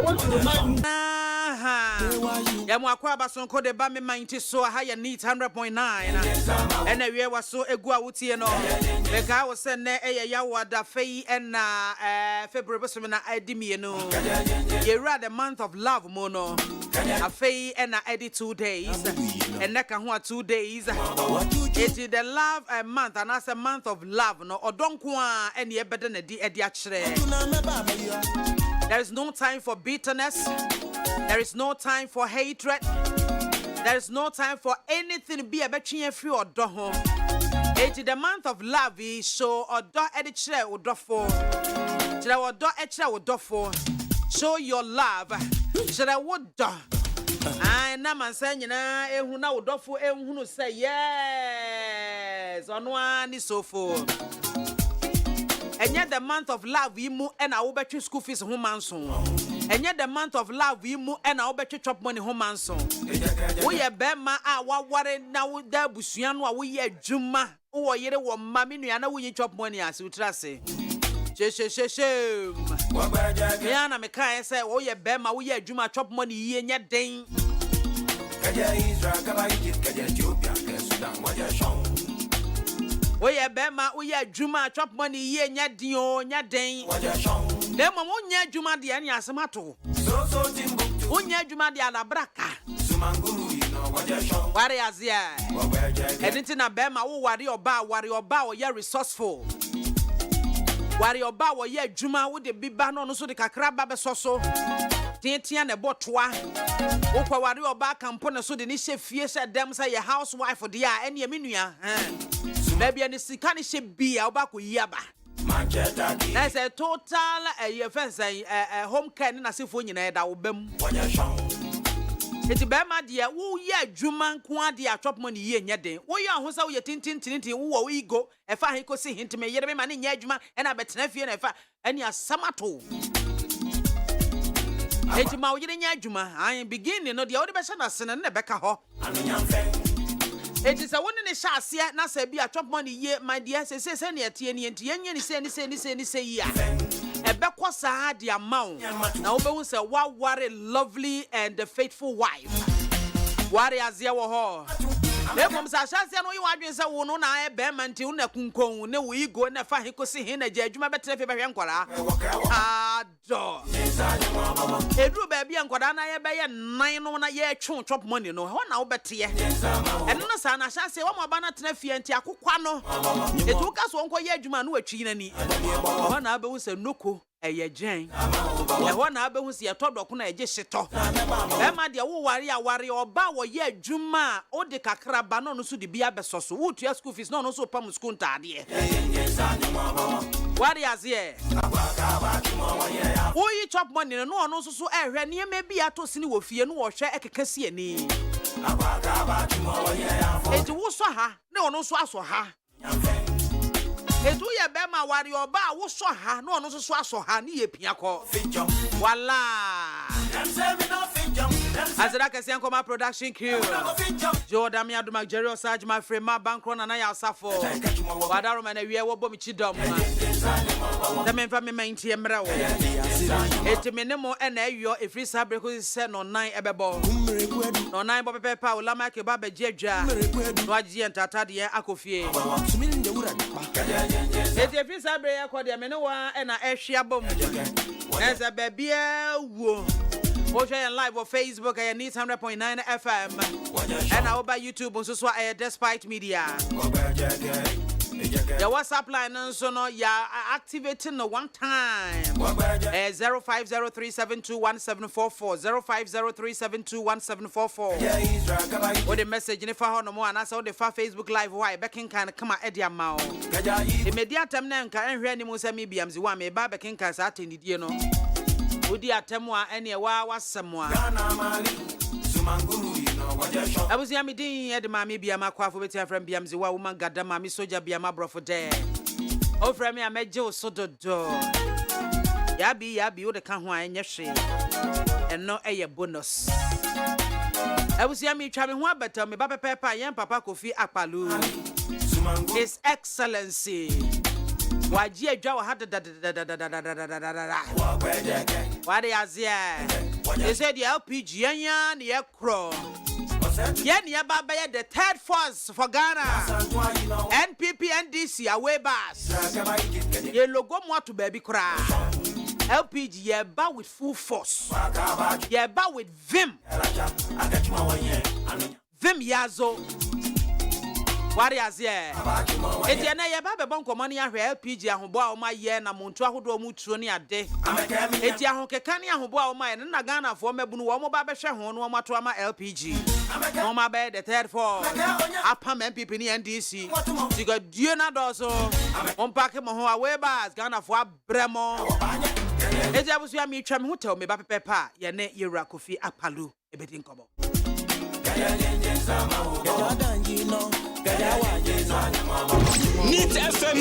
want to remind you. Yamuakwa Sonko de Bami Minty so higher neat 100.9. And we were so a guautiano. The guy was sent a yawa da fay and February Edimiano. You read the month of love mono. A fay and edit 2 days. And Nakahua 2 days. It is the love month and as a month of love. No, or don't qua any better than the ediatre. There is no time for bitterness. There is no time for hatred. There is no time for anything to be a between free or do home. It is the month of love, so or do editre or do for. Should I do extra or do for? Show your love. Should I would do? I am saying, you know, who now do for who say yes on one is so for. And yet the month of love we move and I will bet you school fees home and so. And yet the month of love we move and I will bet you chop money home and so. We are Bema what worry now there Busiano we are Juma or yet one mammy and we chop money as you trust. Shame. Yana Mekaya say, oh yeah Bema we are Juma chop money ye and yet dang. We are Bema, we are Juma, chop money, ye, nya dane. Then, Mamonia Juma, the Anya Samato. Unya Juma, the Alabraca. Warriors, yeah. And it's in a Bema, who warrior bow, ye resourceful. Warrior bow, ye Juma, would the be ban on so the Kakraba Soso. Tian a botois. Opa warrior back and put a so the niche fierce at them say a housewife for the and your minia. Maybe any Sikanish be our back with Yaba. That's a total offense, a home cannon as if we need our bem. It's a bema dear, who ye Juman Quadia chop money ye and yet. Oh, yeah, who's out your tintin, who we go, if I could see him to me, yet money Yajma, and I bet Nephew and your Samato. It's my Yajuma. I am beginning, no, the other person as in the Becca Ho. It is a one in a chassis, not say be a chop money ye, my dear, says any at any and say, yeah. A backwards had the amount. Now, was a worry, lovely and faithful wife. Warriors, your hall. There comes a chance, I know you are doing so. No, I bear until Nakunko, no, we go and find he could see him a judge, my better if you ah, door. A drew baby and Kodana, I buy a 9 on a year chop money, no one now bet here. And no son, I shall say, one more banner Tnefi and Tiakuano. It took us 1 year, Juman, who a chinani. One other was a nuku. A Jane, and one other was your top of a just shit off. Emma, dear, warrior, or bow, ye, Juma, or the Kakrabano, so the Biabesos, would your school fees not also Pam school tardy. Warriors, yeah. Oh, you chop money, and no one also so air, and you may be at to see with you, or share a Cassiani. It was so ha, no one also saw her. Edu ye bema warrior ba wo so ha no no so aso ha ni ye piako wala Azra Kasian Koma production crew Jordan mi aduma Jerry Osage my friend ma bankro na ya asafo wadaro ma na wie wo bom chidom na me fa me menti emra wo etime mo e na ayo e free sabre ko se no 9 ebebo no 9 bo pepe pa ulama ke ba be jedwa no agye ntata de akofie eti free sabre ya ko de me ne wa e na ehwe abom eza babia wo watch live on Facebook and need 100.9 FM and our by YouTube also so Despite Media. The WhatsApp line so no ya activating the one time 0503721744 0503721744 with the message in for no more and I saw the Facebook live why backing can come at Edia Mao immediate time na nka enhwe ani mu se me biamzi wa me ba backing can sa atendidie no Udi atemwa ene wa wasemwa Abuzi amidin ye de mami BIAMAH AKWAFO beti from biamzi wa woman gada mami soja BIAMAH brofo de o frame ya meje o sododo ya bi o de ka ho anye hwe eno eye bonus Abuzi ami twa me ho abata me ba pepepa yen papa Kofi Akpalu His Excellency Waji adwa wa hada what is they said the LPG yan ye kro yen ye baba the third force for Ghana NPP NDC away bus ye logo mo to baby kra LPG ye ba with full force ye ba with vim yazo what is Etiana ye ba be bonko money ahwe LPG ahobo a o ma ye na monto ahodo mu tuo ne ade Eti ahokeka ne ahobo a o ma ye na Ghana fo mabunu wo mo ba be hwe ho no mo to ama LPG no ma be the third for apam MPP ni NDC diga die na do so on pack mo ho away bas Ghana fo abremo Eti abusu ya mi twa me ho tew me ba pepepa ye ne Yewura Kofi Akpalu ebedi nkobo Need FM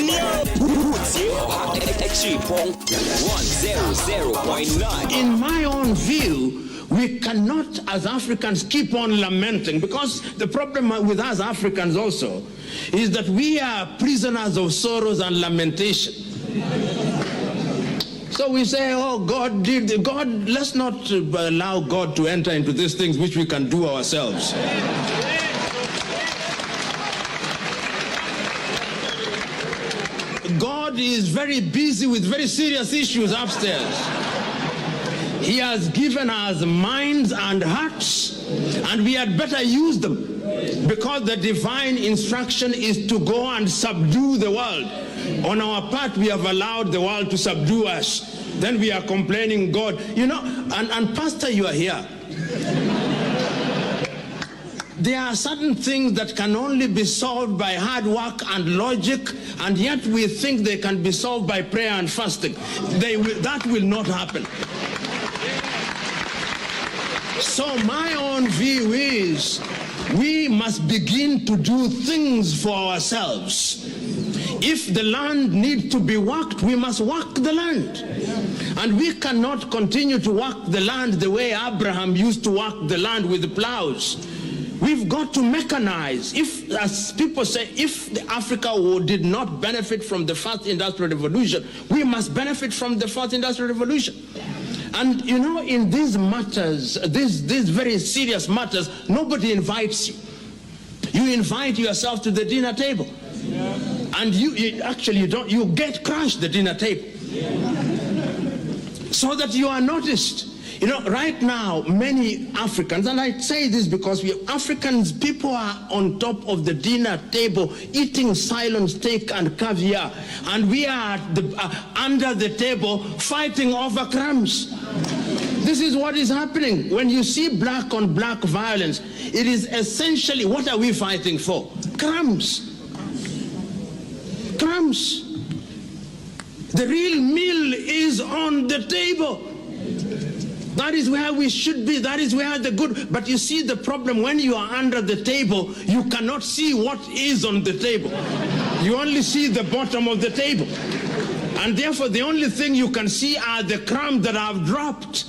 In my own view, we cannot as Africans keep on lamenting, because the problem with us Africans also is that we are prisoners of sorrows and lamentation. So we say, oh, God, let's not allow God to enter into these things which we can do ourselves. God is very busy with very serious issues upstairs. He has given us minds and hearts, and we had better use them, because the divine instruction is to go and subdue the world. On our part, we have allowed the world to subdue us. Then we are complaining, God, you know, and Pastor, you are here. There are certain things that can only be solved by hard work and logic, and yet we think they can be solved by prayer and fasting. That will not happen. So my own view is we must begin to do things for ourselves. If the land needs to be worked, we must work the land. And we cannot continue to work the land the way Abraham used to work the land with the plows. We've got to mechanize. If, as people say, if Africa did not benefit from the first industrial revolution, we must benefit from the first industrial revolution. And you know, in these matters, these very serious matters, nobody invites you. You invite yourself to the dinner table. Yeah. And you get crushed the dinner table. Yeah. So that you are noticed. You know, right now, many Africans, and I say this because people are on top of the dinner table eating silent steak and caviar, and we are under the table fighting over crumbs. This is what is happening. When you see black on black violence, it is essentially, what are we fighting for? Crumbs. Crumbs. The real meal is on the table. That is where we should be. That is where the good. But you see the problem, when you are under the table, you cannot see what is on the table. You only see the bottom of the table. And therefore, the only thing you can see are the crumbs that have dropped.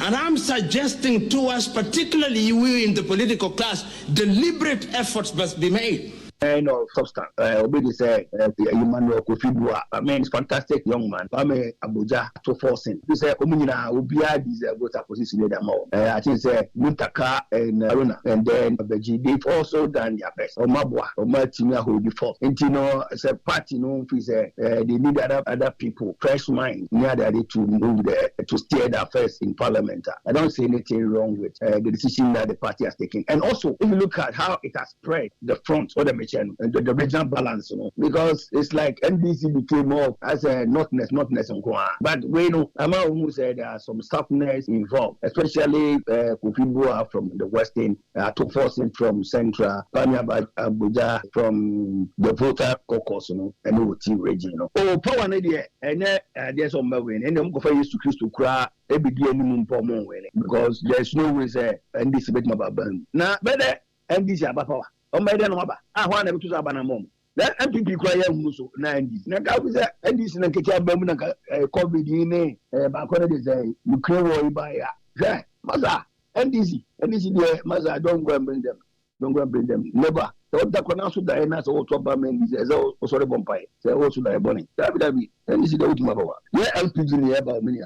And I'm suggesting to us, particularly we in the political class, deliberate efforts must be made. No substance. Obedi say Emmanuel Kofi I mean, it's fantastic young man. Ame Abuja to forcing. You say Omunina Obia deserve go to position leader more. I think say Muntaka and Aruna, and then Beji they've also done their best. Omabwa, Omatimia who be forced. And you know, as a party, no, they need other people, fresh mind, near that to move there to steer the affairs in Parliament. I don't see anything wrong with the decision that the party has taken. And also, if you look at how it has spread the front or the and the regional balance, you know, because it's like NDC became more as a notness. But we know, Ama who said there are some softness involved, especially Kofi Bua from the Western, to forcing from Central, Panya Abuja from the voter caucus, you know, and the team region, you know. Oh, power idea, and there's some win, and I'm going to use to Christ to cry. Because there's no way say NDC bet my baban. Now, better NDC about power. Omede no aba ahwa na betu so aba na mom that MPP kwa ya hu so na NDC na ka say NDC na keke aba mu na COVID ni ba ko na dey say Ukraine war iba ya say maza NDC dey maza don't go and bring them don't go and bring them. Never. So that can also die and also to Bama is also a bumpy. Say also die bonnie. That be. And this is the ultimate power. Yeah, LPG in the air about me.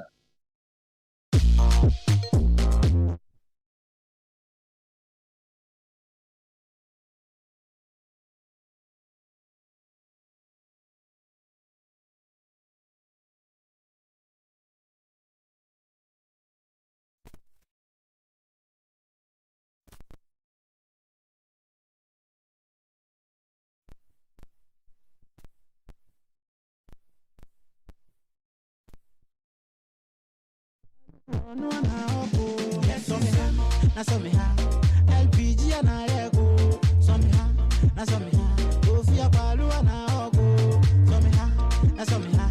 LPG and I go. Somehow, not somehow. Ofia Palu and I go. Somehow, not somehow.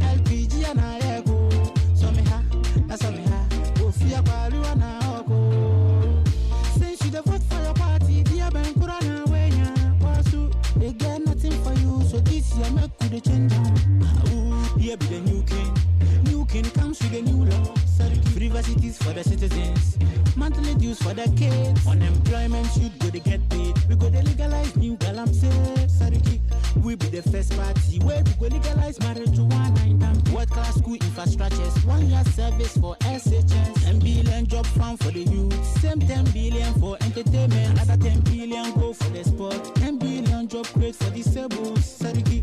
LPG and I go. Somehow, not somehow. Ofia Palu and I go. Since you the vote for your party, dear Ben Kurana, when you they get nothing for you, so this year make could change. Here be the new king. New king comes with a new law. Universities for the citizens, monthly dues for the kids. Unemployment should go to get paid. We go to legalize new galamsey. Sariki, we be the first party where we go legalize marijuana in them. World class school infrastructures, 1 year service for SHS, 10 billion job fund for the youth, same 10 billion for entertainment, another 10 billion go for the sport, 10 billion job create for disabled. Sariki.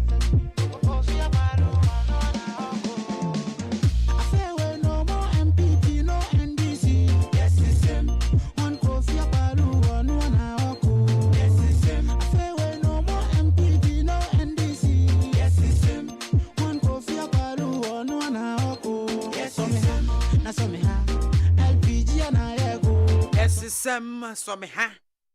So me ha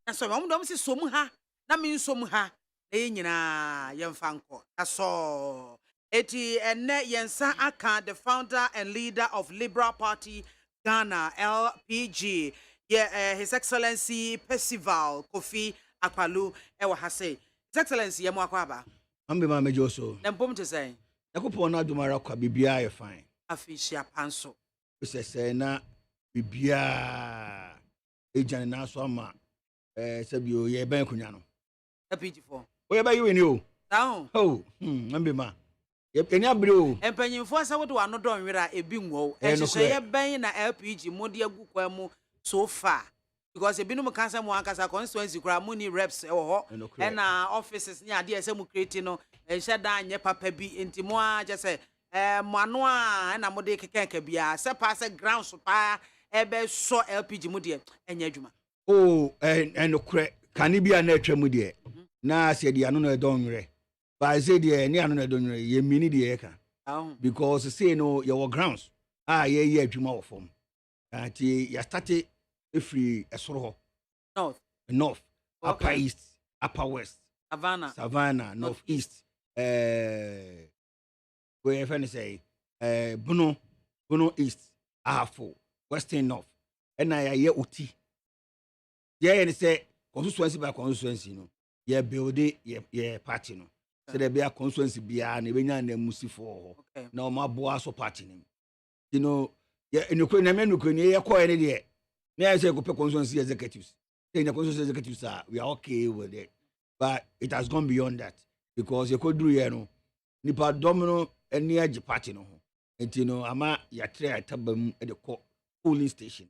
na so me dom si so mu ha na me so mu ha na nyina yemfa nko so eti enne yensa aka the founder and leader of Liberal Party Ghana LPG His Excellency Percival Kofi Akwalu ewa ha say His Excellency yemo akwaba ambe ma mejo so na mpom te say yakopo na adumara kwa bibia ye fine afishia panso se na bibia ejan na so ama sabio ye ban kunya no LPG4 o ye ba yi ni o down ambe ma eni abre o empanyimfo asa wodo ano don wera ebi nwo ehye ye ban na LPG modi agu kwa mu so far because ebinum kansa mu ankasa constituency kura mu ni reps ewo ho na offices ni ade ese mu create no ehye dan nye papa bi ntimo a je se mo ano a na mo de kekenka bia se pass ground so pa ebe so LPG mu de enya adwuma enokre kanibia na atwa mu de na se de ano na don were ba se de ni ano na don were ye mini de ka because say no your grounds ye adwuma wo form ati ya start free esoro north upper east upper west savannah north east where if say Bono east Ahafo western north and I ye uti and say constituency by constituency no ye build ye party no so there be a constituency bia na be nya na musi for na o ma boa so party nim you know ye enukwe na menukwe ni ye ko ye de na I say go pe constituency executives say na constituency executives we are okay with it but it has gone beyond that because you could do here no nipa domino eni age party no ho enti no ama ya try atabam e de polling station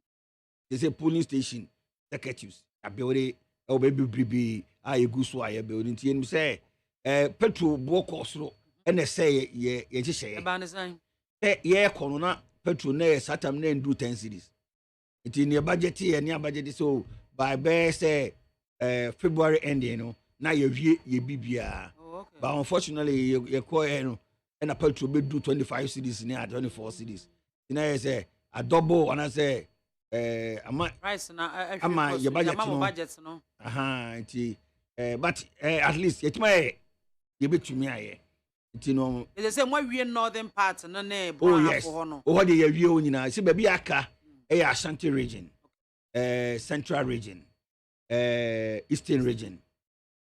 they say polling station executives abewre o be bibribi egu so aye be enti enu say petrol boko soro ene say ye hihye e ba ne san ye kono na petrol na satam na ndu 10 cities enti ne budget ye ne budget so by be say February ending no na ye wie ye bibia but unfortunately ye ko no and a petrol be do 25 cities near 24 cities you know say a double and I say price na ama your budget no but at least it may you be to me aye you know they say why we northern part no na for no o de ye wie o nyina say ba bi aka Ashanti region central region eastern region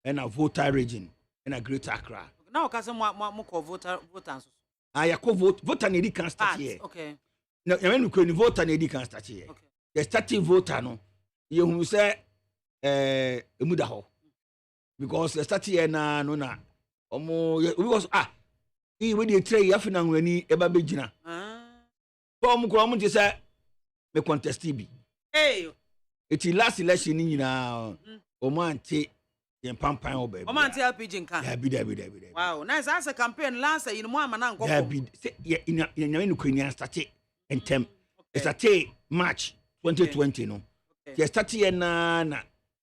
and a Volta region and a Greater Accra. Now ka say mo ko voter so ya ko voter na di kan start here. Okay. Na when we ko ni voter na di kan start here. Okay. The starting voter no ye hu say emuda ho because start here na no na because we dey tray afina nwani eba begina so omo ko omo je say me contest bi it last election ni nyina omo ante yen pampan oba omo ante LPG nka ya bi wow nice as a campaign last year mo amana nkoko ya bi ya nyame no kwani start entem start March 2020 no ya start here na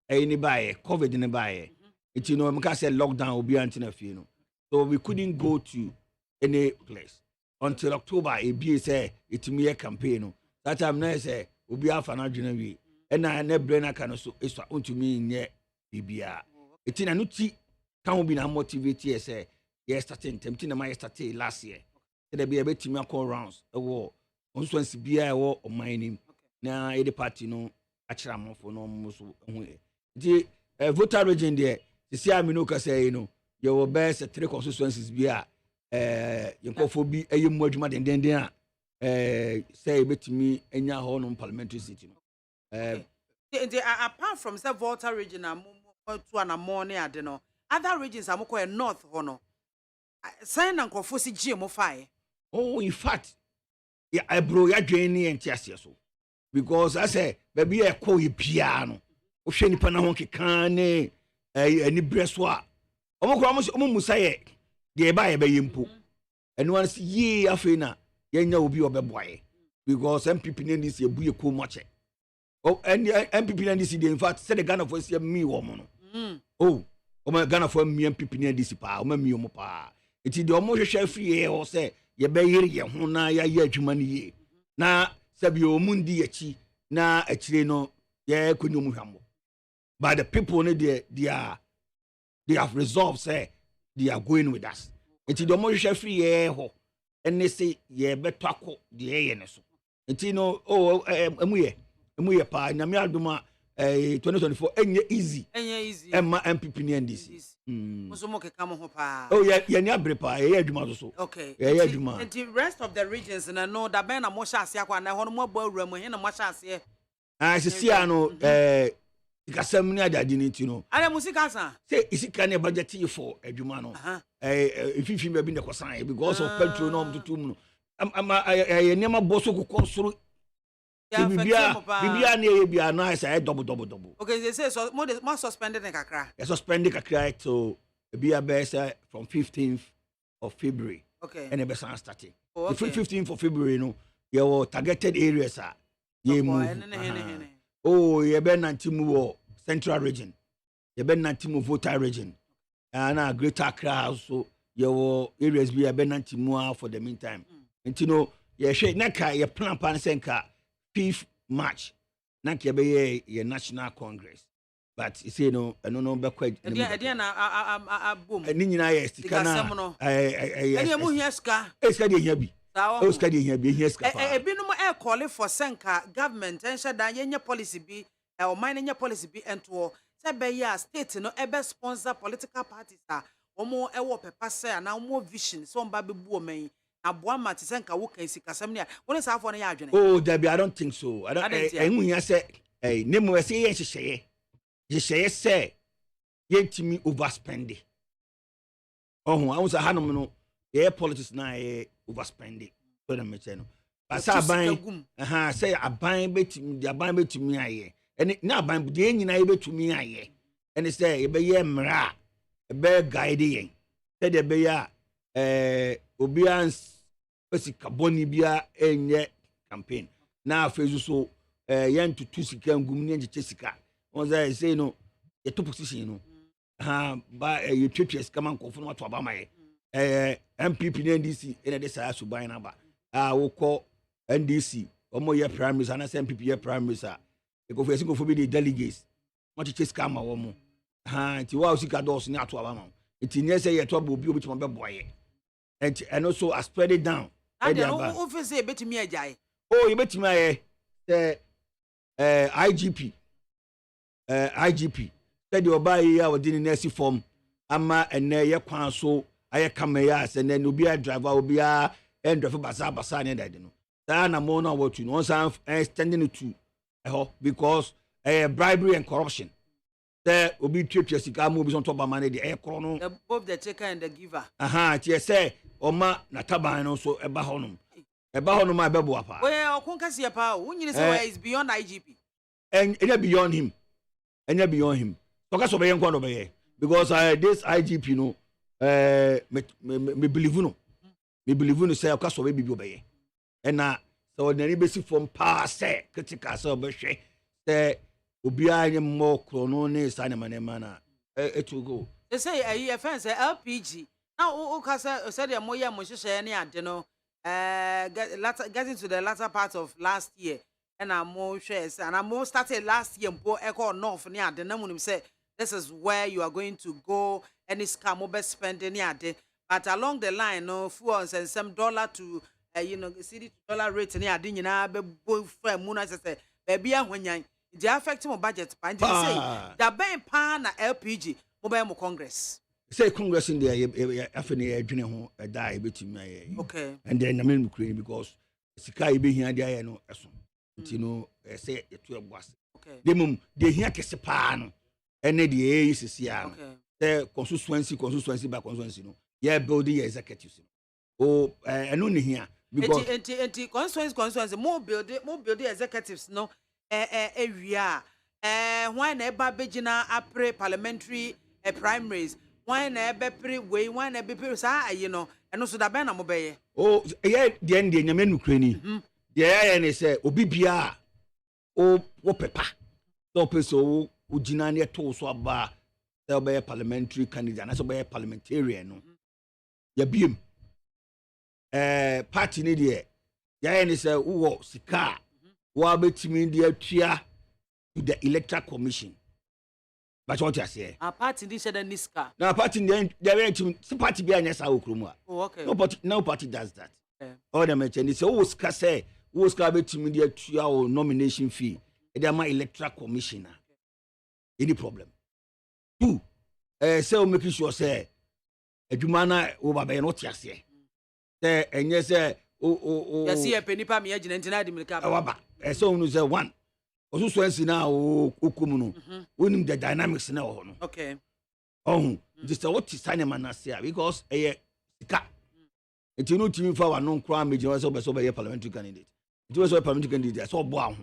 any buy COVID in buy it you know I say lockdown obi ante na fie no so we couldn't go to any place until October a be say it me campaign no that time na say obi afa na dwena wi na brain aka no so eso ontumi nye bibia etina no ti kan obi na motivate say yes starting tempting na my start last year there be betimi akọ rounds wo onso bia wo omanim na e party no achira mofo no mo so hu di voter region there see amino ka say you know your best 3 constituencies bia yankofo bi ayemu adwuma denden a say betimi enya ho no parliamentary seat no apart from the voter region to an morning ade no other regions amoko north ho no sign na nkofo si gmo fire oh in fact ya bro ya dweni entiase so because I say baby e ko ye bia no o hwe nipa na ho keka ne ani breso a omo musa ye de ba ye be yempo eno an si ye afi na ye nya obi obeboye because MPP ne dis ye bu ye ko moche oh and MPP ne dis in fact say the Ghana for see me wo mo no oh my Ghana for me MPP ne dis pa o ma mi o mo pa iti de omo hwehwe afi ye o say ye be yire ye ho na ya ye adwuma ne ye na sabi o mundi ye chi na akire no ye kunu mu hwambo but the people ne they have resolved say they are going with us iti de omo hwehwe afi ye ho ene say ye beto akọ de ye ne so iti no emu ye pa na me aduma 2024 enye easy emma MPP ni NDC muso mo keka mo ho pa oh ye ni abre pa ye aduma so okay ye aduma and the rest of the regions na no da ben na mo sha ase akwa na ho no mo gba awura mu he na mo sha ase sisia no ikasam ni adade ni ti no ana musika san say isika na budget for aduma no ififi me bi ne kosan because of petrol no mtutum no ye nema boso kokosoro bibia na ye bia na say double okay they say so more suspended kakra suspended kakra to bia be say from 15th of February okay and e be starting the 15th of February no ye were targeted areas ye move oh ye be nantimu central region ye be nantimu voter region and greater Accra so ye were areas be nantimu for the meantime you know ye hwe naka ye plan senka 5th March na ke be ye National Congress but you say no no be kwa e na bom ni nyina ye stika na e mu hia ska ska de hia bi ska de hia bi hia ska pa e binum e call for senka government en shada ye policy bi o man nye policy bi ento se be ya state no e be sponsor political parties omo e wo pepa se na omo vision so mba be bu o man aboa mate senka wo kan sikasam ne woni sa afo no ya adwene oh Debbie I don't think so I don't hu hia se nemu se ye hyehyeye se yentimi overspend oh I was hanom no ye politics na ye overspend so na meche no pasa aban say aban betimi aye ene na aban de nyina ye betumi aye ene say ye be ye mra be guide yen say de be ya obians pesi kaboni bia enye campaign na afezu so yen tutu sika ngum ne nche sika on say no ye to position no ba ye twetwe sika man kofo no to aba maye MPP ne NDC ene de sa suban na ba wo ko NDC omo ye prime minister na MPP ye prime minister e ko fesi ko fo bi de delegates mo che sika ma wo mo ti wa sika dos ni ato aba ma ti nye say ye to ba obi ti mo be boye and also I spread it down and who feel say betimi ajai oh you betimi aye IGP said you buy here within the next form ama ene ye kwan so aye kamaya se na obi a driver obi a driver basa ne dade no that na mo na what you know some standing to because bribery and corruption Say obi twetwe sika mo bi so to ba ma ne de e kro no both the taker and the giver. Tie say oma na taban no so eba honom ma bebo apa. Well, okunka pa o nyini say is beyond IGP. And beyond him. And beyond him. Toka so be yen kwa no be because this IGP no me believe no. Me believe no say oka so be bi obeye. And na so ordinary basic from pass say critical so be hwe say obi anye mo krono ne sane manema na it will go. They say a fence LPG. Now o kasa said the moya mo hye ne ade no getting to the latter part of last year and I'm more shares and I'm more started last year mpo echo north ne ade na munim say this is where you are going to go any scam over spend ne ade but along the line no fuel and some dollar to cedi to dollar rate ne ade nyina be bo fra mu na say baby ahwanyan they affect my budget and they say that ben pa na LPG mobile mo congress say congress in there afeni adwene ho die betimi aye okay and then na me create because sika e be hia dia aye no eso nti no say eto eboase okay demum de hia kese pa no ene de sisi a no the constituency by constituency no yeah building executives o eno ne hia because enti constituency more building executives no area why na eba begina apre parliamentary primaries why na ebe pre way why na ebe pre sa ayi no eno so da ben na mo beye oh yeah de ndi nyame nukre ni de ya ne say obi bia o pepa so peso o gina ne to so aba say obey parliamentary candidate na so obey parliamentarian no ya biem party ne de ya ne say wo sika wa betimi de atua to the electoral commission but what you say a party this said niska na party they party be anya sa okromu a oh okay no party does that all them say so wo ska say wo ska betimi de atua o nomination fee e dey ma electoral commissioner any problem two say o make sure say adwuma na wo ba be no tia say enye say o ya see e penipa me agina ntina de milka ba so unu say one oso so ansi na okumu no wonim the dynamics na ho no okay just what is sign man say because sika enti no timi fa wa no nkra meje so be parliamentary candidate enti we so parliamentary candidate so bo aho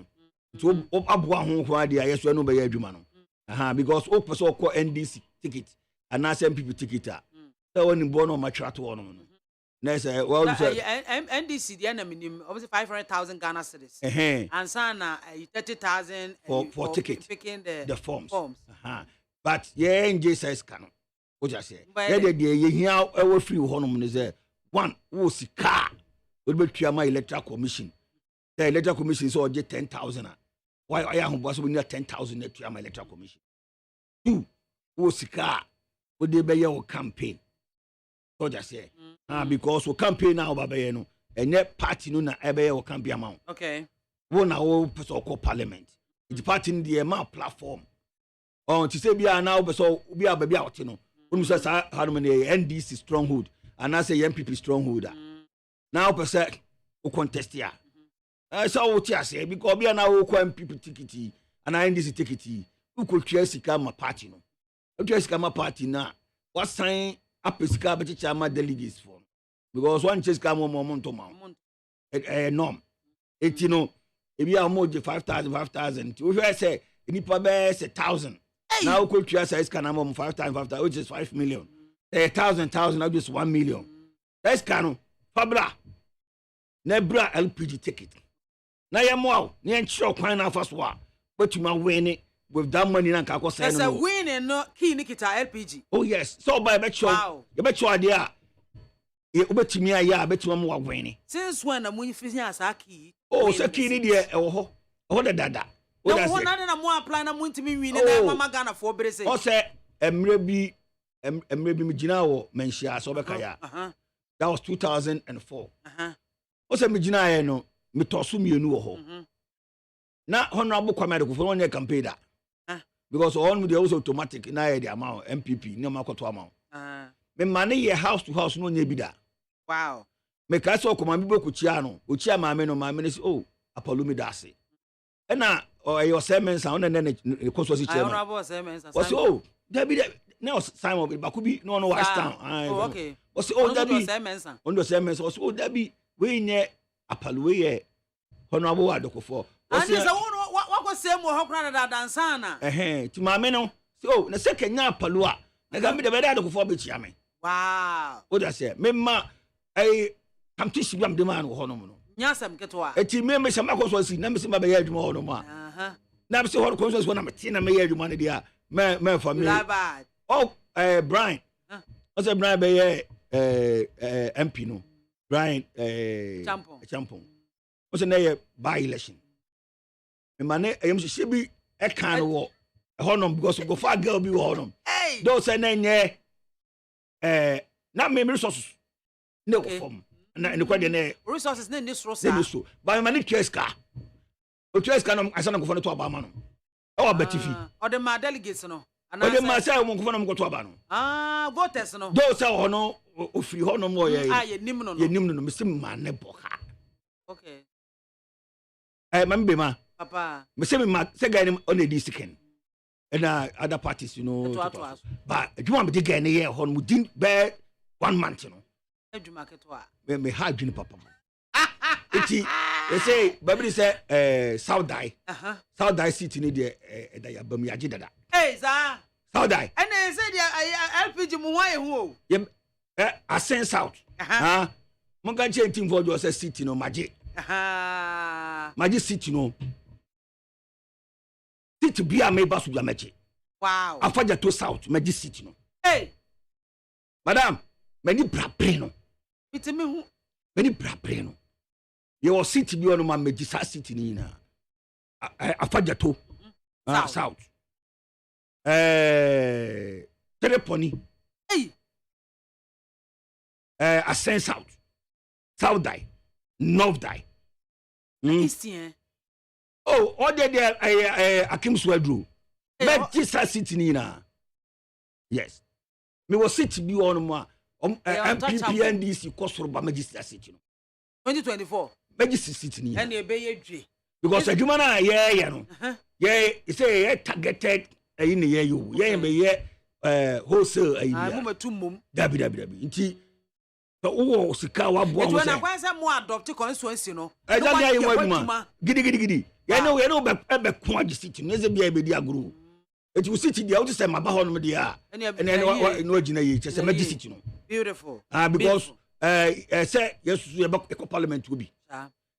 enti abo aho kwa dia yeso no be ya adwuma no because o person ko NDC ticket and na MPP ticket a so woni bo no matwa to no na say well NDC the enemy obviously 500,000 Ghana cedis and sana 30,000 for ticket picking the forms but yeah NJ says can what you say yeah the hia e free ho no no say one wo sika we be tua ma electoral commission the electoral commission so get 10,000 why I am boss we need 10,000 tua ma electoral commission two wo sika we dey be your campaign what you say because we campaign now babaye no enye party no na ebe ye we campaign amount okay wo na wo person call parliament the party in the ma platform to say bia na wo person bia ba bia wote no wonu say sa ha no me NDC stronghold and I say MPP stronghold now wo person wo contest ya so wo ti ase because bia na wo kwa MPP ticket and NDC ticket wo ko twa sika ma party no twa sika ma party na what sign apesika bechicha ma delegates for because one chase come on to mount norm etino ebi a mo 5,000 we say nipa be say 1,000 now ko twa say scan am 5,000 which is 5 million 1,000 now just 1 million that's cano fabra nebra LPG ticket na ye mo na ye nchiro kwan na afa so a betuma win with that money na nka ko say no that's a win no key nikita LPG oh yes so by bet you idea e obetimi aya betuma mo wagwene since when na munyi fisi asaki oh so key ni de ho de dada o da say na mo apply na muntimi win na mama Ghana for bere say o say emre bi mi gina wo menhia so be kaya that was 2004 o say mi gina ye no mi toso mienu wo ho na honorable kwamade ko for one campaign da because all media was automatic na the amount MPP no makoto amount me mane ye house to house no nya bi da wow me ka so ko ma bi boku chia no o chia maame no maame ne oh apollo mi da ase na your sermons on and then the course was chairman. Honorable sermons. Was oh, Debbie, now Simon Bakubi, no, West Town. Oh, okay. Was oh, Debbie, sermons. On the sermons, was oh, Debbie, we near a paluwe, Honorable Adoko. And there's a what was Sam or Hokrada Dansana? Eh, to my men. So, the second year palua, I got me the better for Bichame. Wow. What I say, Memma, I come to see them demand Honomo. Yasam Ketua. A team member, some was in Nemesis Mabay more no more. Now, so what concerns when I'm a teen, I may have money there. Man for me. Oh, Brian. What's a Brian Bay MP no? Brian Champon. What's a name by election? And my name, I am should be a kind of war. Honor because go far girl be honor. Hey, those are name, not many resources. No form. And the question resources, name this resource. By my choice car. O choice car, I said, I'm going to Abamano. Oh, Betty. Or the my delegates, no. And I myself won't go to Abano. Ah, voters, no. Those are honor of free honor more. Ah, you nimno, Mr. Man, okay. I remember, Papa. Mr. Mark, second on a discipline. And other parties, you know. But you want me to get a year on within bear 1 month, you know. Me hard drink, Papa. They say, Baby say, South Die. South Die City need the Bamiajida. Hey, sir. South Die. And they said, LPG Muay who? Yep, I send South. Monga team for yourself city, no magic. Magic city, no. City be a maybe to Yamachi. Wow. I find to South, Magic City, no. Hey, Madam, many brapreno. it's me who? Many brapreno. Your city be on my Magic City, Nina. I find to South. Telepony. Hey, I send South. South die. North die. Eastern. Oh, all there, Akim Swedru. Magic City, Nina. Yes. Me was city be on my MPPNDC cost for Magic City. 2024. Magic City, Nina. And they pay you. Because a human, yeah, it's a targeted in the year you, wholesale. I'm a tomb. WWW. Oh, Sikawa, when I was a more adopted constituency, no. I don't know. Giddy. I know, but quite city, never be a media group. It was sitting the outside my bahon media. And then what no generate, just a magic. Beautiful. Because I say, yes, about eco parliament will be.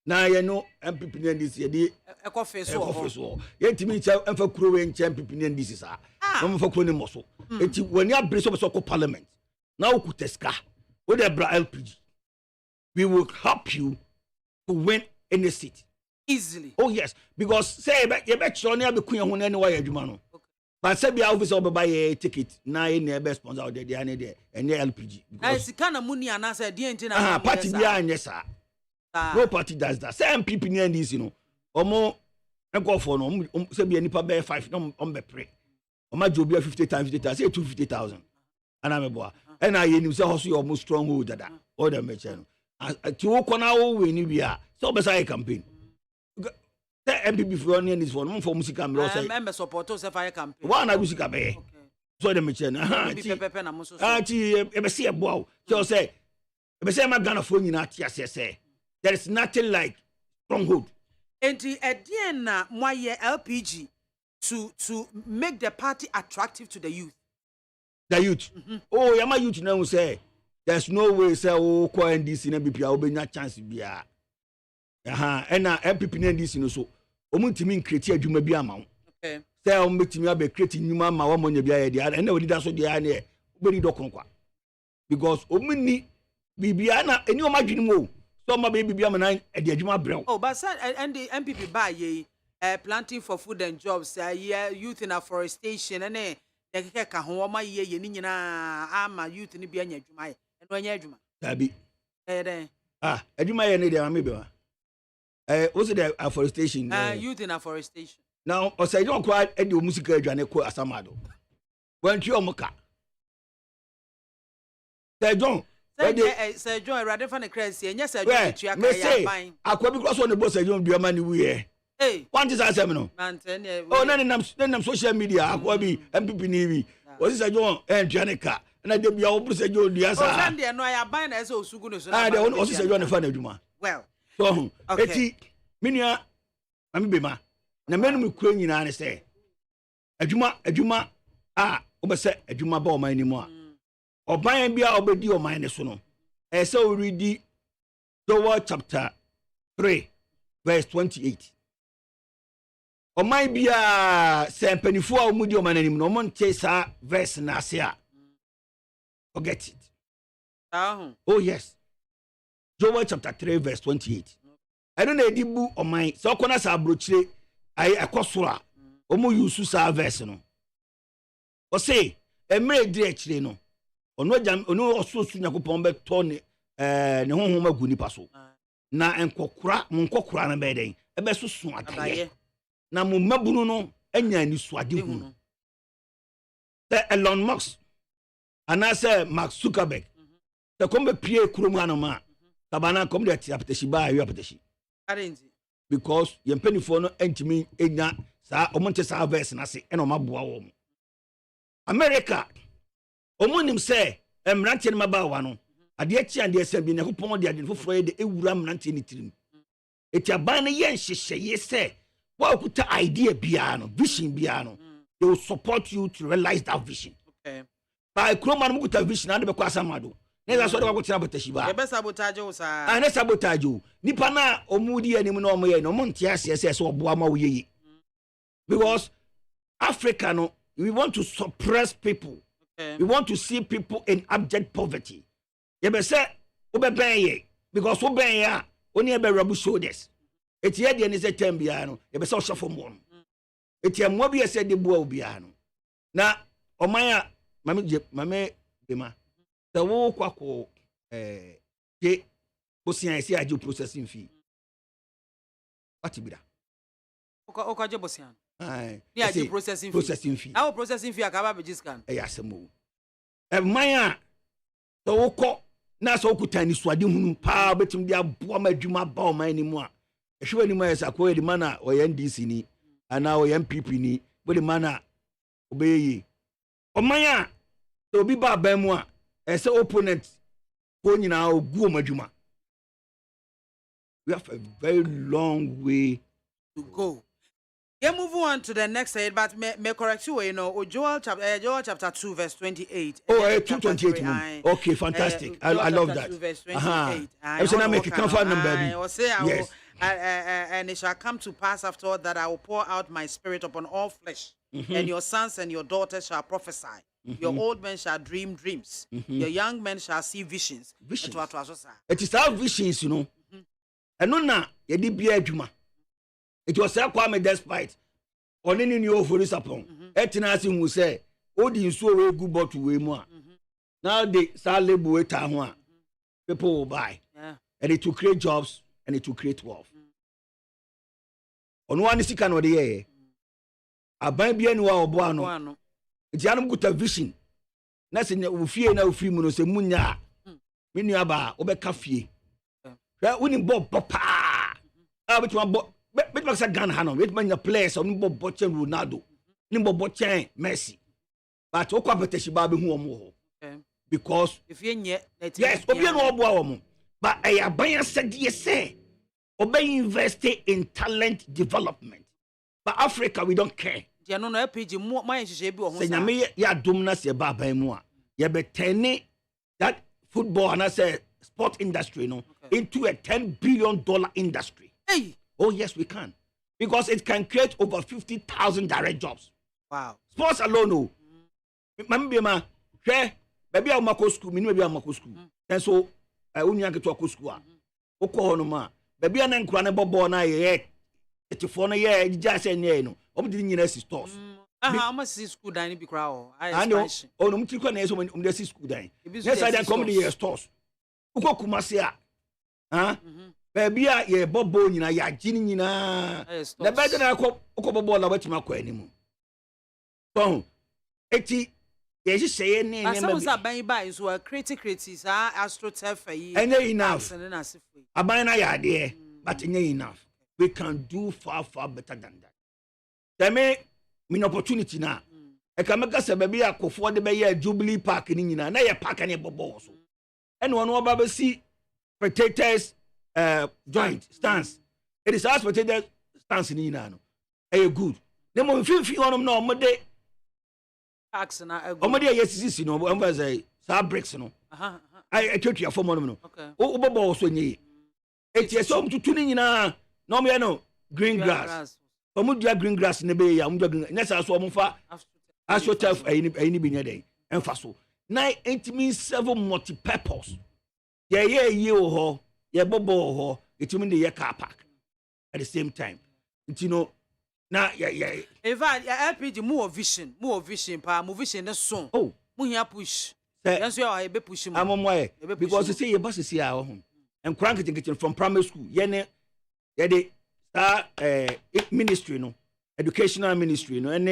Now, you know, I'm preparing this year. A coffee so. Yet to me, I'm for crewing champion. This is I'm for Queen Mosso. It's when you have British parliament. Now, Kuteska, with a LPG, we will help you to win any seat. Easily. Oh, yes, because say, you bet you never queen when anywhere you man. But say, be office over buy a ticket, now in the best sponsor out there, and the LPG. I see kind of money and I said, party behind, yes, sir. No party does that. Same people near this, you know. Or more, I go for no, say be any paper 5, no, be pray. Or my job be 50 times 50,000, say 250,000. And I'm a boy. And I knew say also almost stronghold that. Or the mention. To walk on our way, you are so beside campaign. The MPP for onion is for music and say, member supporters of fire campaign. One I music abe. So the mention. Ever see a bow. So say, ever say my gun for you not yes, say. There is nothing like stronghold. And at the end, my LPG to make the party attractive to the youth. The youth. Oh, yeah, my youth now say there's no way say oh coin this in MPP will be not chance to be a. And now MPP in this in so. Omuntimi create adwuma bi ama. Okay. Say omuntimi abe create nyuma ma wo monye bi aye and na we did so dey na obedi dokonkwa. Because omuni bibia na eni o madwini mo. So my baby be a man at the Juma Brown. Oh, but and the MPP buy ye planting for food and jobs, youth in afforestation, and the Kahoma ye, Yenina, ama youth in the Bianya Juma, and when you're Juma. Tabi. Ah, a Juma, maybe. Also, the afforestation, youth in afforestation. Now, or say, don't quite any musical Janeco Asamado. When you mocha. Say, John. Sir John, rather fun a crazy, and yes, I say, I quite because on the boss, I don't be a man we Hey. One is a seminal. Oh, then social media, Akwabi, MPP Navy. What is a John and Janica? And I did be all say Joe Diaz. And no, I bind as also good. I don't also say John Fan of Juma. Well, so, okay. Minia, I'm Bima. The men will queen in honest say. A Juma, Obase, a Juma Boma anymore. Or by and be our body or minus one. And so read the Joel chapter 3, verse 28. Or my be a Saint Penifua Mudio man, no one chase verse Nasia. Forget it. Oh, yes. Joel chapter 3, verse 28. I don't know the book of my so corners are broche. I akosura. Omo use sa verse no. O say, e mere di actually no. Ono jam ono oso su Yakobon be to ne honhom agu nipa so. Na enkokura, mo nkokura na be den. E be so su ataye. Na mo mabunu no anya ni suade hu. The Elon Musk anase Mark Zuckerberg. The kombe pie kurom anoma. Tabana kom de tiapteshi ba ayu apteshi. Because ye penifo no entimi enya sa omonte sa verse na se eno maboa wo mo. America omonim se emrante ne mabawa no ade achi ade ese bi ne kopon de ade foforo ye de ewura mrante ne tirim. Eti aban ne ye nhyehyeye se wa okuta idea bia no vision bia no they will support you to realize that vision. Okay. By kroman mu kuta vision ade be kwa samado. Neza so de kwa kutina botashiba. Ye be sabotage o sa. Ana sabotage o. Nipa na omudi anim na omo ye no monte ase so oboa ma wo ye. Because Africa no we want to suppress people. Okay. We want to see people in abject poverty. Ye be say obeben ye because obeben ya oni e be rub shoulders. Eti ye de ni se tambia no ye be say o shafo mo. Eti amwa bi ese de bua obia no. Na omanya mame bema the wo kwako je bosia ese aje processing fee atibida okaje bosia ai ni aje processing fee how processing fee akaba be scan e yasemo manya the wo ko na so okutani suade hunu pa betim dia boa ma adwuma ba o man ni mu a ehwe ni mu esa ko edi mana o NDC ni ana o MPP ni bo di mana obeye o manya to bi ba ba mu a as an opponent, we have a very long way to go. Yeah, move on to the next slide, but may correct you, you know, Joel chapter 2, verse 28. Oh, 228. Okay, fantastic. I love that. 2, verse 28. I was make a comfort number. Yes. And it shall come to pass after that I will pour out my spirit upon all flesh, and your sons and your daughters shall prophesy. Your old men shall dream dreams. Your young men shall see visions. Visions. It is our visions, you know. And no, na ye di bia adwuma. It was a Kwame despite. Only in your for this upon. Etinasi who say, "Oh, the so we good but we more." Now they start label it down. People will buy, and it will create jobs and it will create wealth. On one is can or the year. A buy bien wa oboano. Janum guta vision. Na se ufie na ufi mu no se munya. Me nua ba obeka fie. Hwe woni bob papa. Betuma bo betuma sa Ghana ha no. Betuma nya players on bob Bochen Ronaldo. Ni bob Bochen Messi. But okwa beteshi ba be hu omo ho. Because if you nye yes, obi no obo awomo. But ayaban said say obey invest in talent development. But Africa we don't care. No PG more my shebe o ho say nyame ya dom na se ba ban mu a ye be turn that football and I say sport industry into a $10 billion industry. Hey. Oh yes we can, because it can create over 50,000 direct jobs. Wow. Sports alone mambe ma hwe baby a mako school me baby a mako school and so unya get to school a okọ no ma baby na nkura ne bobo na ye 84 na ye gija se ne no didn't you see stores? How much is school dining be crowd? I know. Oh, no, Mtikwa na yeso when see school dining. Yes, I don't come to your stores. Uko kumasia. Huh? Baby, ye bobo nyina ya jini nyina. The better na uko bobo la wechi makwa enimu. Bon. Eti ye ji say ne ne. Some say ban buy so creative astro turf yi. Enye enough. Aban na ya de, but enye enough. we can do far better than that. There may mean opportunity now. I can make us a baby a for the Bay Jubilee Park in India, and I park any bubble. And one more baby see potatoes joint stance. It is as potato stance in India. Are you good? The more you want to know, Monday. Accent. Yes, you know, I'm going to say, Sir Bricks, no. I told you for one. Okay. Oh, Bobo, so ye. It's a song to tuning in a no, me, no, green grass. Omudia green grass in the bay, I'm doing next as one for as your turf, any day, and faso. 9 8 means 7 multi purpose. Yeah, you ho, yeah, Bobo ho, it's in the year car park at the same time. It's now, yeah. In fact, LPG more vision, pa, more vision, the song. Oh, Munya push. That's why I be pushing. I'm on my because you say your boss is here at home and cranking kitchen from primary school. Yeah, they start ministry, no, educational ministry, no, and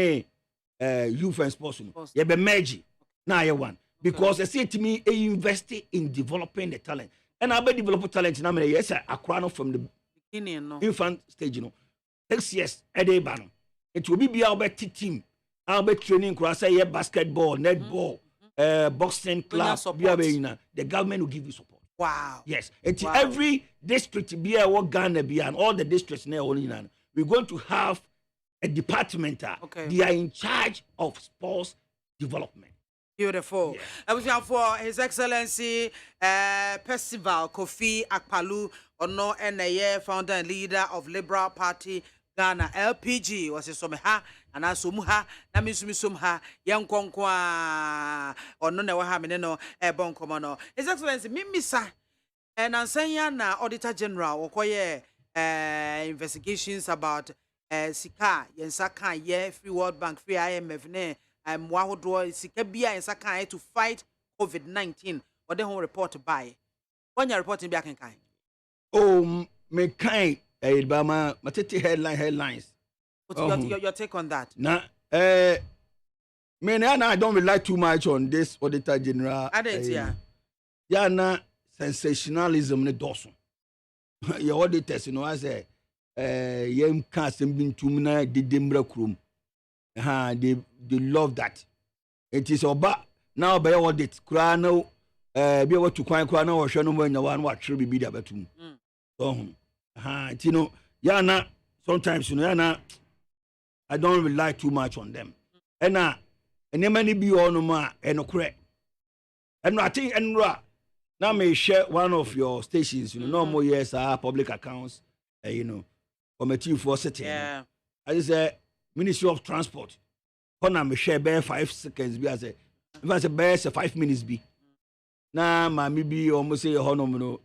youth and sports. Yeah, be magic. Now you want because they say to me, they invest in developing the talent, and I be develop talent. Now, yes, I crown from the beginning, no, infant stage, you know. 6 years a day ban. It will be our team. I'll be training class, basketball, netball, boxing club. The government will give you support. Wow. Yes. Every district be a Ghana be and all the districts now we're going to have a department. Okay. They are in charge of sports development. Beautiful. I was here for His Excellency Percival Kofi Akpalu, Ono NAA, founder and leader of Liberal Party Ghana LPG. Was some ha and asumuha na misumha yan konkwa ono na wa ha meneno bon komono. His Excellency Mimisa and ansanya na Auditor General okoye investigations about sika yensaka ye free World Bank free IMF ne wahodro sika bia yensaka to fight COVID-19 or the home report by when you reporting back in kind. Oh, me kind BIAMAH matete headlines. What's your take on that? Nah, I don't rely too much on this Auditor General. I didn't, yeah, na sensationalism ne doso. Your auditors, you know, I say, yem casting been to me the Dembra Krum. They love that. It is about now by audit. Krano, be able to quite crano or show no when you want what should be the betum. You know, yana sometimes, you know, yana, I don't rely too much on them. And many be on ma and correct. And I think and now may share one of your stations, you know, no more years public accounts, you know, committee for setting. Yeah. I say Ministry of Transport. Kona me share bare 5 seconds be as a if I say bare 5 minutes be. Na ma me be almost say honom no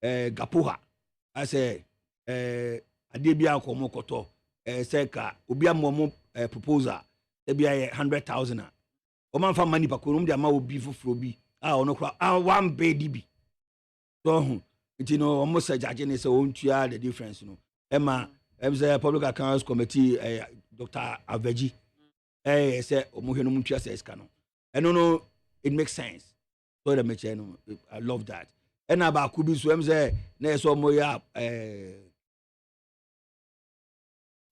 gapuha. I say ade bia akomo koto say ka obi amomo proposal e bia 100,000 o man fa money pakorum dia ma obi foforo bi ono kra 1 bed bi so you know almost say judge say on tua the difference no ema say public accounts committee Dr. Aveji say omohwe no mutua say ska no no it makes sense so the meche no I love that and about kubi so say na so moya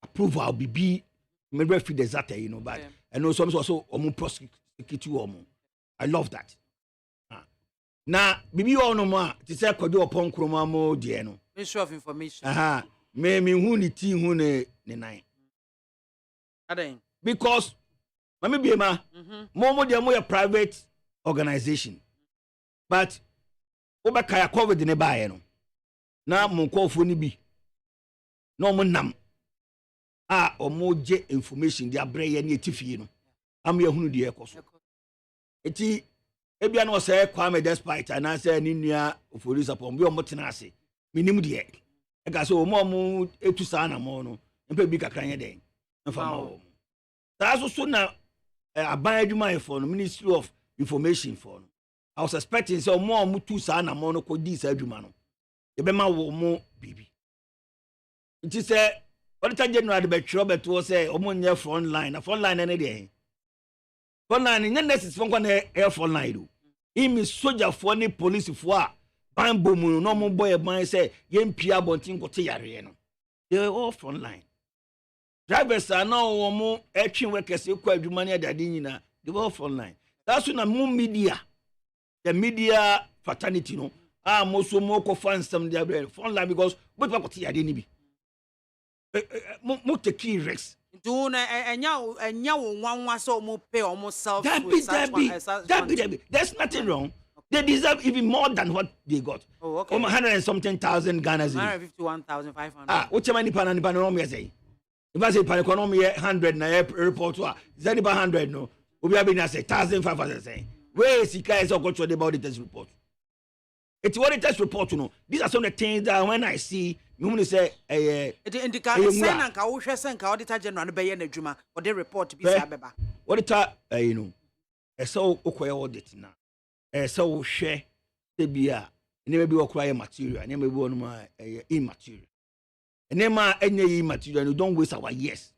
approval be maybe feed that you know but and no some also prosecute you I love that na bibi ono ma ti say kwado opon kroma mo de no Ministry of Information me hu ni ti hu ne nine aden because mama BIAMAH mo de mo private organization but obakaya COVID ne baaye no na mo nkofo ni bi na mo nam omoje information dia breye ne etifie no am ya hunu de ekoso eti ebia no say Kwame despite and say ni nua police upon bi omotena ase minim de e ga so mo etu sa na mo no mpa bi kakranye den mfa ma wo so so na aban adwuma for no Ministry of Information for no I was expecting say mo tu sa na mo no ko di sa adwuma no e be ma wo mo bibi it say Auditor General de Betro was say omonye front line any day. Front line in necessary from one air front line do. Him is soldier for any police for ban boom no mo boy ban say yem pia bontin ko te yare no. They were all front line. Drivers are now more action workers, you quite money at the dinner. They were all front line. That's when the media, the media fraternity, you know, most more fans some their front line because what I didn't be. More the key risks. Do and now one was almost pay almost self. That there's nothing wrong. They deserve even more than what they got. Oh, okay. 100 and something thousand Ghana. 151,500. What's money pan and panonomy say? If I say pan economy 100 na report to is that about 100 no? We have been as 1,500 say. Where is the guys or control about the test report? It's what the test report, you know. These are some of the things that when I see, you want to say, it indicates send and Kausha send Auditor General Bayer Juma or the report to be Sababa. What it you know, a so okay audit now. So share the beer, and never be acquire material, and never be one my immaterial. And then my any immaterial, and you don't waste our years.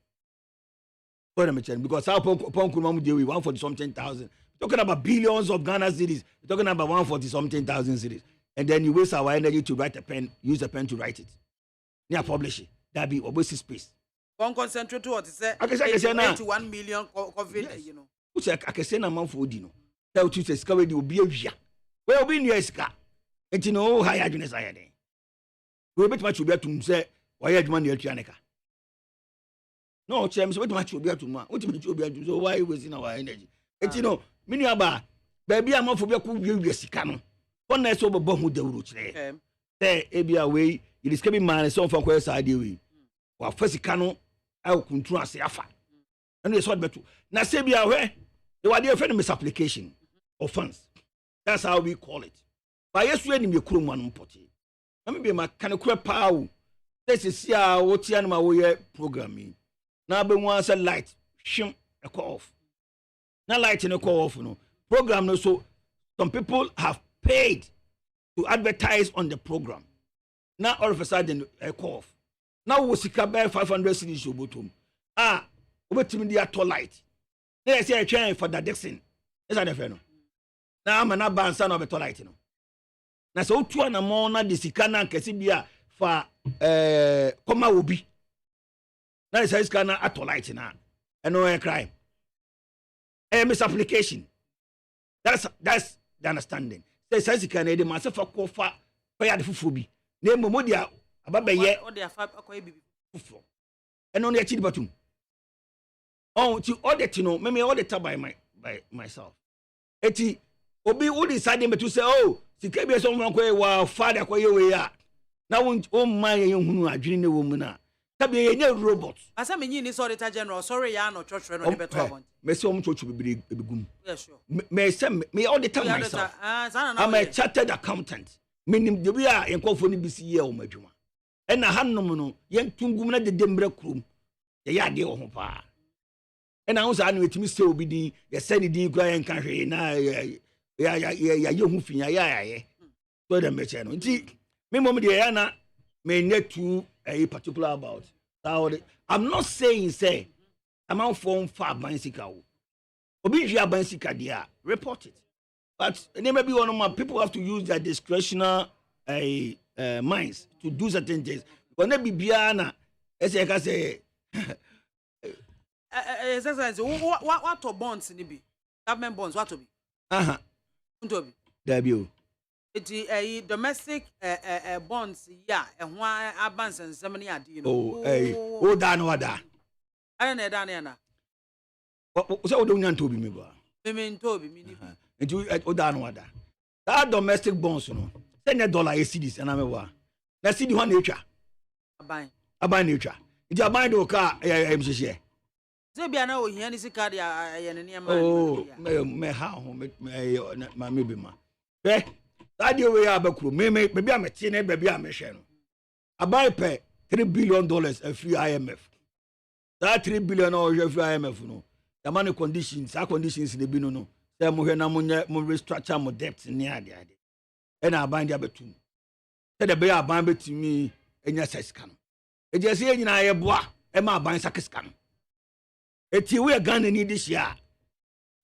For the machine, because our Ponkumam deal with 140-something-thousand. Talking about billions of Ghana cities, talking about 140-something-thousand cities. And then you waste our energy to write a pen, use a pen to write it. Near publish it. That be obviously space. One concentrate to what is that? I can say now 1 million COVID, you know. Which I can say a month for Dino. Tell you to discover the Obia. Well, be near Ska. And you know, high agnes I had. We bet much to be to say, why had money at Janica? No, James, what much will be to ma? What much will be to so why was in our energy? And you know, many about baby, I'm off of your cool Sicano. One night over Bohu de Roots. There, Abia way, it is coming man, some from where side you. While first Sicano, I will control Safa. And it's what better. Now, Sabia, where you are the friend misapplication of funds. That's how we call it. But yes, we need a crew one potty. Let me be my kind of crap power. This is here what Yanma way programming. Now, be once a light, shim, a call off. Not light in a call off, no program. No, so some people have paid to advertise on the program. Now, all of a sudden, a call off. Now, we see 500 cities you bottom. Over to me, the actual light. They say a chain for the Dixon. Is that the friend? Now, I'm an abban son of a toilet. Now, so 2 and a more, not the Sikana and Cassibia for Coma Ubi. Now, it's a scanner at light now. And no crime. A misapplication. That's the understanding. Say, says you can aid myself for Kofa, Payad Fufubi. Name Modia, about a year, or they are 5 and only a chili batum. Oh, to audit, you know, maybe audit by myself. Eti, Obi would decide to say, oh, she can be someone where father, where we are. Now, oh, my young are dreaming a woman. Be a robot. As I mean, you Auditor General, sorry, I no church friend on the better. May some church be good. Yes, sure. May send me all the time myself. I'm a chartered accountant. Meaning the we are in Cofoni BC or Majuma. And a handnomono, young Tungumna the Dembra Crum, the Yadi or Hopa. And I was annual to Mr. Obidi, the Sandy D. Grian country, na young Fina. So the machine. See, me, Mommy Diana may net to a particular about. I'm not saying, say, I'm out for far bicycle. Obija bicycle, dear, report it. But maybe one of my people have to use their discretionary minds to do certain things. But maybe Biana, as I can say, what to bonds in be? Government bonds, what to be? To be. Debut. It's a domestic bonds, yeah, and why advance and somebody are doing. Oh, Dan, what that? I don't know, Daniana. What don't you to be me? I mean, Toby, and you at Odanwada. That domestic bonds, you know, $10 a cities, and I'm a war. Let's see the one nature. I buy nature. It's a bind or car, I'm here. Zebiano, he and his car, oh, may how, maybe ma. Eh? That the way I become, maybe I'm a teenager, maybe I'm a channel. I buy pay $3 billion a free IMF. That $3 billion a free IMF, no. The money conditions, our conditions in the Bino, the Mohena restructure more debts in the idea. And I bind the other two. Said the bear bind to me and your size can. It just here in I bois, and my bind sack scan. It's you we are going to need this year.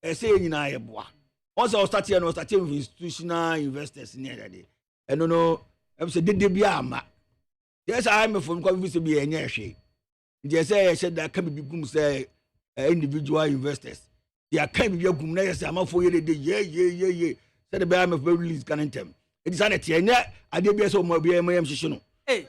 I say in I bois. Once I was starting with institutional investors in the other day. And no, I said, did the BIAMAH? Yes, I am from Congress be a nyashe. Yes, I said that can be gum say individual investors. They can be your gum na am for ye ye. Said the BIAMAH very release can them. It is an etienne. I did be so more BIAMAH shishino. Hey,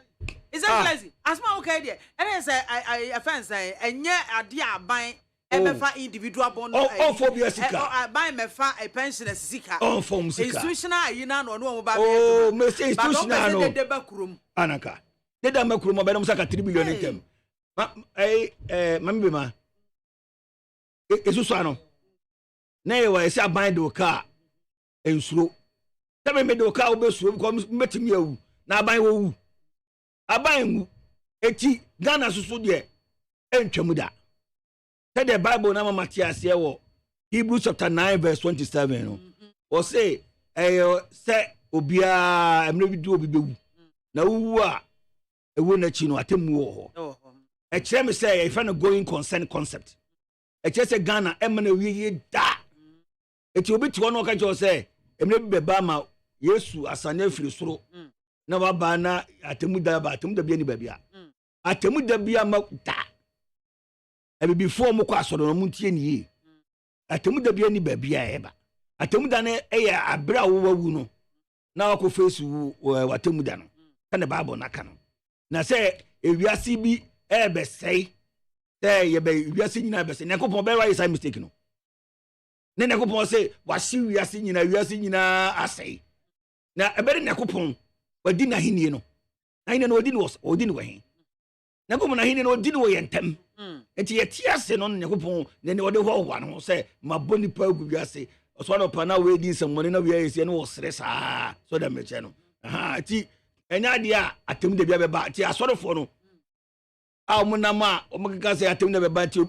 is that lazy? As my okay there. And I say I offense and yeah, I dear buying MFA individual bond. Oh, for Biasika. I buy MFA a pension as Sika. Oh, from Sika. Institutional, you know, no about. Oh, Mr. Institutional. The back room. Anaka. They don't make room about them 3 billion in them. Mamma. It's Usano. Nay, I say buy the car and slow. Tell me the car will be slow because meeting you. Now buy woo. I buy you. Eti Ghana so dear. And Chamuda. Tell the Bible Nama Matthias Hebrews chapter 9 verse 27. Or say Obia I'm ready to be na woo a ewo na chi no atemu ho. E kire me say if an going concern concept. E kire say Ghana e na wiye da. Eti obi ti wono ka kire say emre bi beba ma Yesu asane firi soro. Na baba na atemu da bi ani ba bia. Atemu da bia ma da. E before mo kwa asoro no mu ntie ni. Atemu da bia ni ba bia e ba. Atemu da na e ya abra wo wawu no. Na wako face watemu da no. Kana Bible na ka no. Na say ewiase bi ebe sei. Say ye be ewiase nyina be sei. Nekopon be why is I mistake no. Ne nekopon say wahye wiase nyina asei. Na ebere nekopon wadi na hinie no. Na hinie no odi ni wahin. Nekopon na hinie no odi ni wo yentem. Enti ye tiase no nekopon ne odi ho wa no say maboni pa gu wiase. So no pa na we di nsem na we ese no wo sere saa. So da meche no. Aha ti enya dia atem de bia beba ti asorefo no. A omunama omukeka say atem de beba ti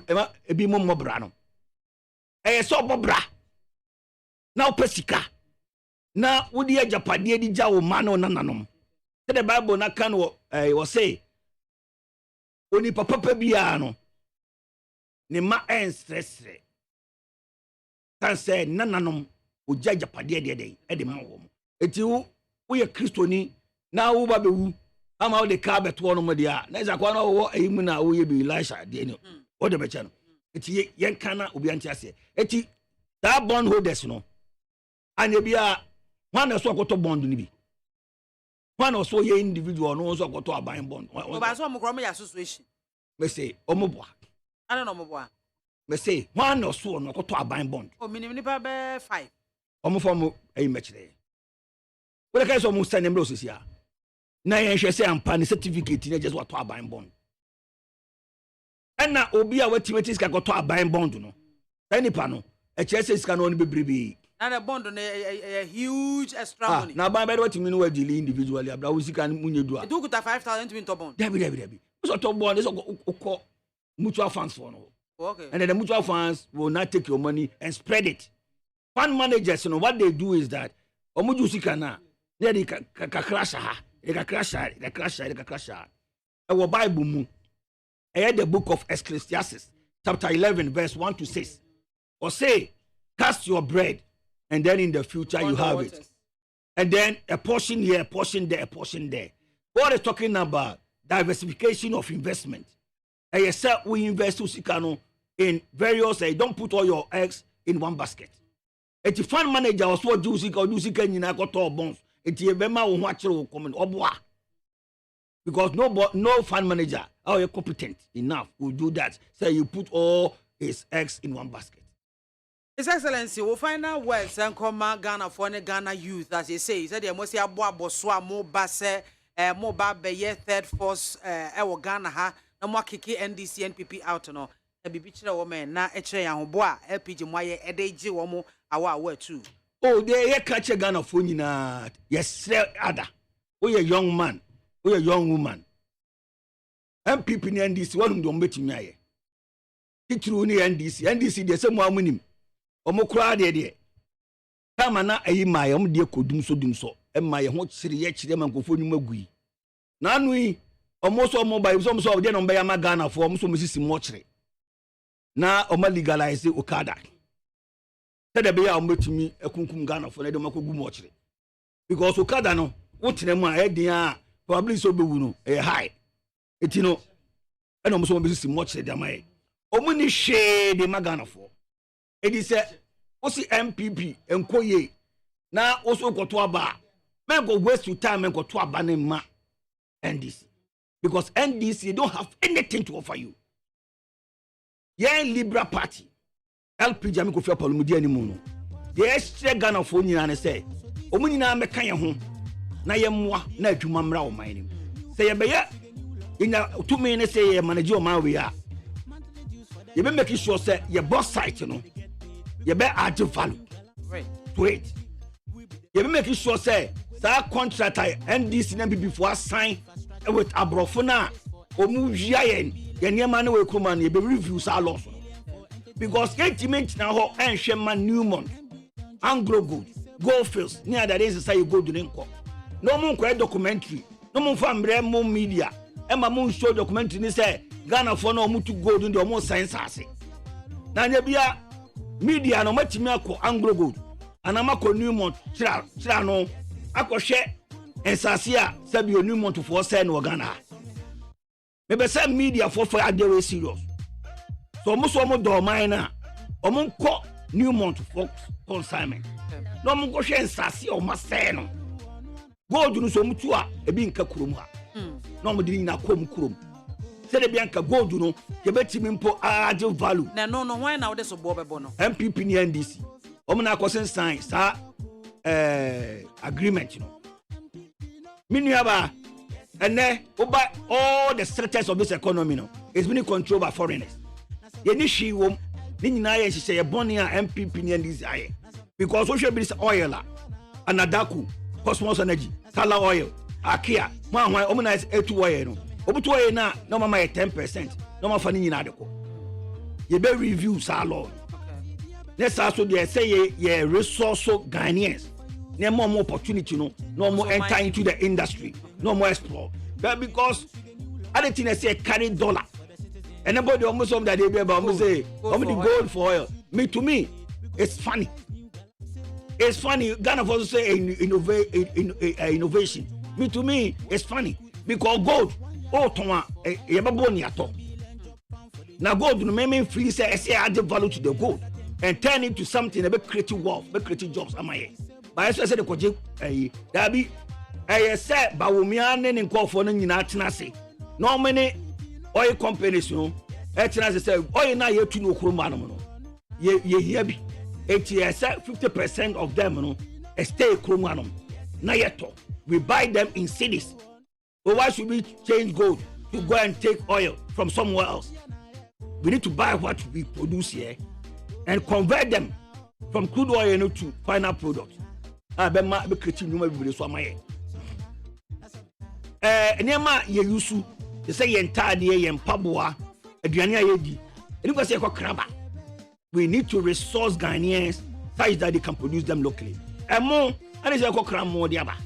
ebi mmobra no. So bobra. Na opesika. Na wodi ajapade di ja wo ma no nananom. The Bible na kan wo say oni papa bia no. Ne ma stressre. Kan say nananom oja ajapade de ma wo. Eti wo ye kristoni na wo ba bewu ama wo de ka beto no mo dia na isa kwa na wo ayimu na wo ye bi Elisha de ni wo de beche no eti yen kana obi anti ase eti that bond holders no anya bia wan so akoto bond ni bi wan so ye individual no so akoto aban bond o ba so mo kro mo ya association me say omoboa ana no omoboa me say wan so no akoto aban bond o minimum pa be 5 omofo ayi mechire we ka so mo standembro sosia na yen hwe say ampa ne certificate na just what to aban bond na obi a watimeti ska ko to aban bond no enipa no e che say ska no bebrebe na the bond no a huge extra money na aban be watimi no wadili individually abra wo sika munyedu a do kuta 5,000 to win to bond debi so to bond so ko mutual funds for no okay and then the mutual funds will not take your money and spread it. Fund managers, you know what they do is that omuju sika na they ka crash ha they ka crash. Our Bible mu the book of Ecclesiastes chapter 11 verse 1 to 6 or say cast your bread and then in the future you have it, and then a portion here, a portion there, a portion there. God is talking about diversification of investment. And you say we invest in various, don't put all your eggs in one basket. And the fund manager also do sika got all bonds. And the bema will watch you come because no fund manager are competent enough will do that. So you put all his eggs in one basket. His Excellency, we'll find out words and come Ghana for Ghana youth, as he says. They must say Abua Boswa, Mobase, Moba Beye, third force, Ghana ha, no more kiki NDC NPP out no. A bibichira woman na eche ya hoboa LPG moye edeji womo awa too. Oh, they catch a Ghana for nyina. Yes, other. We a young man, we a young woman. MPP ni NDC one don't bet me aye. Titru ni NDC de se mo amunim. Omo kura de kama na ayi maye om de kodum so maye ho kire ye kire man kofo nyum agui na anu yi omo so omo bai so de no ya Ghana fo omo so misisi mo kire na omo legalize okada tede be ya omo tumi ekunkum Ghana fo na de makogu mo kire because okada no wotene mu a edin a probably so be no high etino and almost want to see much the mai omuni share the magana for it is osi MPP enkoye na also koto aba men go waste your time and koto aba ne ma NDC because NDC don't have anything to offer you. Yeah, Liberal Party LP Jami Kofi Apolumudi anymore no the extra Ghana for nyina say omu nyina meka ye ho na ye mmoa na adwuma mra o man nim say ye be ye nya tumi ne say ye manage o man we a ye be make sure say ye boss site no ye be add value to it ye be make sure say that contract NDC na MPP for sign with abrofo na omu wia ye niema na we kuma na ye be review sa laws because engagement na ho enhwe ma Newmont Anglo Goldfields near that is say you go to Nko no mun kwa documentary no mun fa mbre mo media e ma mun show documentary ni say Ghana for no mutu gold ndi o mun science ase na nya bia media no matimi akọ Anglo Gold anamako Newmont chira no akohwe ensase a sabi o Newmont for say no Ghana me be say media for adewe serious so mo do man na o mo ko Newmont for consignment no mo go hwe ensase o ma say no gold no so mutu a e bi nka kurom ha no mo dini na kom kurom se de bi nka gold no ye betimi mpo add value na no why na wo so bo bebo no MPP ni NDC o mo na akosen sign sa agreement no minua ba ene oba all the sectors of this economy no is being controlled by foreigners ye ni hwi wom ni nyina ye hye ye boni a MPP ni NDC aye because we should be oil anadaku Cosmos Energy Tala Oil Akia ma hwan o na etu oil no obutu oil na no mama 10% no ma fa ni nyina adeko ye be review sa law let's also they say ye resource Ghanaians ne more opportunity no more enter into the industry no more explore but because other thing I say carry dollar and nobody almost that they be about say the gold for oil to me it's funny Ghana for say innovation to me it's funny because gold ton ye be boni ato now gold no me free say add value to the gold and turn it to something a bit creative wealth be creative jobs am I but I say the koje that be say ba wo mi ane ne nkofo no nyina tena se no many oil companies no tena say oil na ye tu no kroma no ye here bi say 50% of them no stay kroma no na yeto we buy them in cities but why should we change gold to go and take oil from somewhere else? We need to buy what we produce here and convert them from crude oil to final product. Be creating new be so amaye enema ye yusu they say ye ntade ye mpaboa aduane ayedi eni go say kraba we need to resource Ghanaians such that they can produce them locally emo ani say kramo dia ba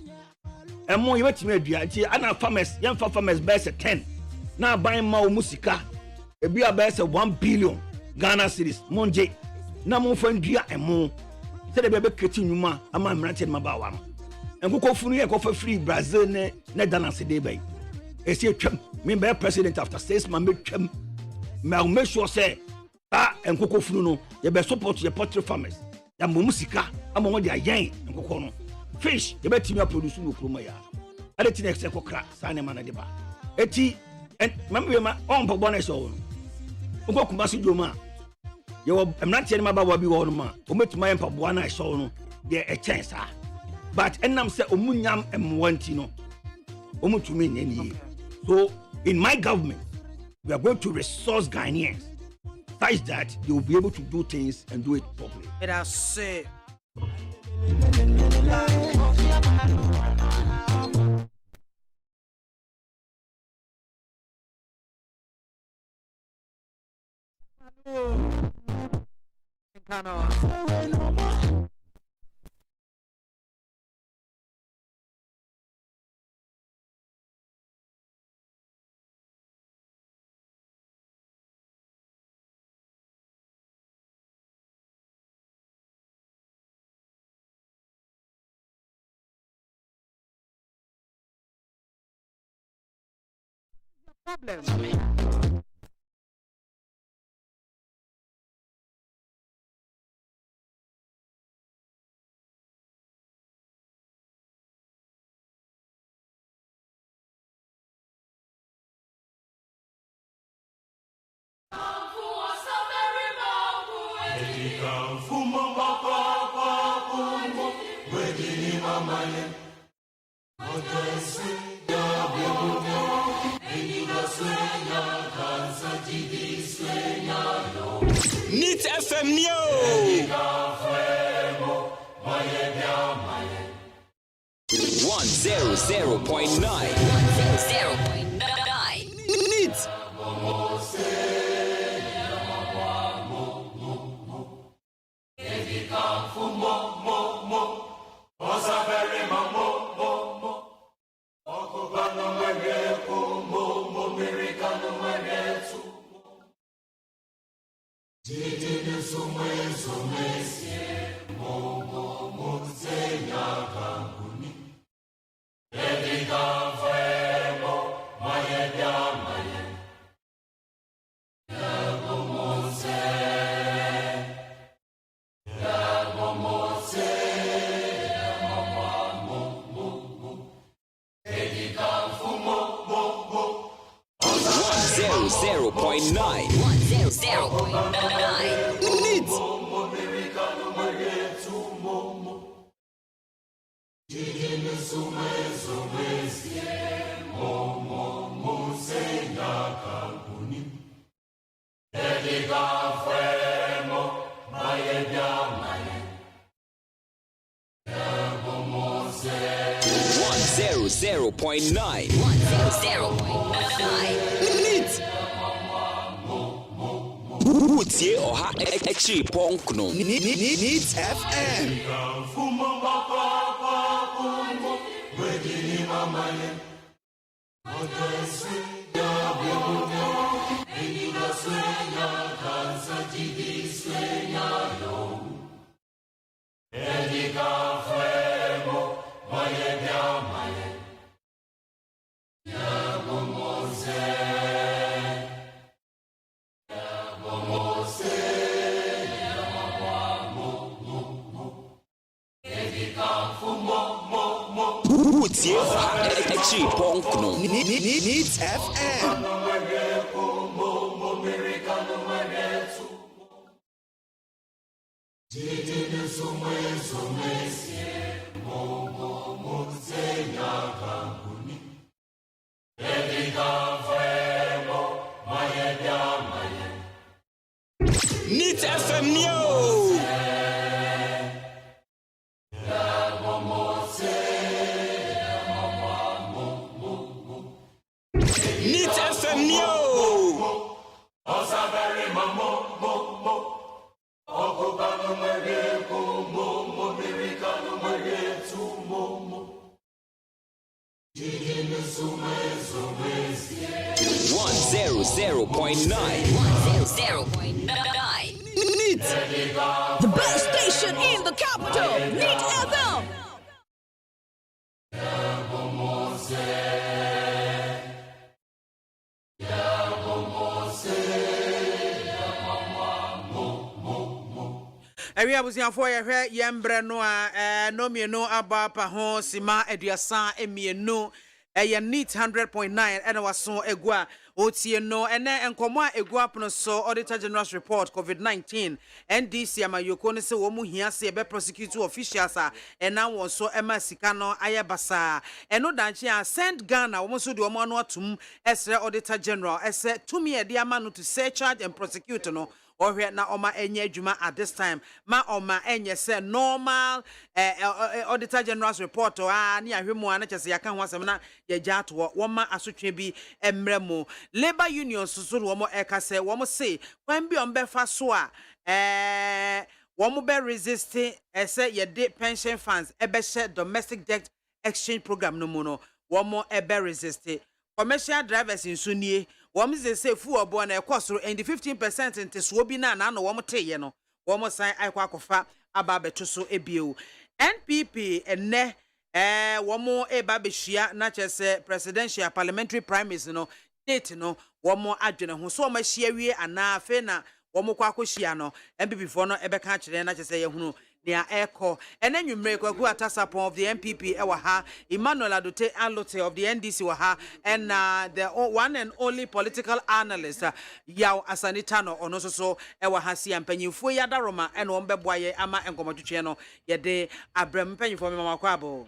emo ye betime adua ti ana farmers ye farmers best 10 na ban ma o musika ebi abese 1 billion Ghana cedis monje na mo fa ndua emo say the baby creating nyuma ama mranche ma ba wa no enkoko funu ye kofa free Brazil ne Netherlands dey by e say twam me be president after 6 months me twam me make sure say enkoko funu no ye be support your poultry farmers ya mo musika ama mo dia yen enkoko no fish ye be timi produce no kroma ya ade ti next ekokra sa ne ma na de ba eti membe ma on po bonus o no enkoko kuma si joma you am not telling about what we want ma o metuma yempa boa na show no there a chance but enam say omunyam emwanti no omutumi nyani so in my government we are going to resource Ghanaians such that they will be able to do things and do it properly. That's it. problem. Neat FM Neo. 100.9. Neat. Utie oha ekchi ponkno. Neat FM. Utie oha ekchi ponkno. Neat FM. Neat FM Neo. Neat FM Neo. One zero point nine. Neat. The best station in the capital, Neat FM. Ewi abusiafo ye hwe yembre no a no mienu aba pa ho sima aduasa emienu eye Neat 100.9 ena waso egua otie no ene enkomo a egua pono so Auditor General's report COVID-19 NDC amayoko ne se wo mu hia se be prosecute officials a ena won so ema sika no ayebasa eno danche a send Ghana wo so de omo no atum esre Auditor General ese tumi e de ama no to search charge and prosecute no or na oma enye adwuma at this time ma oma enye se normal Auditor General's report o ni ahwemu ana chese yaka ho asem na ye gya to wo ma asotwe bi emremu labor union susuru wo mo ekase wo mo say kwan bi on be fa so a wo mo be resist ese ye de pension funds e be share domestic debt exchange program no mo no wo mo e be resist commercial drivers in sunie wom say fu obo na ekosoro and the 15% into so bi na no wom teye no wom san aikwa kofa aba beto so ebio NPP enne wom eba behia na chese presidential parliamentary primaries no date no womo adwene ho so ma hia wie ana fe na womo kwa akohia no MPP for no ebeka kire na kyese ye hunu Nia Echo, and then you make a good atasapon of the MPP Ewaha, Emmanuel Adote Alote of the NDC Waha, and the one and only political analyst, Yao Asanitano, or no so Ewaha si and Penny Fuya Daroma, and Ombe Boye Ama and Comachucheno, Yade Abrem Penny for Mamaquabo.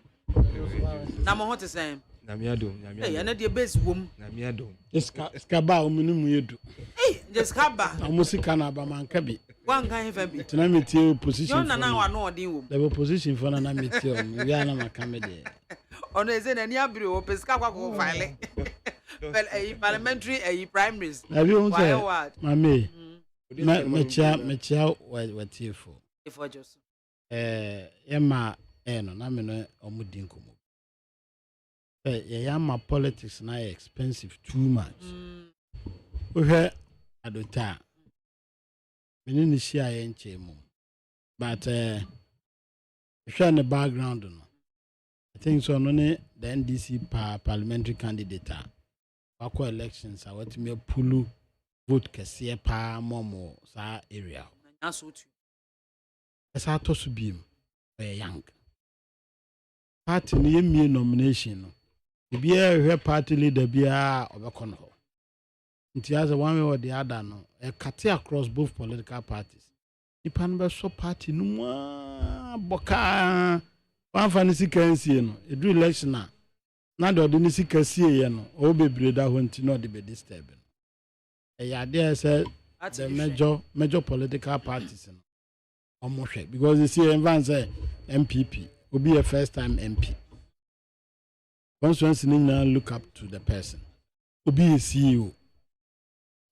Namo hot is name. Namiado, hey, and your best womb. Namiado. Escaba, minimum you do. Hey, just Kaba. Amusikana Bamankabi. One guy have been. Tsunami position. No, now I know the The position for an amateur. Yana Macamede. On is in any abru, Pescapa go file. Well, a parliamentary, a primaries. Have you said, Mammy? Mecha, what you for? If I just. Emma, no, Namino, or Mudinko. Yama politics na expensive too much. We had at the time. We didn't see I but in the background, I think so. Only the NDC parliamentary candidate. Our elections are what me pulu vote kesiye pa momo sa area. That's what As I told you, we young. Party ni nomination. Be a party leader be a overcon. It has a one way or the other no. A cut across both political parties. The Panama so party no boka one fancy currency no. A do election na. Now the ordinary currency no. All be breda when to not be disturbed. A idea said the major political parties no. Almost because you see everyone say MPP will be a first time MP. Constituency now look up to the person. To be a CEO.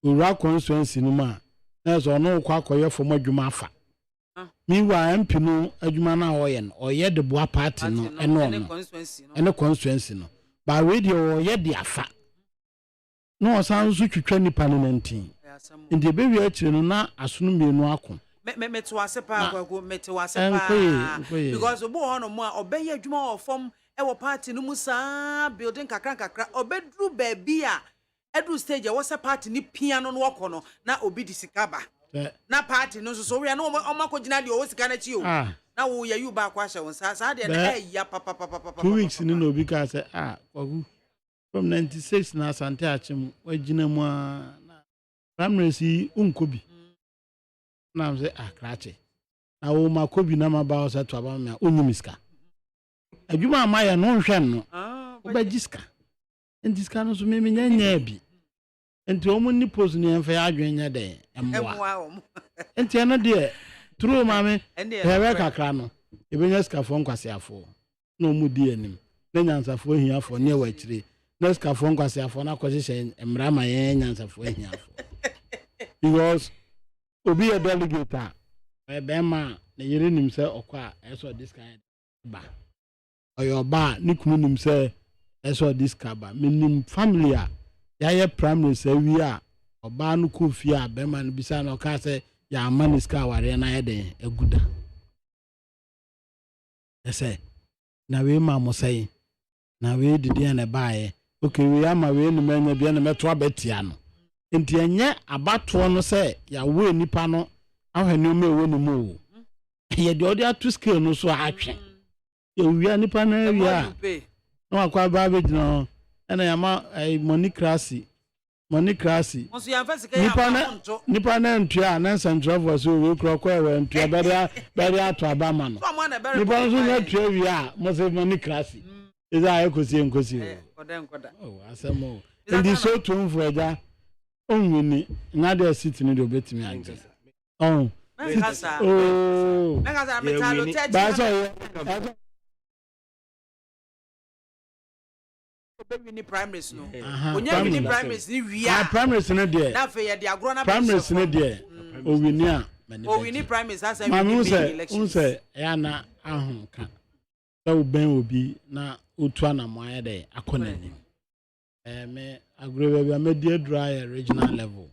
Ura constituency no ma. There's no kwakoye for my jumafa. Meanwhile, MP no adwuma na oyen oye de boa party no eno no constituency no. By radio oye de afa. No osan so twetwa nipa no 19. Inde be wi akire no na asono mienu akon. Me to asepa kwago me to asepa because obo hono mo a obeye adwuma of form ewo party no musa building kakra obedru baabi a edru stage e wo se party ni piano no wokono na obi di sikaba na party no so we na omakogina de o sika na chi o na wo ya yu ba kwa hye won sa de na ya papa 2 weeks ni no obi ka say kwagu from 96 na asante achim wagina mu na primary si unkobi na am say krache na wo makobi na maba o say to aba me onyimiska adwuma amaya no nhwen no obagiska endiska no so me nyanya bi enti omo ni pose ni enfa adwenya de emwa enti eno de tru mame hewe kakra no ebenya skafo nkwasiafo na omu di anim na nyansafo hiafo ne wachire na skafo nkwasiafo na kwahye emra ma ye nyansafo hiafo because obi a delegate be ma na yere nim se okwa eso this kind ba oyoba ni kunu nim se eso this kaba minim family a ya primary se wi a oba no kofi a be ma no bisa na oka se ya maniska ware na ye den aguda ese na we ma mo sei na we didi na baaye okay we ama we ni manya bia na meto abatia no enti enye abato no se ya we nipa no ahwani o mewo ni mu ye de odi atu scale no so atwe ye wi nipa na wi a no akwa ba be gina ena ya ma monicracy nipa na ntua na central so we kro we ntua bere ato abama no nipa so na tua wi a mo se monicracy eza ekosi oh asemo ndi so tumfu eja onwini na de city ni do betimi anje Megasa metalo teji baby ni primaries no onya ni primaries ni wia primaries no de na fe ye de agro na primaries no de owini a owini primaries asa we elections ya na ahun ka so ben obi na otua na mo ya de akonani me agro we media dry regional level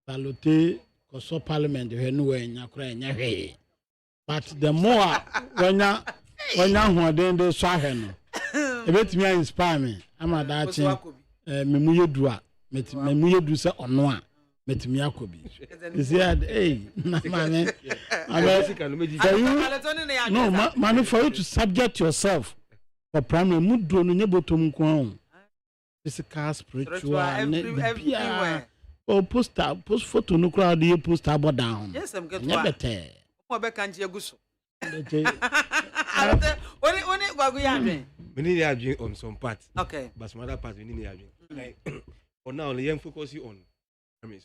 salote koso parliament he no we nya kra nya hwe but the more wanya hoden de so ahwe no ebetimi inspire me amada chi me mu yedua metimi mu yedu se ono a metimi akobi you see hey na man no man for you to subject yourself for primary mudo no nyebotom nko physical spiritual everywhere post photo no crowd you post about down yes I'm get better mo be kan je guso Only gwagu ya adwen. We need to adwen on some part. Okay. But some other parts we need to adwen. Like for now, the young focus on. I mean,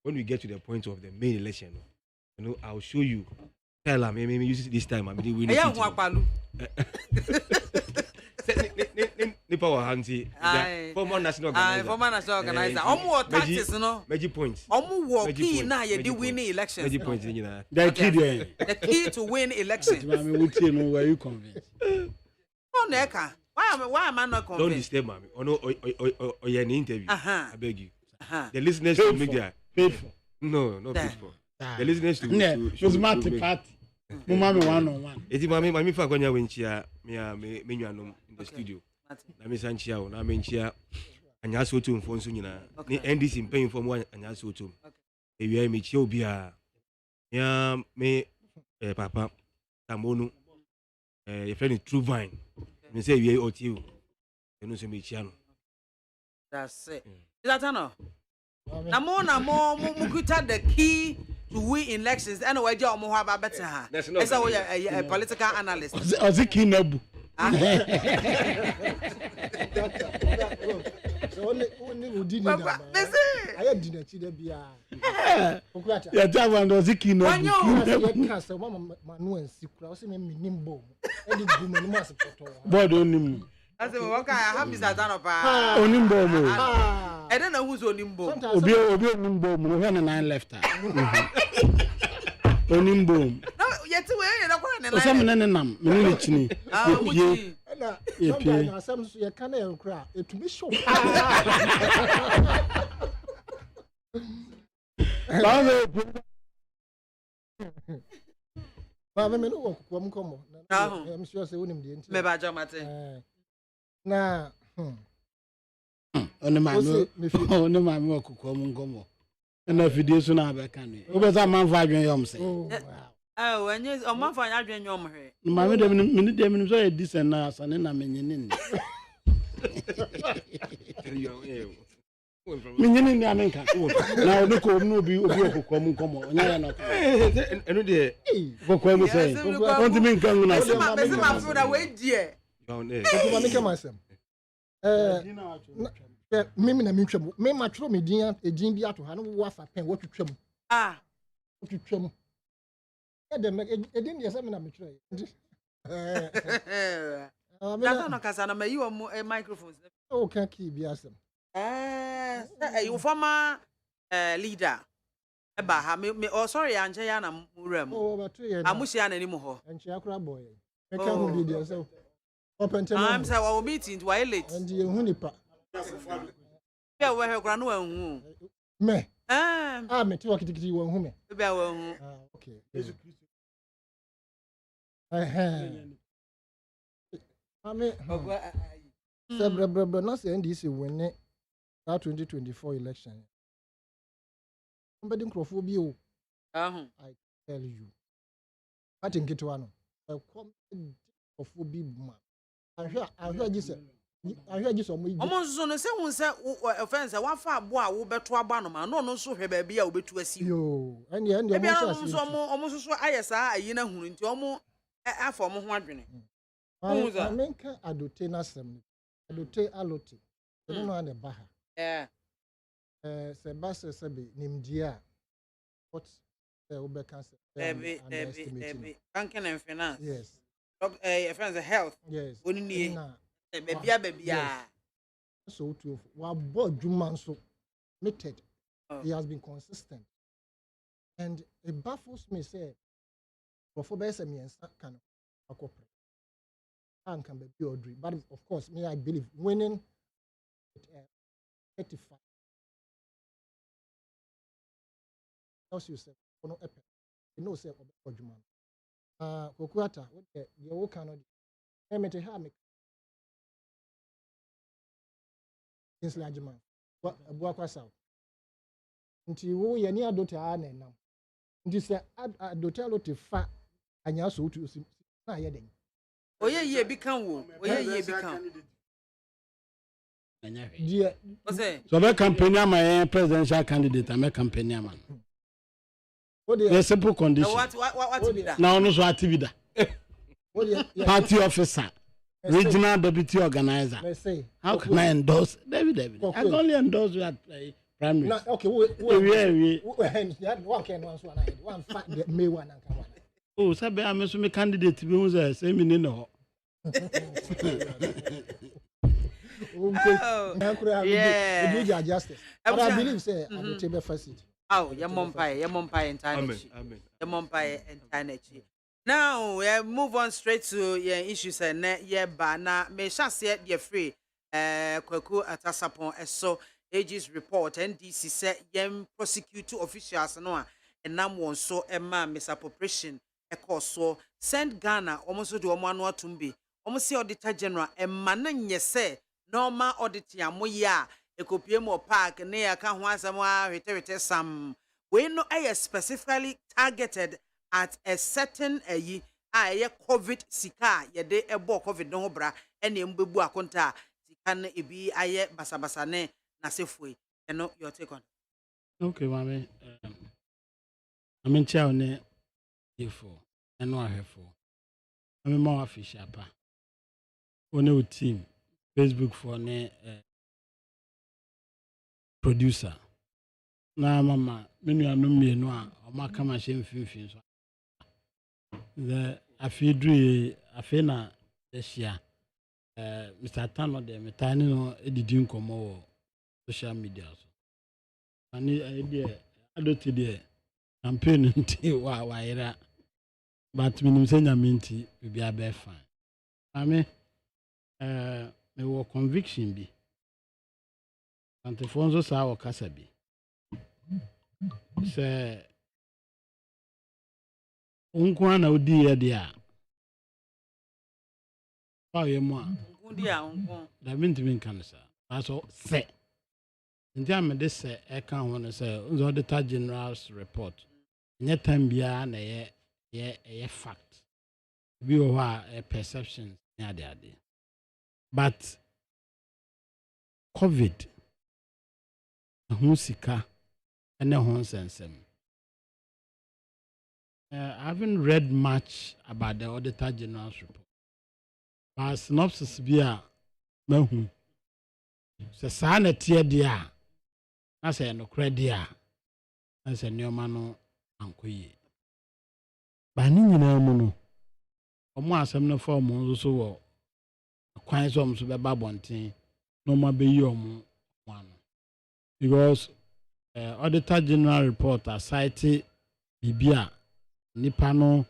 when we get to the point of the main election, you know, I'll show you. Tell her, maybe use it this time. I mean, we need. Yeah, Palu. Nipa wa hanti. Former national organizer. Former national organizer. Omo tactics no. Magic points. Omo work key na ye di win elections. Magic points ni na. The key to win elections. Mami, what you know? Were you convinced? Oh, Neka. Why am I not convinced? Don't disturb, mami. Oh no, or your interview. I beg you. The listeners to media. Painful. No, not painful. The listeners to. It party. Mami 1-on-1. Eti mami fa kwanya wenchia me nuanom in the studio. Na me sanchia o na me nchia anya so to mfo nso nyina. Ni NDC mpanyim fo mo anya so to. Ewia me chia obi a ya me papa tamonu your friend is True Vine. Me say ewia oti o. Eno so me chia no. That's it. Is that no? Na mo kuta the key to win elections. Anyway, you mo have better ha. Esa we a political analyst. Oziki nabu. So only udini na. Aya dinachi da bia. Ya jawa ndo Oziki nabu. Ya kasa mama manu ansi kura o se me nimbo. E di gu me ni mo asipoto. Board onim. Ase we waka I have Mr. Tano pa. Onimbo mo. I don't know who's onimbo. Obi onimbo mo we na 9 left. Onimbo. No, yet we na kwa na 9. Osam na nenam, me ni chini. Muti. Na sometimes asam so ye kana e kura etumi show. Ba me no kokko am komo. I'm sure say wonim de nti. Me ba jamate. Na Oni ma me okukọ mu ngomo na video so na abeka ni obeza manfa adwen yom se wenye o manfa adwen yom hwe ma me de me so e disen na asane na menyene ni menyene ni anenka na obi ko no obi okukọ mu ngomo onya ya na eno de kokọ mu se on ti me nkan na se ma feel that we die ko ma me ke masem mimi na mitwam me matro me din edin bi ato ha no wo afa pen wo twetwam wo twetwam dem edin de se me na mitro na no kasa na mayi wo microphones o kan ki bi asem you former leader e ba ha me oh sorry anje ya na muram amushi ya na ni mu ho enche akura boy me ka hu bi de se I'm saying we meeting to late. And you hunipa. Yeah, we have granu hu. Me. Me ti wakitikiti wo hu me. Be wo hu. Okay. Ame. Sebrebrebre no say NDC win that 2024 election. Somebody crofo bi o. I tell you. I think it one. Come crofo bi ma. ahwe agise omo nso no se hu se offense wa fa abo a wo beto aba no ma no nso hwe ba bia wo betu asi yo ene omo nso ayesa ayi na hunu nti omo afa omo ho adwene menka adote na sem adote alote no no ane baha se base sebe nimdia what wo be can say banking and finance yes friends health yes onini bebia so to wa board juma so meted he has been consistent and it baffles me say for best miensa kan akopre and can be ordinary but of course me I believe winning 35 else you say no epe you know say board juma kokuata what the wo cannot emete ha me Kinsley Ajima Abuakwa South. Nti wo ye ni adote a na nam. Nti se adote alote fa anya so tu na ye den. Oye ye bi kan wo. Oye ye bi kan. Yeah. So be campaign am presidential candidate am campaign am. A simple condition. What be that? Now no so activity. Party officer. Regional deputy organizer. How can I endorse David? I can only endorse that primary. Okay, one can one fact that may one and come on. Oh, sabe I me candidate be who say me no. Yeah. Justice. But I believe say I will take first seat. Oh, your Mompire entirely. Amen. Your Mompire entirely. Now we move on straight to your issues and bana me shall ye free Kwaku Atasapon so AG's report NDC said yem prosecute officials no and nam won so misappropriation so send Ghana almost do omo tumbi almost see auditor general and mananye say normal audit ya ekopie mo park ne ya ka ho asem a hwete sam we no specifically targeted at a certain COVID sika yede ebo COVID no bra ene mbebu akonta sika na ebi aye basabasa ne na sefoi eno your take on. Okay, mami. Chia ne ifo eno ahefo. Ma official pa. One team Facebook for ne producer. Na mama menu anum mienu a o maka ma hye mfimfin so. The afina Asia Mr. Tano de metani no edidi nkomo social media so. Ani idea adoti de campaign nti wa ira but minim senya minti bi abe fine. Ame me wo conviction bi. Antefonso sa wo kasa bi. Se unkwa na udi ya dia pa ye mo Undi a unkwa da minti kanisa aso se nti amede se e kan ho no se unzo auditor general's report nye tambia na ye fact bi o ha perceptions nya de but COVID hu sika ene ho sensem. I haven't read much about the Auditor General's report. But synopsis be a mahu. Se saa na tie dia. Na se no credit na se nneoma no ankoye. Ba ni nyina mu no. Omo asem no fa omo nso so wo kwan so omo so be ba bonten. No ma be yi omo ano. Because Auditor General report cite bibia nipa no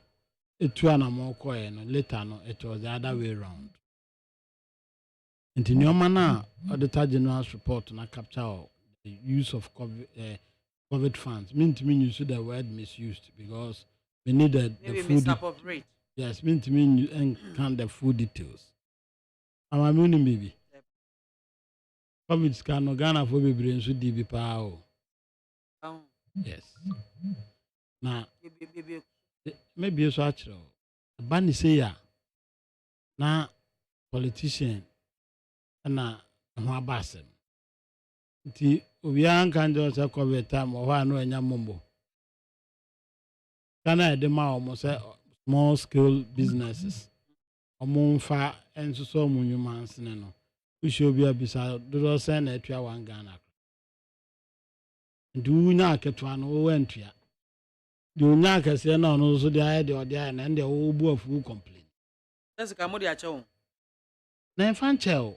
etu anamo koye no later no it was the other way around. Nti nyoma na Auditor General's report na capture the use of COVID funds. Mean to mean use the word misused because we needed the food. Yes, mean to mean and count the full details. Ama muni baby. COVID scan no Ghana for be brain so di bi pa o. Yes. Na maybe so actually bani say ya na politician na ho abasem nti obi an kan jo say COVID time o ha no anya mombo kana de ma o say small scale businesses omo mfa enso so mo nyuma nsene no usho obi abisa do say na atua wan Ghana ndu nya aketwa no wo antua the unya kase na no so dey aya dey na ndey wo bu afu complain that's ka mo dey ache na fan chel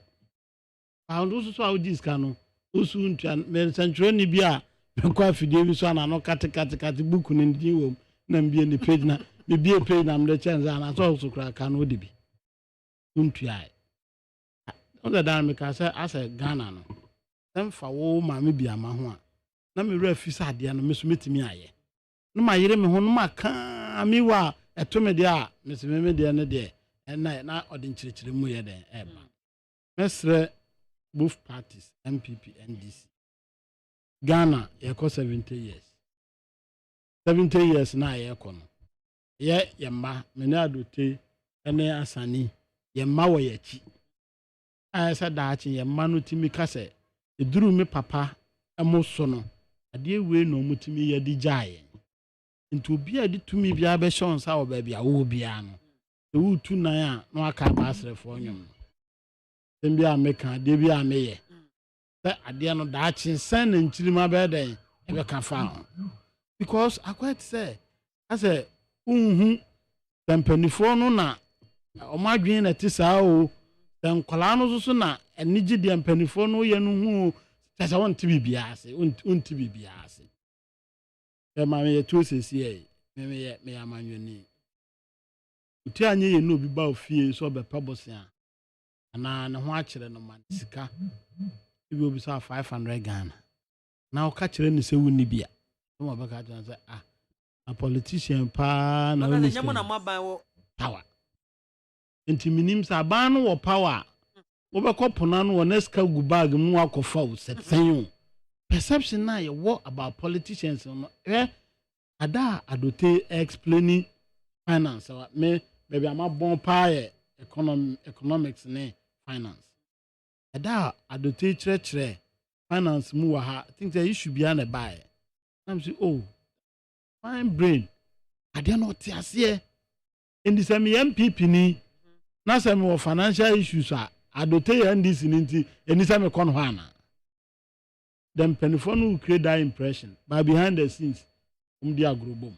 pa ndo so awu diska no osu ntua me central ni bia me kwa fidie bi so na no kate book ni ndi wo na mbie ni page na me bie page na mde chenza na so kra ka no de bi ntua on the dan me ka say asa Ghana no emfa wo ma me BIAMAH ho a na me wura fisa ade no me so metimi aye no ma yire me ho no ma ka mi wa eto me de a me se me de ne de na ode nchirechire mu ye de eba mesre both parties MPP NDC Ghana yɛkɔ 70 years 70 years na yɛkɔ no yɛmma mene adote ene asani yɛmma wɔ yɛkyi ayɛsɛ daakye yɛmma no timi ka sɛ eduru me papa ɛmo so no adeɛ wei no mutimi yɛde gyae nti obi a de tumi bia bɛ hyɛ nsa wɔ baabi a wo bia no ewu tu nan a no aka baasrefo nyom no tembi a meka de bi a meyɛ sɛ adeɛ no daakye sɛn na nkyirima bɛɛ dɛn ɛbɛka fa because akwat sɛ asɛ unhu tempanifo no na ɔmo adwen na ti saa o nkwalaa no so na enigye de mpanifo no yɛ no hu sɛ wonte bibia ase wonte bibia ase ma me yɛ to sesi me amanwani uti anye yɛ no bi ba ofie so ɔbɛpa bosia ana ne ho akyerɛ no man sika ibi obi sa 500 Ghana na ɔka kyerɛ ne sɛ wonni bia no ɔbɛka kyerɛ sɛ a politician pa na wonni nyamo na maban wo power enti minim sɛ aban no wɔ power wobɛkɔ pona no wɔ neska gu bag mu akɔfa wo sɛsɛn perception na yɛ wɔ about politicians no ada adote explaining finance me maybe am bon pa economics ne finance ada adote kyerɛkyerɛ finance mu wɔ ha I think the issue be an buy I'm say oh fine brain ade no te ase in the same MPP ni na sɛ me wɔ financial issues a adote yɛ ndis ninti eni sɛ me kɔ no ana them penifo no create that impression but behind the scenes di agrobom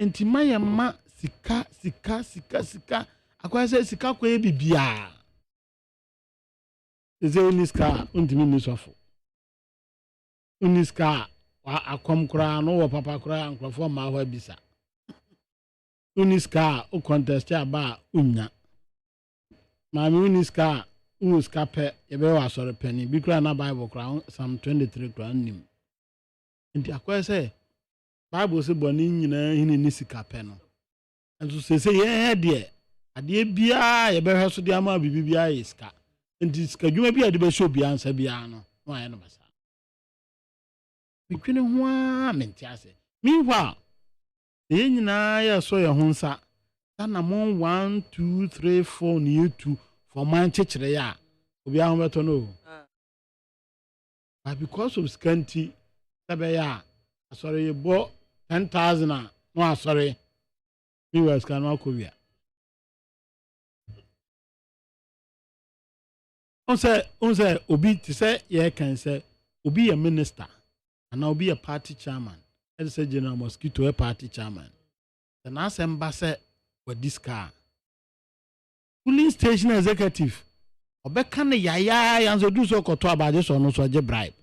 enti mayama sika akwa sɛ sika kɔ e bibia eze uniska untimi nisofo uniska akom kura no wo papa kura nkrofo ma ho abisa uniska o contest aba unya maami uniska uska pe ebe wa sore pani bi kura na bible kura Psalm 23 kura nim nti akwa sɛ Bible se boni nyina hini ni sika pe no enso sese ye de ade bia ye behwe so de ama bibia ye sika nti sika dwuma bia de be show bia ansa bia no no aye no basa bitwene ho a menti ase meanwhile ye nyina ye so ye ho nsa na mon 1 2 3 4 ni etu for man chekere ya obi ahụ beto no but because of scanty sabe ya sorry you bought 10,000 no sorry me was can no akobia on say obi ti say ye kan say obi a minister and obi a party chairman and say General Mosquito a party chairman then asem say with this car police station executive obeka ne yaya yanzo do so koto abaje so no so je bribe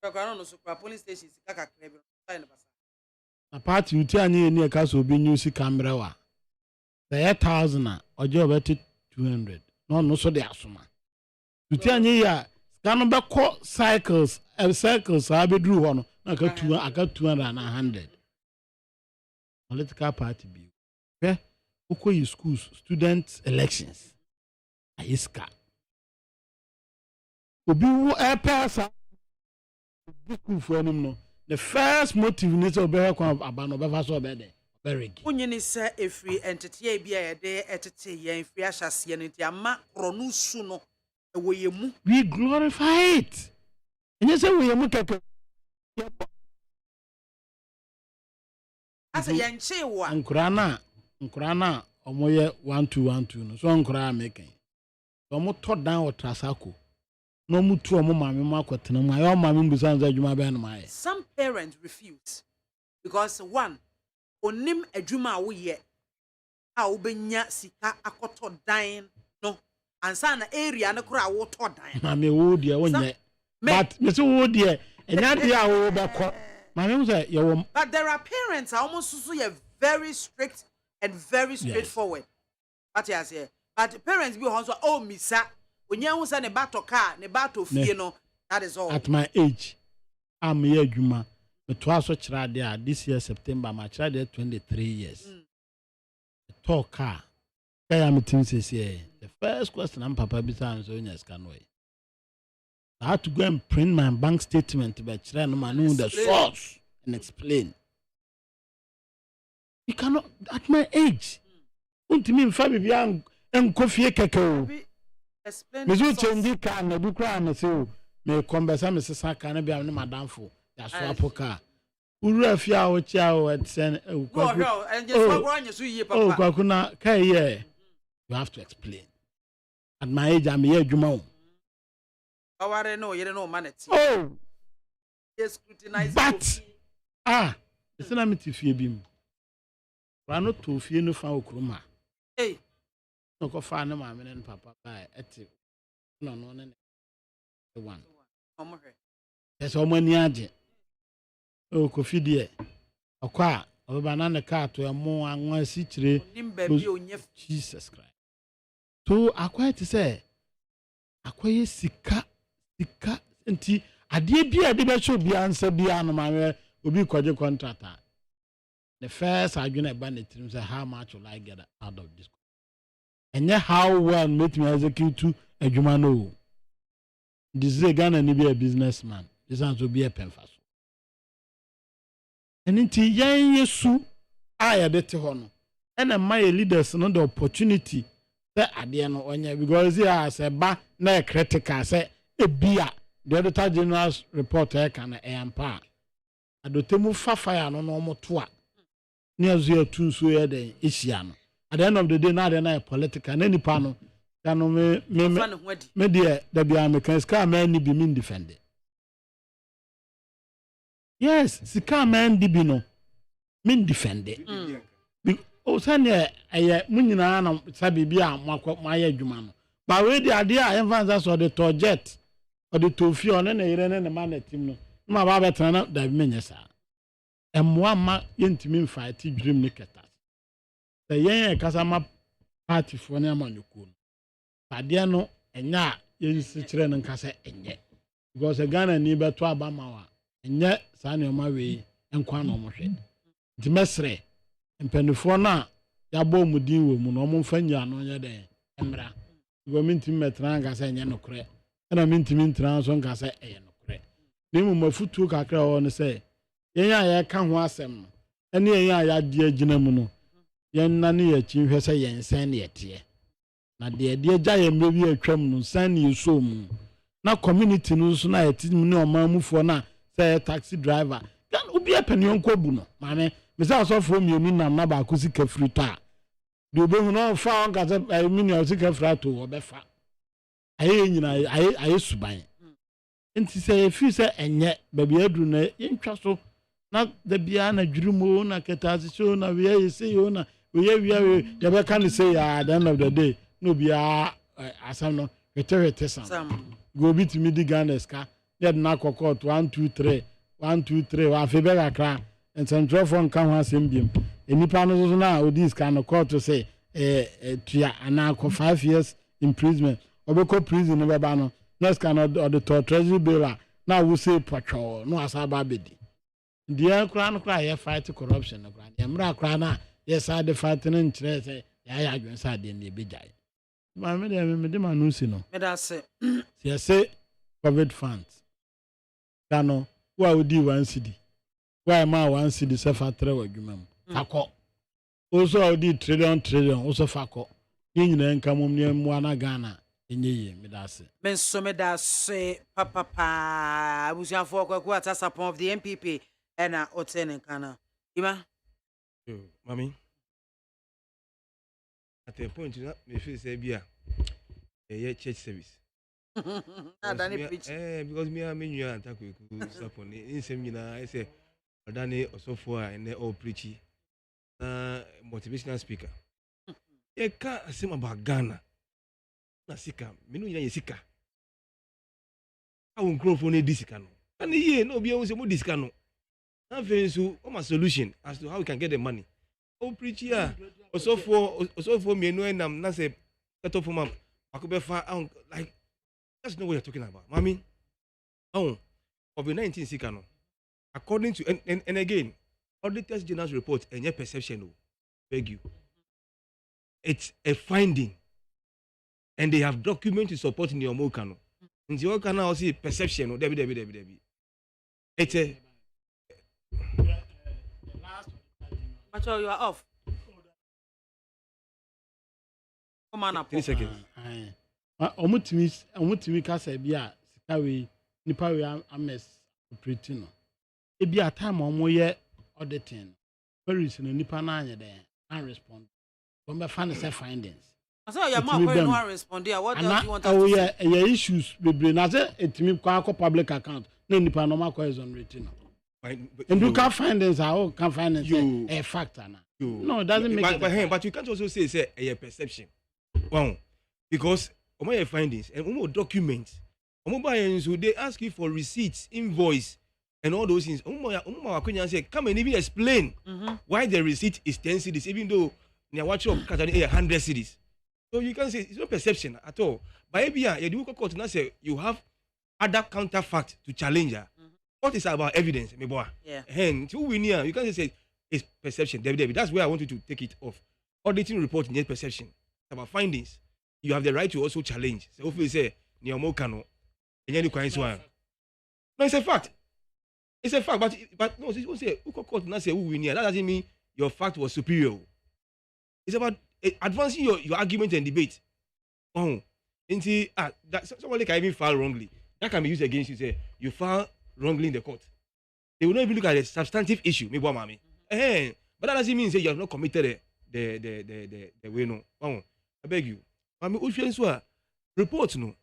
no so police station sika kakra bi a party uti anye ni eka so obi news camera wa the 1000 oje obeti 200 no so de asoma uti anye ya scan be call cycles abedru ho no na aka 200 na 100 political party bi Okoyi schools student elections aiska obi wo epesa school for anim no the first motive is to be abano be fa so be de very good onyini se efri entete bia ye de etete ye efri ahyase ne ntia ma kronu su no ewo ye mu we glorify it enye se wo ye mu keke asa ye nche wo nkurana omoye 1212 no so nkura making so mo to down otrasako no mutu omo mame mo akotena mu ayo mame mbusa nza adwuma be no maye some parents refuse because one onim adwuma a wo ye a wo benya sika akoto dan no ansa na area no kura wo to dan mame wo dia wonye but me so wo dia enya dia wo beko mame mo say ye but there are parents are almost so very strict and very straightforward. What you say? But parents be also oh misa. When you say ne bato car, ne bato fie no. That is all. At my age, I'm here juma. Me twaso chira there this year September. My child there 23 years. Talk car. Kaya me think say the first question I'm papa bisa so nya scan way. I had to go and print my bank statement, but I know the source and explain. You cannot, at my age, me Fabi and coffee cacao. Miss Chandy can a book and so may converse, Mrs. Sakana be on my downfall. That's why car. Urafia or chow at Sen. Oh, Kakuna, Kaye. You have to explain. At my age, I'm here, Jumo. Oh, I don't know, you don't know, man. Oh, yes, scrutinize. But, it's an amity fear. Rano to fear no foul cruma. Hey, no go find no mamma and papa by at it. No, the one. There's all many agent. Oh, coffee dear. A car, a banana car to a more and one citry. Jesus Christ. So, I quite to say, I quite sika, and tea. I did be a debate should be answered beyond my will be quite a contractor. The first argument about it is how much will I get out of this? And yet, how well make me execute to a Jumano. This is a gun and be a businessman. This has to be a penfast. And into young Yesu, I had it on. And my leaders not the opportunity that at the end of because he has a ba na critical say a beer. The Auditor General's reporter can a ampa. I do temu fire no normal toa. Near 02 so the Isiano. At the end of the day, now they're political and any panel. Can me dear, the BIAMAH car man be mean defended. Yes, the car man dibino mean defended. Oh, Sunday, a Munina Sabibia, Maya Jumano. But where the idea I advance or the Torjet or the Tofion and a man at him. My Baba turn up the minister. And one ma intimate fight dream nicketas. The young Casama party for Namanukun. Padiano and ya is children and Casa and yet. Because a gun and neighbor to Abamawa and yet Sanyo Marie and Quano Moshe. The Messre and Penifona Yabo Mudi Munomon Fenya no yade Emra. Go minti metranga say no cre. And I mean to mean trans on Casa and no cre. Name my foot took a crow on say. Ya kan ho asem ene ya de agina mu no ye nane ya chi hwe se ye nsan ne yete na de agya ya mrebi atwam no nsan ne yeso mu na community no so na yete mu ne omamufo na say taxi driver kan obi apanion ko bu no mame me say so from you nam na ba ko sika frita de obi hu no fa on ka say mini o sika frita o be fa aye nyina aye suban enti say fi say enye ba bi adru na yentwa so na the biana drumo na ketasi so na we say you na we ya be can say at the end of the day no be asam no wete sam go bit me di Ghana's car get na kokot 1 2 3 wa fe be kakra and central phone kan ho asem biem enipa no so na odis kan court to say tua ana ko 5 years imprisonment obeko prison no be ba no next can or the treasury bill na we say patcho no asaba bedi dia kra ya fight corruption no kra ya mra kra na yes I the fight no ntre say ya adwen say de na ebejai ma me de ma no si no me da say say COVID funds kano wa odi 1 cedi wa ma 1 cedi se fa 3 wadwuma mu fakọ also odi trillion also fakọ nyina nka mom ne mu ana Ghana enye ye me da say men so me da say papa abusuafo kwaku atasapon of the MPP ena otene kana ima mami at a point me feel say bia church service because me am new antaku sapon insem nyina I say odane osofo a ene all preachy motivational speaker e ka asim about Ghana na sika me no nyina sika awon crofo ne disika no and ye no bia wo se mo disika no so my solution as to how we can get the money. Oh, preach here. Also for me, no, and I'm not say cut off from I could be far like that's not what you're talking about. Mommy, oh, COVID-19 sick, according to and again, Auditor General's report and your perception, beg you. It's a finding, and they have documents to support in your Mokano. Nti o kana o see perception no debi. It's a Macho, you are off. Come on up. 3 seconds. Omutimi ka say bia sika we nipa we ames operating no. E bia time omo ye auditing. Very soon nipa na anya dey and respond. When be find say findings. So your mouth very no respond there. What else you want to say? Yeah, issues bebre na say etimi kwa public account na nipa no makwa exonerating. And you can't find this. How can find a factor now? No, it doesn't make sense. But you can't also say a perception. Wow. Because your findings and documents, they ask you for receipts, invoice, and all those things. Say, come and even explain why the receipt is 10 cities, even though you watch 100 cities. So you can say it's no perception at all. But you have other counterfacts to challenge her. What is about evidence, my boy? Yeah. And to win here, you can't say it's perception. That's where I want you to take it off. Auditing report is perception. It's about findings. You have the right to also challenge. So if you say Niamokano, and then you can one. No, it's a fact. It's a fact, but no, you say court not say who win here. That doesn't mean your fact was superior. It's about advancing your argument and debate. Oh, that somebody can even file wrongly. That can be used against you. Say you file wrongly in the court. They will not even look at the substantive issue. But that doesn't mean say you have not committed the way no. I beg you. Reports no.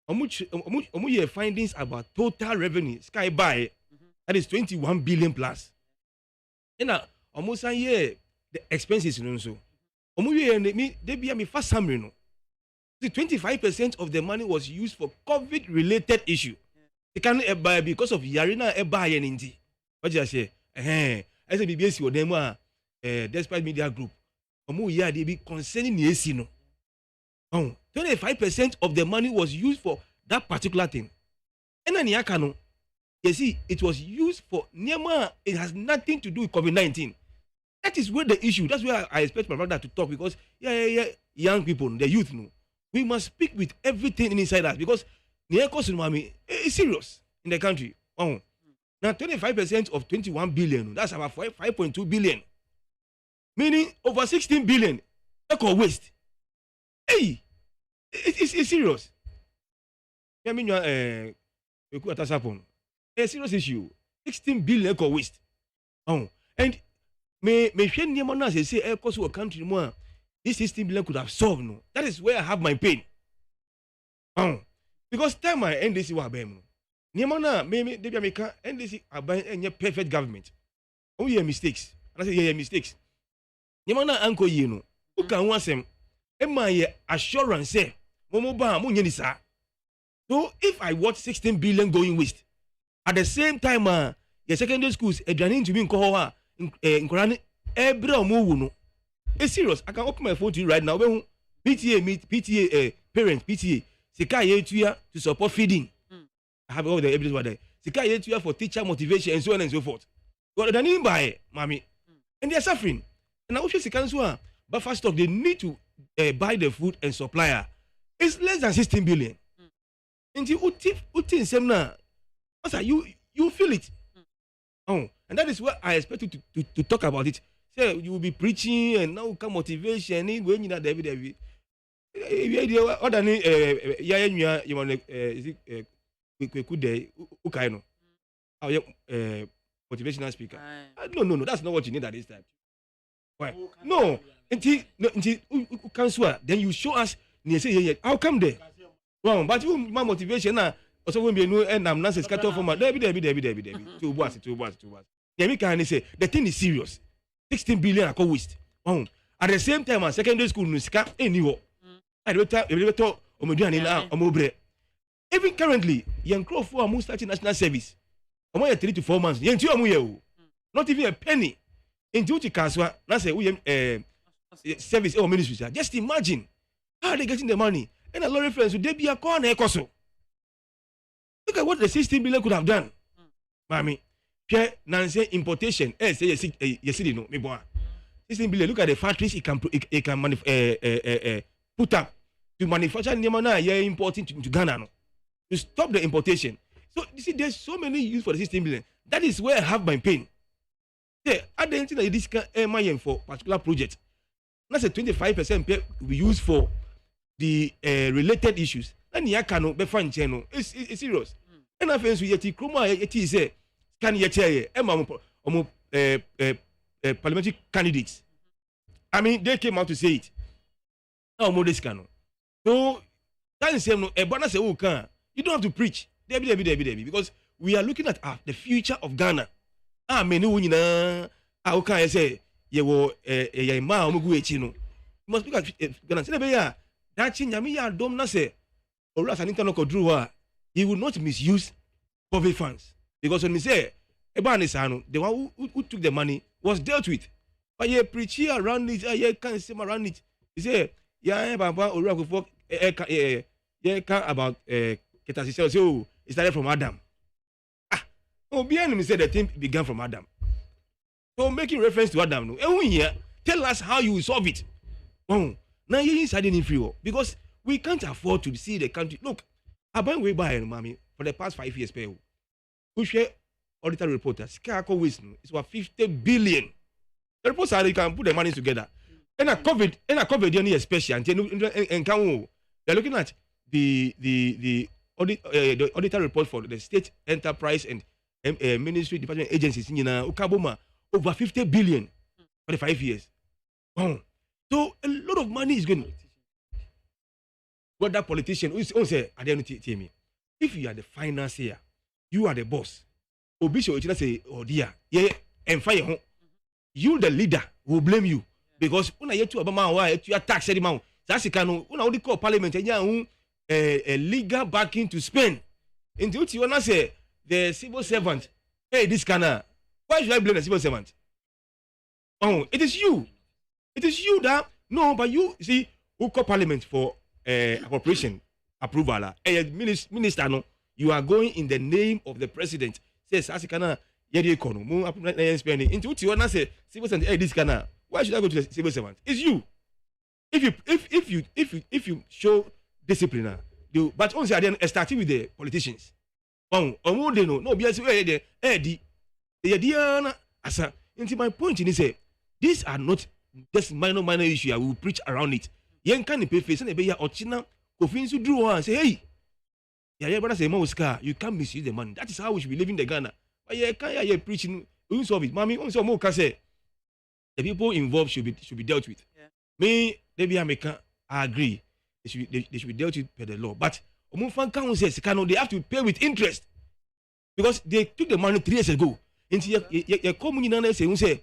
Omu findings about total revenue sky by that is 21 billion plus. And now almost a year the expenses no so. Omu they be a first summary no. The 25% of the money was used for COVID related issue. It can because of Yarina Ebayen Inti. What you say? I say BBS or them despite media group. Omu ya they be concerning the no. 25% of the money was used for that particular thing. And then Yakano, you see, it was used for Nema. It has nothing to do with COVID-19. That is where the issue. That's where I expect my brother to talk because young people, the youth know. We must speak with everything inside us because it's serious in the country. Now 25% of 21 billion, that's about 5.2 billion. Meaning over 16 billion eco waste. Hey, it's serious. I mean, a serious issue. 16 billion eco waste. And may say eco to a country more. This 16 billion could have solved. No, that is where I have my pain. Because time I NDC wa bem. Niamana me dey make NDC aban enye perfect government. Oh yeah mistakes. And I say yeah mistakes. Niamana anko yi no. Who can want them? Emma ye assurance say momo ba mo nyeni sa. So if I watch 16 billion going waste at the same time your secondary schools aduane to be nko ho a nkorane ebra omo wu no. It's serious. I can open my phone to you right now. PTA parents PTA Sika yetuya to support feeding. I have all the evidence about that. Sika yetuya for teacher motivation and so on and so forth. What do they mean by mommy? And they are suffering. And now if Sika buffer stock, they need to buy the food and supplier. It's less than 16 billion. And you semna, you feel it. And that is what I expect you to talk about it. Say you will be preaching and now come motivation when you know David. Other than you want Ukaino, motivational speaker. No, that's not what you need at this time. Why? No, until can swear. Then you show us. Say, how come there? Well, but you my motivation now. Also, when we know and I'm not scatter from my Debbie. Two bars. Yeah, me can say the thing is serious. 16 billion are waste. At the same time, secondary school nuska anywhere. Even currently, young crowd for are starting national service. 3 to 4 months. Not even a penny. In duty Kaswa, that's service or ministry. Just imagine how they getting the money. And a lot of friends would they be a corner ecoso. Look at what the 16 billion could have done. Mammy, Pierre Nancy importation. Yes, no, me boy. 16 billion. Look at the factories it can put up to manufacture Niamana, importing to Ghana. No. to stop the importation. So you see, there's so many use for the 16 billion. That is where I have my pain. Yeah, I don't think that this can money for particular project. That's a 25% pay we use for the related issues. And you cannot be fine channel. It's serious. And I feel we yet Kroma yet is a can yet parliamentary candidates. I mean, they came out to say it. Now more this cannot. So that is no a bonus you don't have to preach. Debbie, because we are looking at the future of Ghana. Menu can say you were a MAAME. Must look at Ghana. Say that Chinyamiya Domna say or as an internal control, he will not misuse public funds. Because when we say Ebanisano, the one who took the money was dealt with. But you preach here around it, you can't say around it. He say, yeah, Baba or Rockford, about Ketasisi. So it started from Adam. Behind me said the thing began from Adam. So making reference to Adam, no. Here, tell us how you will solve it. Oh, now you inside any free war because we can't afford to see the country. Look, I've been way by mommy for the past 5 years. We share auditor reporter. Skako waste it's worth 50 billion. The report said you can put the money together. And a COVID, any special and they're looking at the auditor report for the state enterprise and ministry department agencies in Ukaboma over 50 billion for the 5 years. Oh. So a lot of money is going. But that politician who say, I don't tell me, if you are the financier, you are the boss. Obisho say, oh dear, yeah, and fire. You the leader will blame you because when I get to Obama, you tax any amount. That's when I call parliament and a legal backing to spend. Into you wanna say the civil servant, hey, this cana. Why should I blame the civil servant? Oh, it is you. It is you that no, but you see who call parliament for appropriation approval. Minister, no, you are going in the name of the president. Says Asikana, yedi kono, mo spending. Into what you wanna say, civil servant, hey, this cana. Why should I go to the civil servant? It's you. If you show discipline, but only then starting with the politicians. They know no be as asa. Into my point is say these are not just minor issue. I will preach around it. Yen can pay face and be ya ochina kofin su drew and say hey. Yeah, brother say Mosca, you can't misuse the money. That is how we should be living the Ghana. But yeah, can't you preaching we solve it. Mommy, also more can say the people involved should be dealt with. Yeah. Me, they I agree. They should be dealt with by the law. But they have to pay with interest. Because they took the money 3 years ago. Into your community say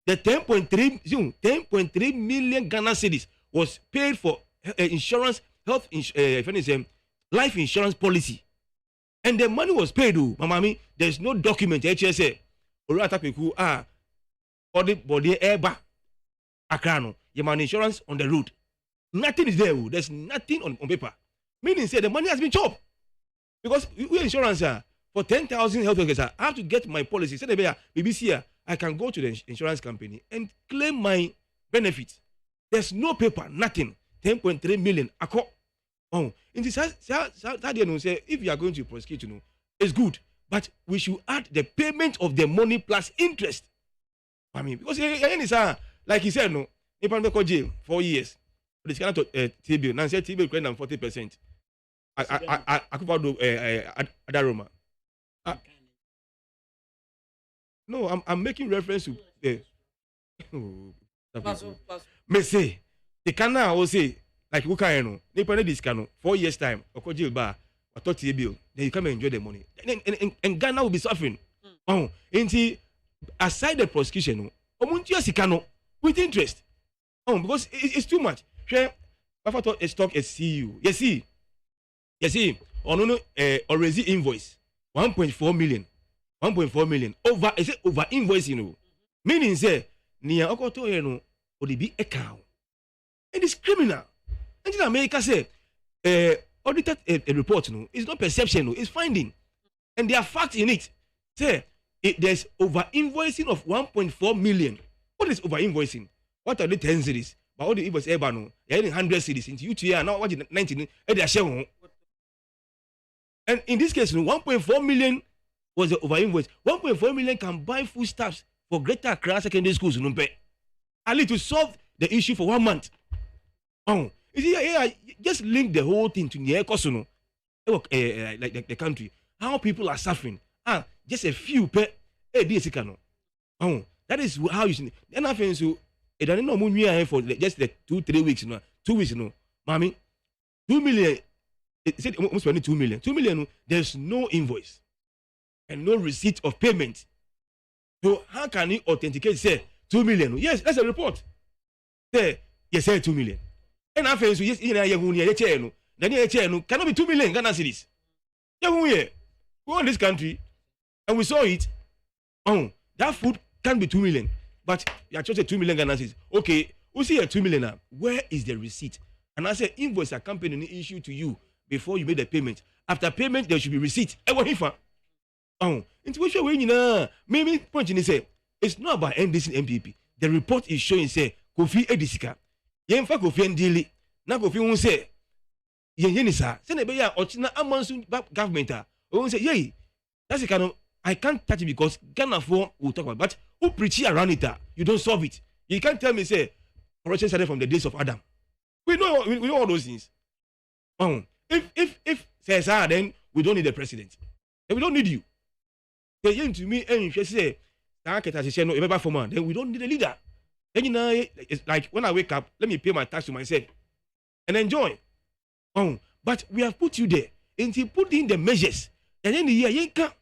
the 10.3 million Ghana cedis was paid for insurance, life insurance policy. And the money was paid, mamami. There's no document. HSA. Audit body airba. Akrano. Your money insurance on the road. Nothing is there. There's nothing on paper. Meaning, say the money has been chopped. Because we insurance for 10,000 health workers, I have to get my policy. Say the BBC, I can go to the insurance company and claim my benefits. There's no paper, nothing. 10.3 million. Oh, in this say if you are going to prosecute, it's good, but we should add the payment of the money plus interest. I mean, because like he said, no, if I'm going to jail 4 years. This cannot T-bill. Now say T-bill credit 40%. I could do Adaroma. No, I'm making reference to me say the Kana will say like who can know. They pay this cano 4 years time. Or jail bar or 30 bill. Then you come and enjoy the money. And Ghana will be suffering. Oh, and aside the prosecution, with interest. Oh, because it's too much. I thought a stock is CU. Yes, see. Already invoice 1.4 million. 1.4 million over. Is it over invoice? Meaning say near Okoto or the big account. And it's criminal. And in America say audited a report. It's not perception. It's finding, and there are facts in it. Say there's over invoicing of 1.4 million. What is over invoicing? What are the 10 cities? But all the invoice you're in 100 cities into UTA now. What is 19? And they are sharing. And in this case, 1.4 million was the over invoice. 1.4 million can buy foodstuffs for Greater Accra secondary schools. At least to solve the issue for 1 month. Oh, you see, just link the whole thing to the economy, like the country. How people are suffering. Just a few per oh, that is how you see. Then I think so. It doesn't know for just the 2-3 weeks. 2 weeks. Mommy, 2 million. It said almost 2 million. 2 million. There's no invoice and no receipt of payment. So how can he authenticate? Say 2 million. Yes, that's a report. Say yes, say 2 million. And I think so. Yes, cannot be 2 million Ghana cedis. We own this country, and we saw it. Oh, that food can be 2 million, but you are just 2 million Ghana cedis. Okay, we see a 2 million now. Where is the receipt? And I say invoice a company issue to you before you made the payment. After payment, there should be receipt. Oh, intuition when you know. Maybe point in say it's not about NDC and MPP. The report is showing say Kofi Edisika. Yemfa Kofi Ndili. Na Kofi won say yenisa. Say na be ya ochina amansu government. Won say yey. That's the kind of I can't touch it because Ghana for will talk about. But who preach around it? You don't solve it. You can't tell me say corruption started from the days of Adam. We know all those things. If says then we don't need the president. And we don't need you. They came to me and she say, then we don't need a leader. Then you know, it's like when I wake up, let me pay my tax to myself and enjoy. But we have put you there and you put in the measures. And then the year you can't.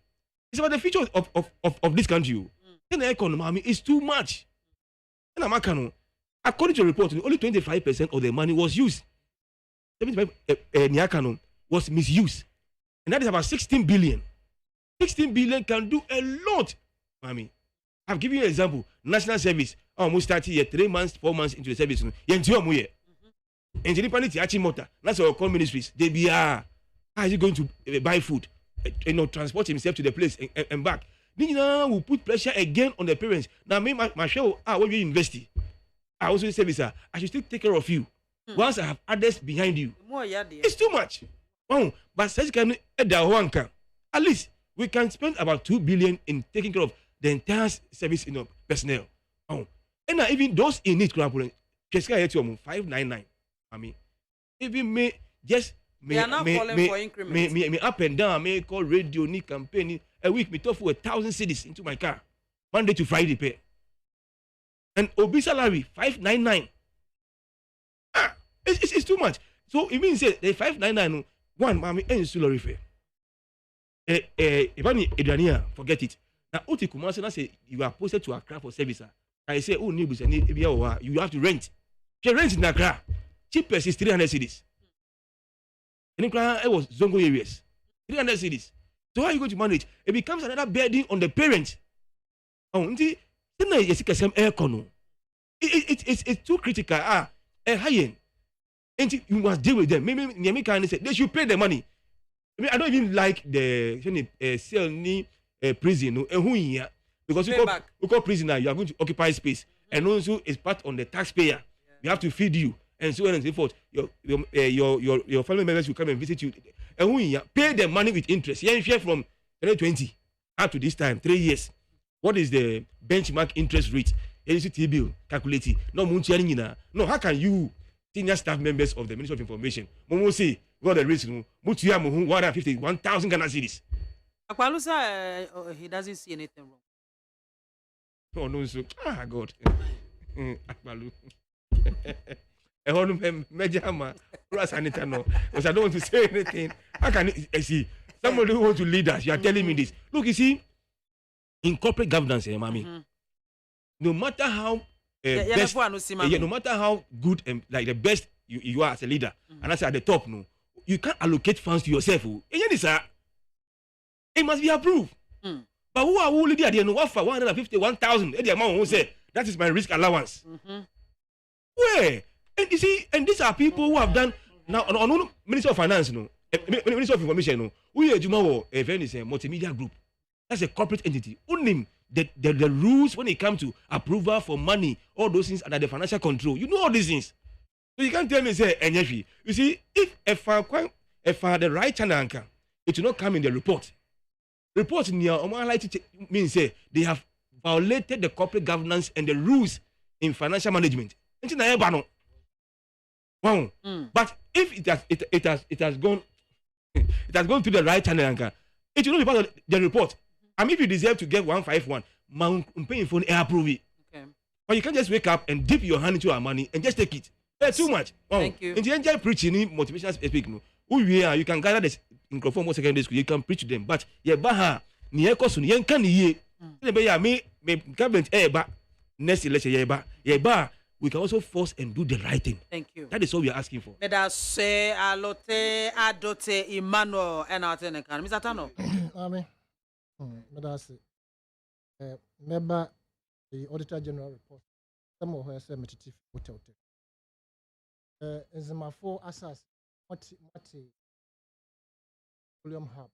It's about the future of this country. Then the economy is too much. And I'm according to the report, only 25% of the money was used. 75% was misused. And that is about 16 billion. 16 billion can do a lot, Mami. I've given you an example. National service, almost 30 years, 3 months, 4 months into the service. And that's our call ministries. They be, how is he going to buy food? Transport himself to the place and back. Then we put pressure again on the parents. Now, me, my show, when you invest, I also say, sir, I should still take care of you. Once I have others behind you. It's too much. But such can at least we can spend about 2 billion in taking care of the entire service personnel. And even those in need, 599. I mean, even me just they are not calling for increments. Me up and down, me call radio, ni campaign, a week, me talk for 1,000 cedis into my car, Monday to Friday pay. And OB salary 599. It's too much. So it means that the 599 one, mommy, and salary fare. Forget it. Now, Oti Kumasi say you are posted to Accra for service. I say, oh, neighbors, you have to rent. She rents in Accra. Cheapest is 300 cedis. And in Accra, it was Zongo areas. 300 cedis. So how are you going to manage? It becomes another burden on the parents. It's too critical. High-end. And you must deal with them. Maybe can say they should pay the money. I don't even like the prison. Because we call prisoner, you are going to occupy space. And also it's part on the taxpayer. We have to feed you. And so on and so forth. Your family members will come and visit you. Pay the money with interest. You share from 2020 up to this time, 3 years. What is the benchmark interest rate? Bill calculated. No, how can you, senior staff members of the Ministry of Information, say, what the risk? 1,000 Ghana cedis. Akwalusa, he doesn't see anything wrong. Oh no, so God. Akwalu. Because I don't want to say anything. How can I see somebody who wants to lead us? You are telling me this. Look, you see, in corporate governance, Mami, no matter how best, no matter how good and like the best you are as a leader, and as at the top, no, you can't allocate funds to yourself. It must be approved. But who are leader? They know what for 151,000. The amount who say that is my risk allowance. Where? And you see, and these are people who have done now on Minister of Finance, Minister of Information, we are a multimedia group. That's a corporate entity. Only the rules when it comes to approval for money, all those things under the financial control. You know all these things. So you can't tell me say NFE. You see, if the right channel anchor, it will not come in the report. Report near means say they have violated the corporate governance and the rules in financial management. Wow. But if it has gone to the right channel, it will not be part of the report. I mean, if you deserve to get 151, I'm paying for approve it. Okay. But you can't just wake up and dip your hand into our money and just take it. That's too much. Wow. Thank you. In the enjoy preaching, motivational speaking, you can gather this in Conform secondary school, you can preach to them. But yeah, baha, ni ekosun, yen kan ye. Me government next election yeah, we can also force and do the right thing. Thank you. That is what we are asking for. Let us say alote adote Emmanuel and Atene kan. Mr. Tano. Amen. Let us say member the Auditor General report. Some of her say metitif hotel. Nzimafo asas mati volume hub.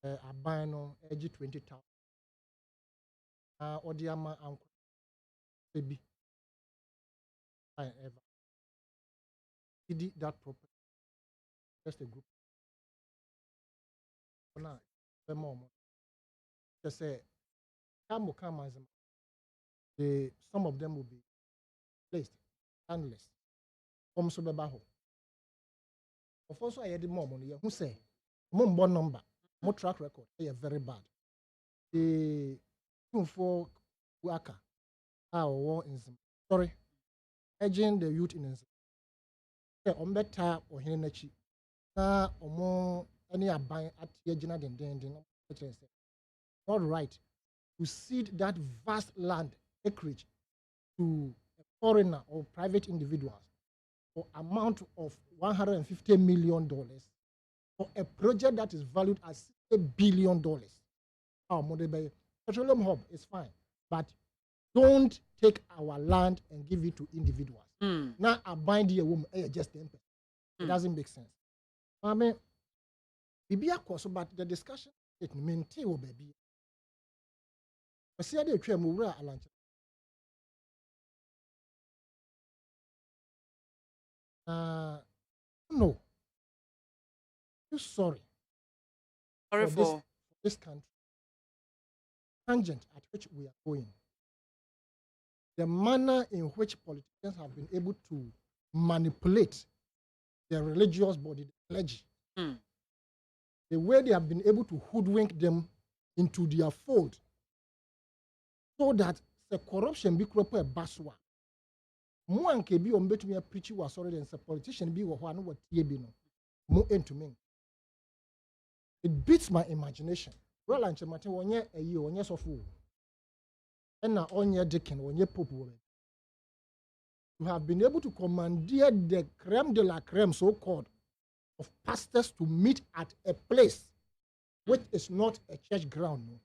Aban no edge 20,000. Odiama anko baby. I ever. He did that properly. Just a group. Now, the moment. Just say, come as some of them will be placed, handless. Come so bebaho. Of course, I had the moment. Who say, more number, more track record. They are very bad. The for worker, our war in some. Sorry, urging the youth in some. The better or hinechi. Na omo any aban at yejina den. Not right to cede that vast land acreage to a foreigner or private individuals for amount of $150 million for a project that is valued at $60 billion. Petroleum hub is fine, but don't take our land and give it to individuals. Now I bind a woman just 10%. It doesn't make sense. I mean, but the discussion it maintain baby. I see the trend move around. No. I'm sorry. Sorry for this country. Tangent at which we are going. The manner in which politicians have been able to manipulate the religious body, the clergy. The way they have been able to hoodwink them into their fold so that the corruption be crop a baswa. Mo anke bi on betumi preach was sorry than the politician be wo no what tie bi no. Mo into me. It beats my imagination. Well and chemate wonye eyi wonye sofo. Na onye deacon wonye pope wo. You have been able to commandeer the creme de la creme so called of pastors to meet at a place which is not a church ground. No.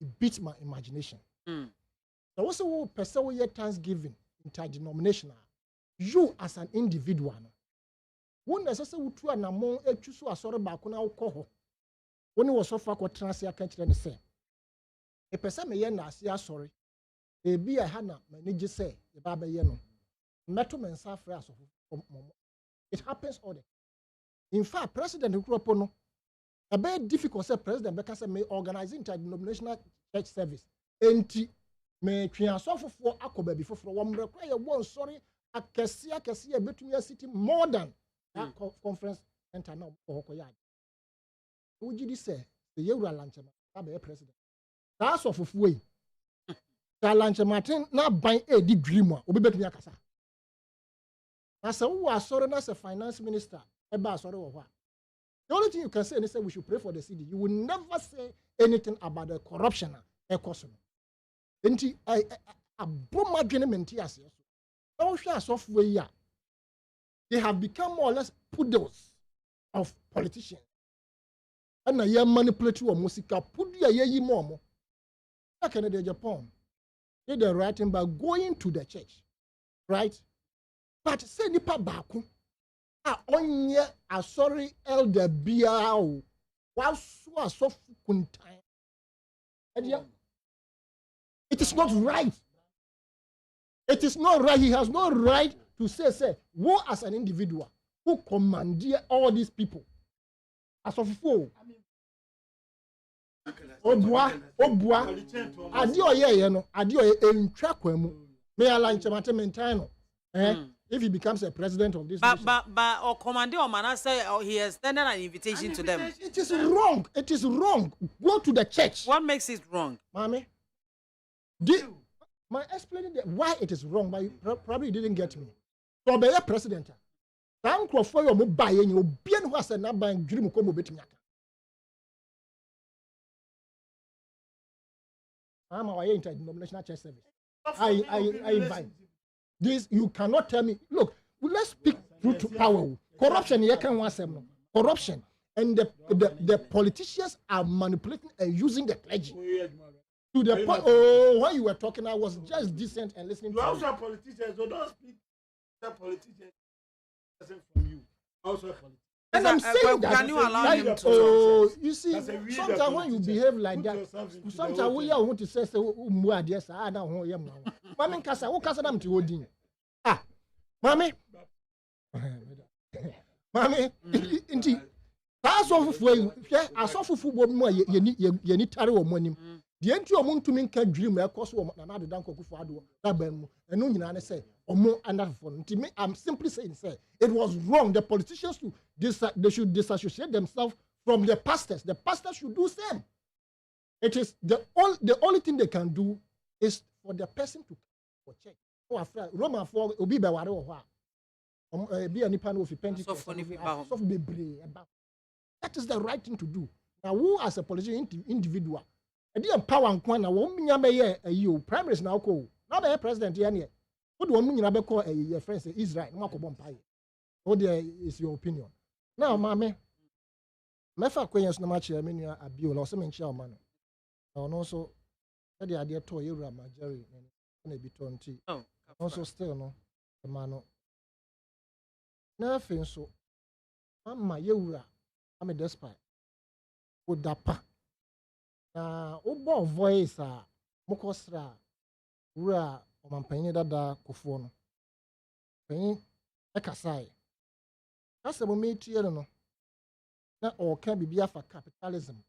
It beats my imagination. So what's the person who hear Thanksgiving interdenominational? You as an individual, one necessary to an among a choose a sorry back on our coho. When he was so far, what transia catch and say. A person may not say sorry. A be a hana, manager say, the baba yeno. Metal men suffer as of it happens all the. In fact, President Ukropono, a very difficult say President because may organize interdenominational church service. Enti me twa so for akoba before one require one sorry akesia betumi city more than that conference center now okoya. Uji dis say the yewura lanchema abe president. That's of way. Ta lanchema na ban e di dream a obi betumi akasa. Na say who are sorry na say finance minister eba sorry wo ho. The only thing you can say is we should pray for the city. You will never say anything about the corruption economy. Enti aboma dwenementi ase so. Don't share software here. They have become more or less poodles of politicians. And na manipulate your musica pudu ya yi more. Like in Japan, they the right thing by going to the church, right? But say nipa baku onye asori elder biao wasu asofu kuntan. It is not right. It is not right. He has no right to say, who as an individual who commandeer all these people asofofo obua ade oyeye no ade oye entwa kwamu me ala nchemate mentan no if he becomes a president of this nation. But or commander or man say he extended an invitation to them. It is wrong. It is wrong. Go to the church. What makes it wrong? Mommy, my explaining why it is wrong, but you probably didn't get me. So be a president. Thank you for your mobile and you be who has a number and dream come bit me. I'm our interdenominational church service. I invite. This you cannot tell me. Look, let's speak through to power. Corruption here can want some corruption, and the politicians are manipulating and using the clergy to the point. Oh, when you were talking, I was just decent and listening. You also are politicians, so don't speak. The politicians from you. Also a politician. And I'm saying that. Can you allow him to? Oh, you see, sometimes when you behave like that, sometimes we are want to say, I don't know. Mami kasa, wo kasa nam ti odin. Ah, mami. Mami, inti. Asofufu hwe asofufu bo mu ye ni tare wo monim. De enti o ntumi nka dwirim e koso wo na adedan kokufo ado na ban mu. Enu nyina ne say omo andafo. Nti me I'm simply saying say it was wrong. The politicians they should disassociate themselves from the pastors. The pastors should do same. It is the only thing they can do is for the person to for check. Oh, after Roman for obi be ware wo ho a be anipa no fi Pentecost. That is the right thing to do. Now, who as a politician individual, e dey empower nkwa na wo nya be ye ayi primaries na ko. Na be president ye ne. Wo do wo nyina be call your friends Israel no akobom paye. What is your opinion? Now, mama, mefa kwenyes no machi me nua abio la so me nchia o ma no. Na no so the idea to yewura Jerry na bi to nti. Also still no the man no. Na fin so mama yewura am a despite with dapa. Na obo voice a mokosra wura omanpanyi dada kofo no. Panyi ekasai. Kasa mo metie no na o ka bibia fa capitalism.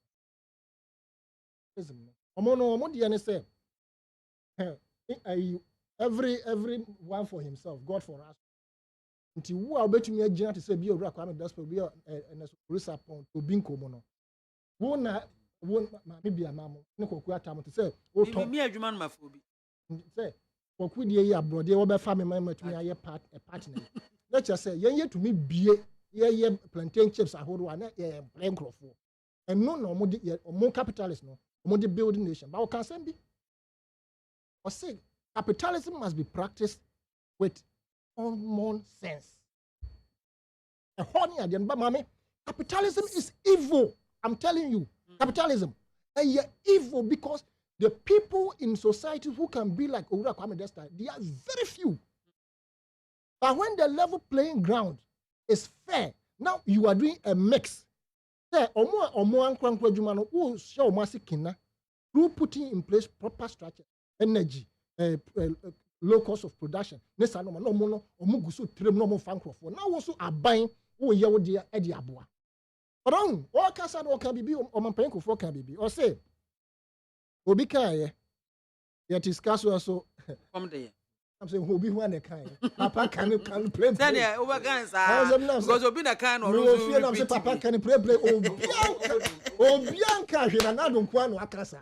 Omo de ne say every one for himself, God for us. Nti wo a obetumi agina te say bi owura kwa me gospel bi na so resapon to bi nkomo no. Wo ma BIAMAH mo ne koku atam te say wo to mi adwuma no mafo bi. Say koku de yi abrode wo be fa me matumi aye partner. Na che say yen yetumi bie ye plantain chips ahoro na ye plain crofo. And no omo capitalist no. Omo de building nation. But we can say be or say capitalism must be practiced with common sense. A honey again, but mommy, capitalism is evil. I'm telling you, capitalism is evil because the people in society who can be like Owura Kwame Desta, they are very few. But when the level playing ground is fair, now you are doing a mix. Through putting in place proper structure, energy, low cost of production. Nessa no mono omugusu trem no mo fankofo. Now also are buying wo ye wo de edi aboa. Wrong. O kasa no kan bibi o mampanko fo kan bibi. O say obi kan ye discuss so come there. I'm saying obi who an kan. Papa can play. Then yeah, over kan sa. Because obi na kan or no I'm say papa can play obi an kan hwe na do nko anu akasa.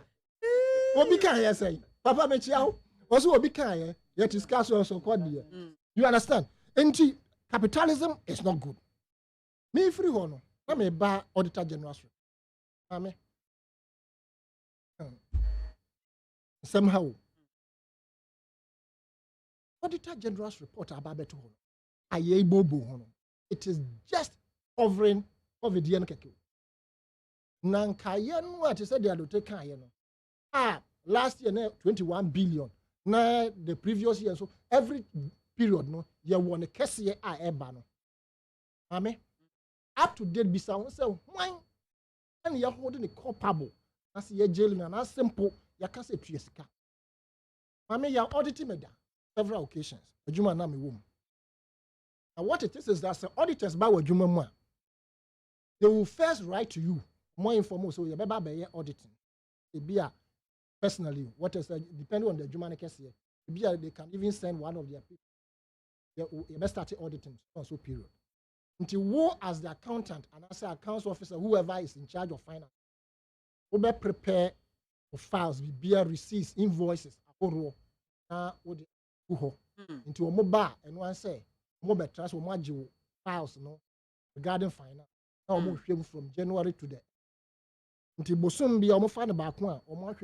Obi kan ye say papa me chia ho. Also obi kan ye yet discuss also called there. You understand? Enti capitalism is not good. Me free hono. Na me ba auditor general. Amen. Somehow auditor general's report about beto hono. Aye bobo hono. It is just hovering over the keke. Nankaye no what said they are to kan ye no. Last year 21 billion. Na the previous year so every period no you won a case year eba no. Amen. Up to date be say why and you holding the culpable as you jailing and as simple you can say tuyesika. Amen. You auditing me several occasions. Ejuma na me wom. And what it is that the auditors ba wadwuma mu a they will first write to you more information. So you better be auditing. Personally, what is depending on the German case here, they can even send one of their people. You better start auditing so period. Until you as the accountant and as the accounts officer, whoever is in charge of finance, we better prepare for files, be receipts, invoices, into a mobile and one say mobile transfer files regarding finance. Now from January to the until bosom be almost find about one or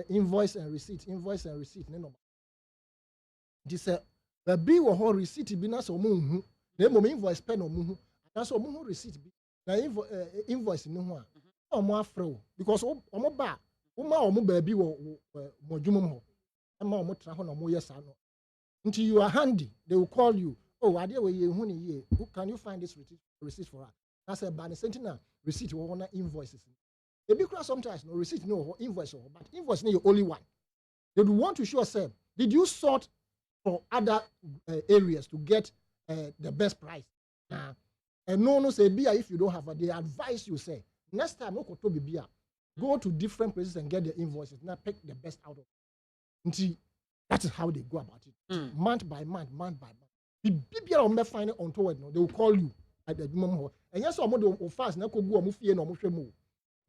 invoice and receipt. No. This the be or receipt be not so moon. The moment invoice pen or moon. That's all moon receipt be. Now invoice no one. Or more fro because bar. Or baby or more jummo. And more travel or more yes. Until you are handy, they will call you. Oh, I dear you can you find this receipt for us? That's a banner sentinel receipt or invoices. The big class sometimes no receipt, no invoice, but invoice is only one. They would want to show us, did you sort for other areas to get the best price? And no say beer if you don't have it. They advise you say next time no to be beer. Go to different places and get the invoices. Now pick the best out of it. Until that is how they go about it. Month by month. The BBR on the final on toward no, they will call you at the moment. And yes, I'm fast now could go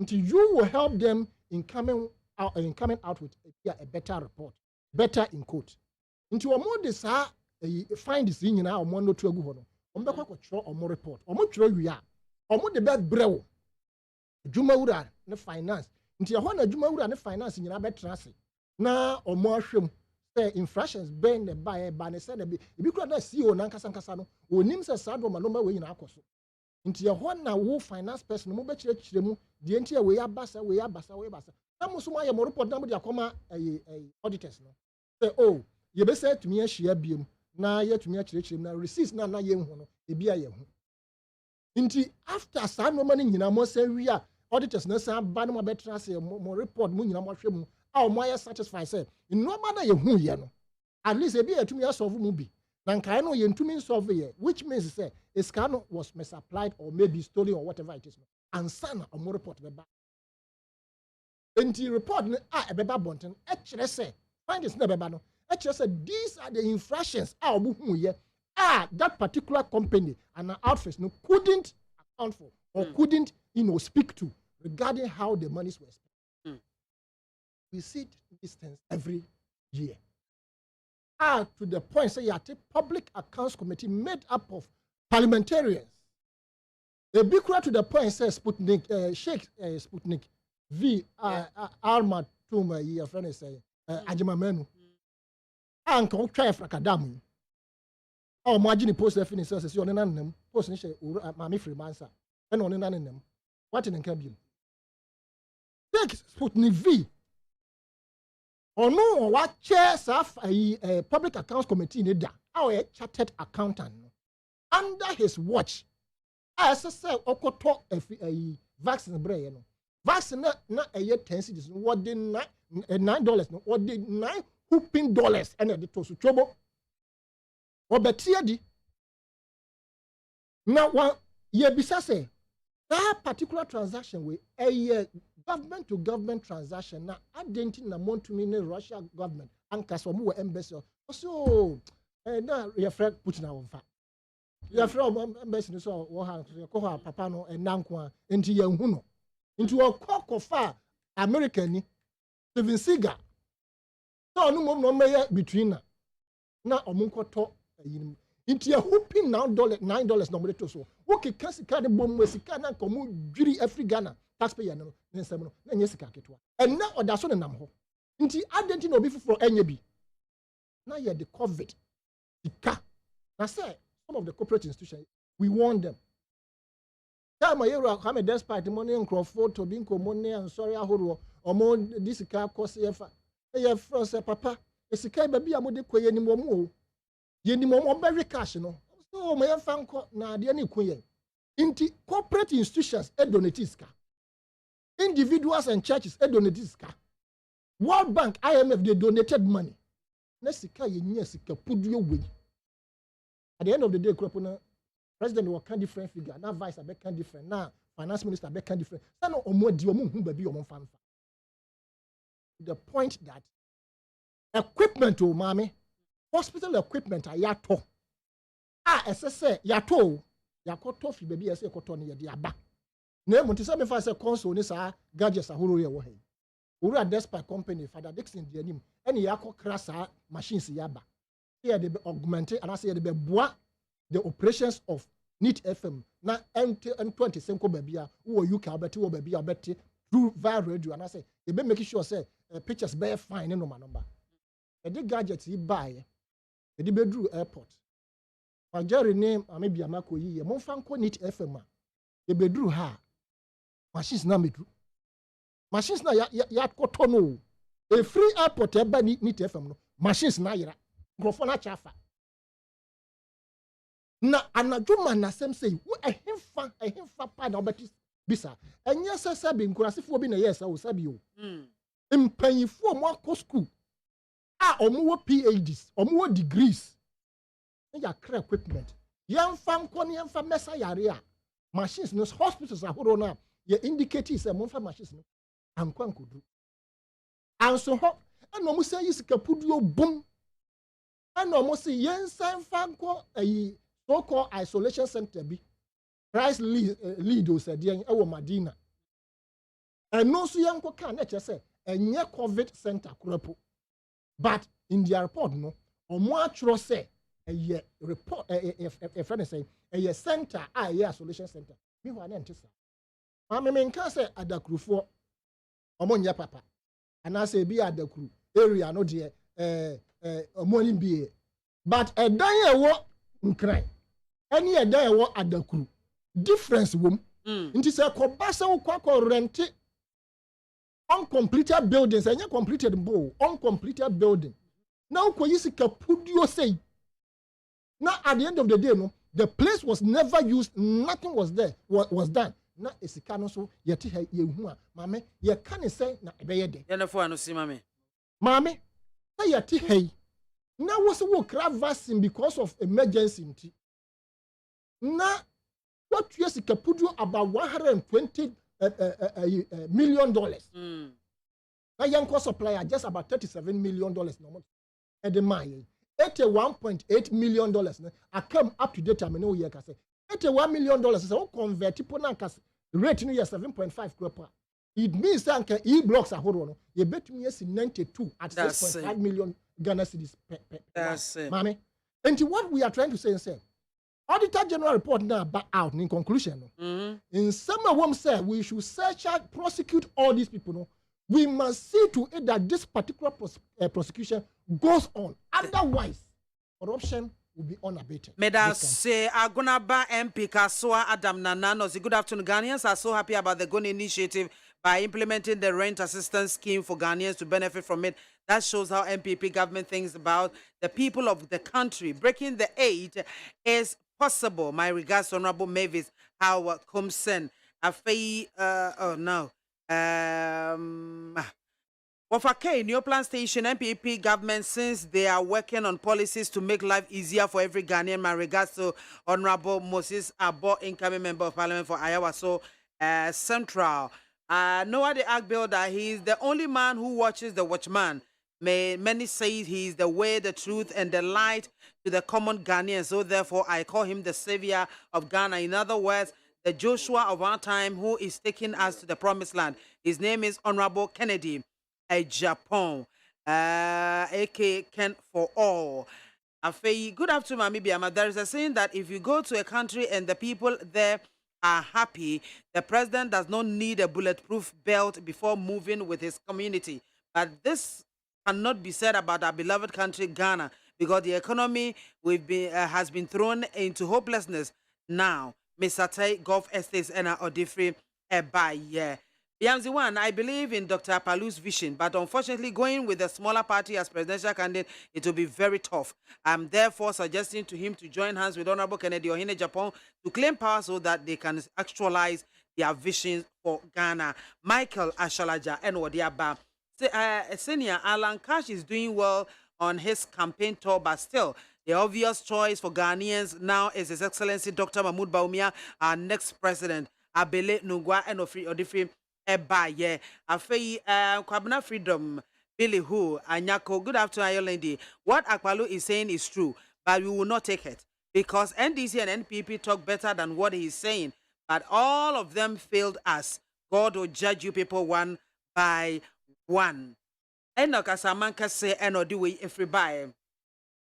until you will help them in coming out with a better report, better in quote. Into a more this find this in now one no to go on or more report or more true we are or more the best brew. Juma Ura the finance. Into a one Juma Ura the finance in your better now or more shrimp. Infractions burn the buyer by said if you could not see on Nankasankasano, or names a sad woman no way in Akoso. Into your one now, who finance person, no better the entire way up bassa, way up bassa, way bassa. Namusuma, more report number, the comma, auditors. Say, oh, you be said to me a share beam, now yet to me a church, now receipts now young, a beer. Into after some money, you know, say we are auditors, no some banner better say more report, moon, you know, how my satisfied said, in no matter you know, at least a beer to me a solve movie. Nankano yen to me solve which means say a scan was misapplied or maybe stolen or whatever it is. And son or more report the back. Until report a beba bonten, actually say, find this never bano. Actually said these are the infractions that particular company and outfits no couldn't account for or couldn't speak to regarding how the monies were spent. We see these things every year. To the point, say, you have a public accounts committee made up of parliamentarians. A big crowd to the point says Sputnik, Sheikh Sputnik V. Arma Tuma, your friend is saying, Ajimamenu. Uncle Trafracadamu. Oh, margin post definition says you're none them, post Mammy Freemansa, and on none in them. What in Cabinet? Take Sputnik V. Or no, what chairs of a public accounts committee in the our chartered accountant under his watch. As I said, Okoto a vaccine brain. Vaccine not a year 10 citizens. What did $9? No, what did $9 whooping and a to trouble? Or better, now, one year beside that particular transaction with a government to government transaction now identity na month to me Russia government and Kaswamu embassy so now your friend Putin on fa your friend embassy so wo papa no enankwa enti yan hu no into a kokofa American Steven Seagal so no mom no meya between na omunkoto ayinim into a whooping $9 no to so okay kasika de bom wasika na komu dwiri Africana taxpayer no nsem no na nyesika ketwa and na oda so nam ho nti identity no be for enye na ye the covid sika na say some of the corporate institutions we warn them time ayero ha me despite money Crawford to be money and sorry ahoro omo this sika cost ye from say papa esika ba bia mo de koye ni mo mo ye mo very cash no so me fan ko na de na ikuye nti corporate institutions donate sika individuals and churches donate sika World Bank IMF they donated money na sika ye nya sika puduo we at the end of the day crop na President will can different figure. Now vice a can different. Now finance minister be can different. So no omo di omo hu baby omo fanfa. The point that equipment to MAAME, hospital equipment are yato. SSA yato. Yakoto fi baby ese yakoto ni yedi aba. Na emu ti say me fa say console ni sa gadgets ahoro ye wo he. Owura Despite company Father Dixon di anim. Eni yakọ krasa machines yaba. Here they be augmented and I say they be boa the operations of NIT FM na M20 senko babia wo UK abeti wo babia abeti through via radio and I say they be making sure say pictures be fine no number. The gadgets he buy the be through airport. Majority name ame BIAMAH ko yi mo fan ko NIT FM a they be through ha machines na me through machines na ya koto no a free airport e ba NIT FM no machines na yira grofo na chafa na anadwuma na sem say wo ehemfa pa na obeti bisa enye sese bi nkurasefo bi na yes o sabi o mpanyifo mo akọ school omo wo PhDs omo wo degrees ya cra equipment yemfa nko ne yemfa mesa yare a machines no hospitals ahoro na ye indicate say mo fa machines no ankwa nkodu anso ho eno mo say yisika puduo bum eno mo say yensan fa nko ayi so-called isolation center bi Christ lead o said e wo Madina eno so yanko kan na say enye COVID center kurapo but in their report no omo atro say a report a friend say a center isolation center me ho na ntisa MAAME me nka say adakrufo omo nya papa ana say bi adakru area no de omo ni bi but edan e wo nkran any edan e wo adakru difference wom nti say ko basa wo kwa rent uncompleted buildings and completed bowl uncompleted building now ko yisika pudio say now at the end of the day no the place was never used, nothing was there was done na esika no so yeti ye hu a MAAME ye kan say na ebeye de ye na fo ano si MAAME na yeti hey na wo se wo kra vaccine because of emergency nti na what you sika pudio about $120 million. Na yanko supplier just about $37 million no at the mine. $81.8 million no I come up to date I know year ka say $81 million is all convert people na ka rate no year 7.5 crore. It means that e blocks are horo no you bet me yes 92 at 6.5 million Ghana cedis per. That's it. MAAME. And what we are trying to say is Auditor General report now back out in conclusion. In some of them say we should search out, prosecute all these people. No? We must see to it that this particular prosecution goes on. Otherwise, corruption will be unabated. Meda say Agunaba MP Kaswa Adam Nanano. Good afternoon. Ghanaians are so happy about the Goni initiative by implementing the rent assistance scheme for Ghanaians to benefit from it. That shows how MPP government thinks about the people of the country. Breaking the aid is possible. My regards, Honorable Mavis Howard Kumsen. Oh no. Wafake, New Plan Station, MPP government, since they are working on policies to make life easier for every Ghanaian. My regards to Honorable Moses Abo, incoming member of Parliament for AKWAFO Central. Noah the Ark Builder, he is the only man who watches the watchman. Many say he is the way, the truth, and the light to the common Ghanaians. So therefore, I call him the savior of Ghana. In other words, the Joshua of our time who is taking us to the promised land. His name is Honorable Kennedy Japan, aka Ken for all. Good afternoon, Mami BIAMAH. There is a saying that if you go to a country and the people there are happy, the president does not need a bulletproof belt before moving with his community. But this cannot be said about our beloved country, Ghana, because the economy has been thrown into hopelessness now. Misate Gulf Estates and Odifri by year. One, I believe in Dr. Palu's vision, but unfortunately, going with a smaller party as presidential candidate, it will be very tough. I'm therefore suggesting to him to join hands with Honorable Kennedy Ohene Japan to claim power so that they can actualize their visions for Ghana. Michael Ashalaja and Wadiaba. Senior Alan Cash is doing well on his campaign tour, but still, The obvious choice for Ghanaians now is His Excellency Dr. Mahmoud Bawumia, our next president. Abele Nungwa and Odifri Ebaye. Afei, Kwabena Freedom, Billy Hu, Anyako. Good afternoon, Ayolendi. What Akwalu is saying is true, but we will not take it. Because NDC and NPP talk better than what he's saying. But all of them failed us. God will judge you people one by one. Enoch Asamanka say, the way everybody.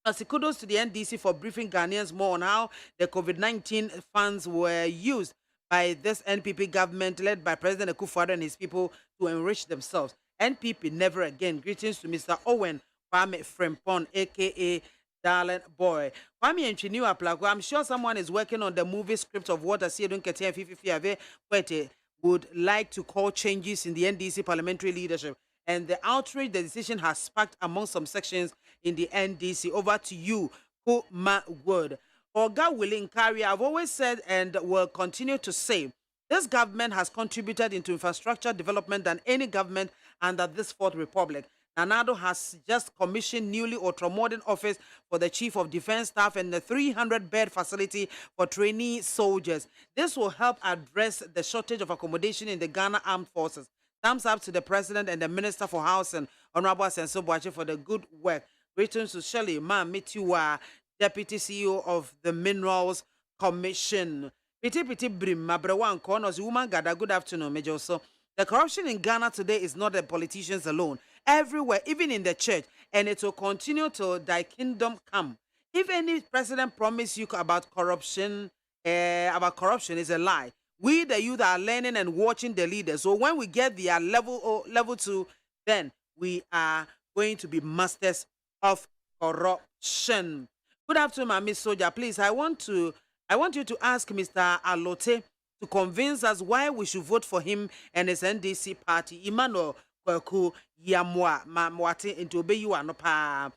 As kudos to the NDC for briefing Ghanaians more on how the COVID-19 funds were used by this NPP government led by President Akufo-Addo and his people to enrich themselves. NPP never again. Greetings to Mr. Owen Kwame Frempon, a.k.a. Darling Boy. Kwame Enchiniu Aplago, I'm sure someone is working on the movie script of what Asiedun Ketia Fifi Kwete would like to call changes in the NDC parliamentary leadership. And the outrage the decision has sparked among some sections in the NDC. Over to you, Kuma Wood. Oga Willing Kari, I've always said and will continue to say, this government has contributed into infrastructure development than any government under this Fourth Republic. Nanado has just commissioned newly ultra-modern office for the Chief of Defense Staff and the 300-bed facility for trainee soldiers. This will help address the shortage of accommodation in the Ghana Armed Forces. Thumbs up to the President and the Minister for Housing, Honorable Senso Boache, for the good work. Greetings to Shirley Mitiwa, Deputy CEO of the Minerals Commission. Piti Brim, Mabrewan Konos, woman Gada, good afternoon, Major. So, the corruption in Ghana today is not the politicians alone. Everywhere, even in the church, and it will continue till thy kingdom come. If any president promise you about corruption is a lie. We, the youth, are learning and watching the leaders. So when we get their level 2, then we are going to be masters of corruption. Good afternoon, my Miss Soja. Please, I want you to ask Mr. Alote to convince us why we should vote for him and his NDC party. Emmanuel Kwaku Yamwa Mwati into obey you anopa.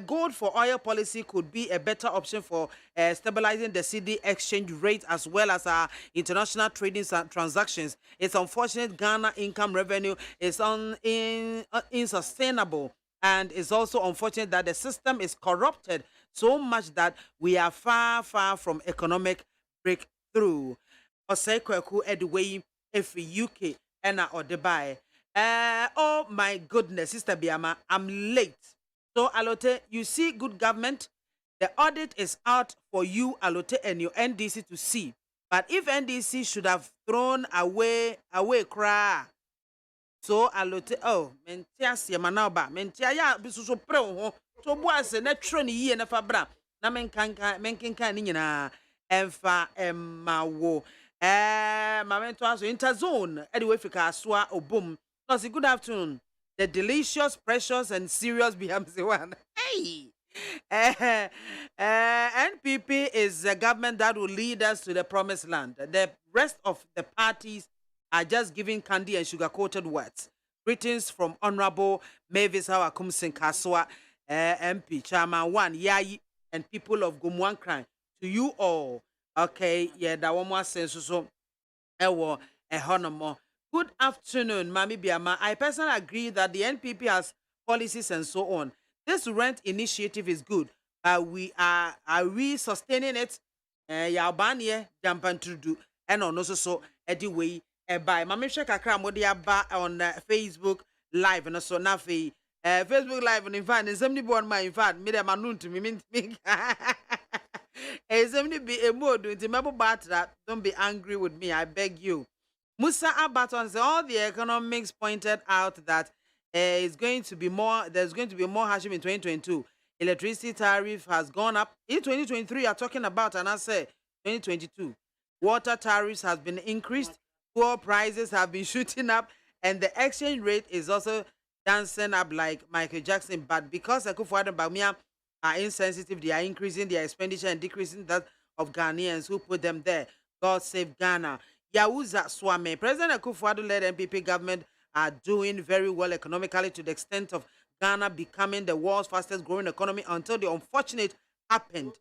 Gold for oil policy could be a better option for stabilizing the CD exchange rate as well as international trading transactions. It's unfortunate Ghana income revenue is insustainable, and it's also unfortunate that the system is corrupted so much that we are far from economic breakthrough. Osekweku Edway if UK and or Dubai. Oh my goodness, Sister BIAMAH, I'm late. So, Alote, you see good government. The audit is out for you, Alote, and your NDC to see. But if NDC should have thrown away cry. So, Alote, oh, mentia si manaba, mentia ya bisuso pro, so boase na troni ye na fabra. Na menkenka ni na emfa emawo. Mamento aso interzone. Anyway, fika aswa obum. No, good afternoon. The delicious, precious, and serious BMC one. Hey! NPP is a government that will lead us to the promised land. The rest of the parties are just giving candy and sugar-coated words. Greetings from Honorable Mavis Hawakumsin Kaswa, MP, Chairman 1, Yayi, and people of Gumwan Crime. To you all. Okay, yeah, that one more sense. So, ewo, honomo. Good afternoon, Mami BIAMAH. I personally agree that the NPP has policies and so on. This rent initiative is good. Are we sustaining it? Yabanye Jampantudu and on also so anyway by Mami Shakakra Modiaba on Facebook Live and also Nafi Facebook Live and in fact is somebody born my in fact made a manun to me. Somebody be a mode with the member that don't be angry with me, I beg you. Musa Abaton said all the economics pointed out that there's going to be more hardship in 2022. Electricity tariff has gone up. In 2023, you're talking about, and I say 2022. Water tariffs has been increased, fuel prices have been shooting up, and the exchange rate is also dancing up like Michael Jackson. But because Akufo-Addo and Bawumia are insensitive, they are increasing their expenditure and decreasing that of Ghanaians who put them there. God save Ghana. Yawuza Swame. President Akufo-Addo-led NPP government are doing very well economically to the extent of Ghana becoming the world's fastest growing economy until the unfortunate happened.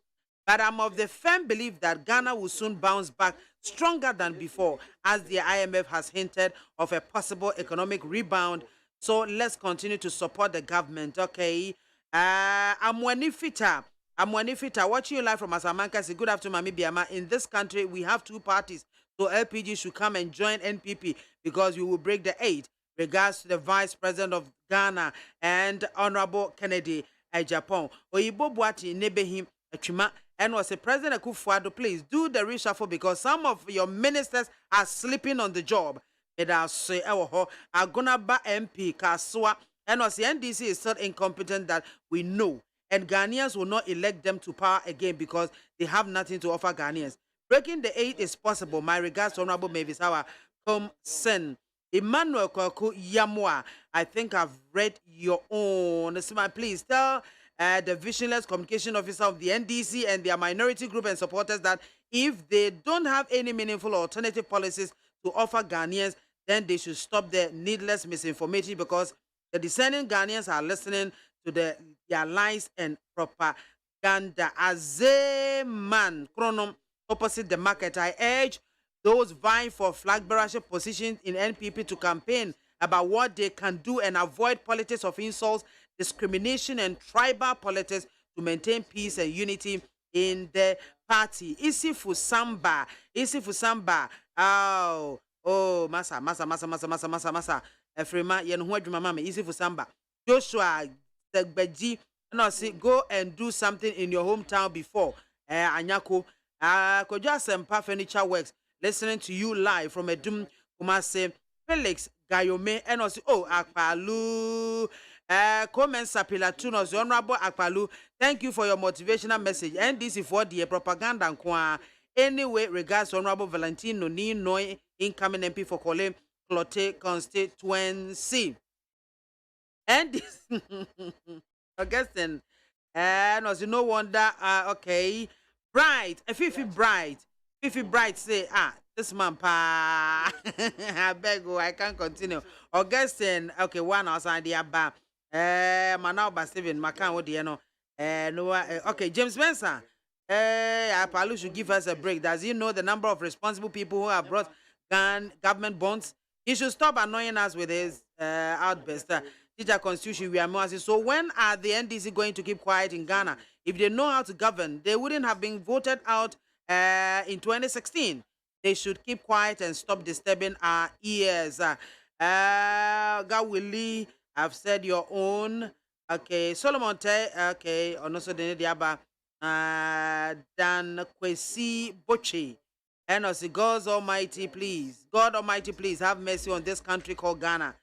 But I'm of the firm belief that Ghana will soon bounce back stronger than before, as the IMF has hinted of a possible economic rebound. So let's continue to support the government, okay? Amwani Fita, I'm Wanifita, watching you live from Asamanka. Say good afternoon, Mami BIAMAH. In this country, we have two parties. So LPG should come and join NPP because we will break the 8. Regards to the Vice President of Ghana and Honorable Kennedy Japan. Oyibo Boati Nebehim Chima and was a President Akufo-Addo, please do the reshuffle because some of your ministers are sleeping on the job. It has say Agonaba MP Kaswa and was the NDC is so incompetent that we know. And Ghanaians will not elect them to power again because they have nothing to offer Ghanaians. Breaking the 8 is possible. My regards to Honorable Mavis Howard. Come send Emmanuel Kwaku Yamwa. I think I've read your own. Please tell the visionless communication officer of the NDC and their minority group and supporters that if they don't have any meaningful alternative policies to offer Ghanaians, then they should stop the needless misinformation because the discerning Ghanaians are listening to their lies and propaganda. As a man, chronom opposite the market, I urge those vying for flag bearership positions in NPP to campaign about what they can do and avoid politics of insults, discrimination, and tribal politics to maintain peace and unity in the party. Isifu Samba. Masa. Efrema, yenhuadwuma mama. Isifu Samba. Joshua Degbeji, no, see, go and do something in your hometown before. Anyako, Koja Sempa Furniture Works, listening to you live from Edum, Kumase, Felix Gayome, and also, Akpalu, comments Sapilatunos, Honorable Akpalu, thank you for your motivational message. And this is for the propaganda. Anyway, regards Honorable Valentino Nino, incoming MP for Kole Clote constituency. And this Augustine, and was no wonder, okay, Bright, Fifi Bright say, this man pa, I beg you, I can't continue. Augustine, okay, one outside the bar, Manao Steven, Macan, what do you know? No, okay, James Spencer, Palu should give us a break. Does he know the number of responsible people who have brought government bonds? He should stop annoying us with his outburst. Teacher Constitution, we are more. So when are the NDC going to keep quiet in Ghana? If they know how to govern, they wouldn't have been voted out in 2016. They should keep quiet and stop disturbing our ears. God Willie, I've said your own. Okay, Solomon Te, okay, also the Diaba, Dan Kwesi Boche. And also, God Almighty, please have mercy on this country called Ghana.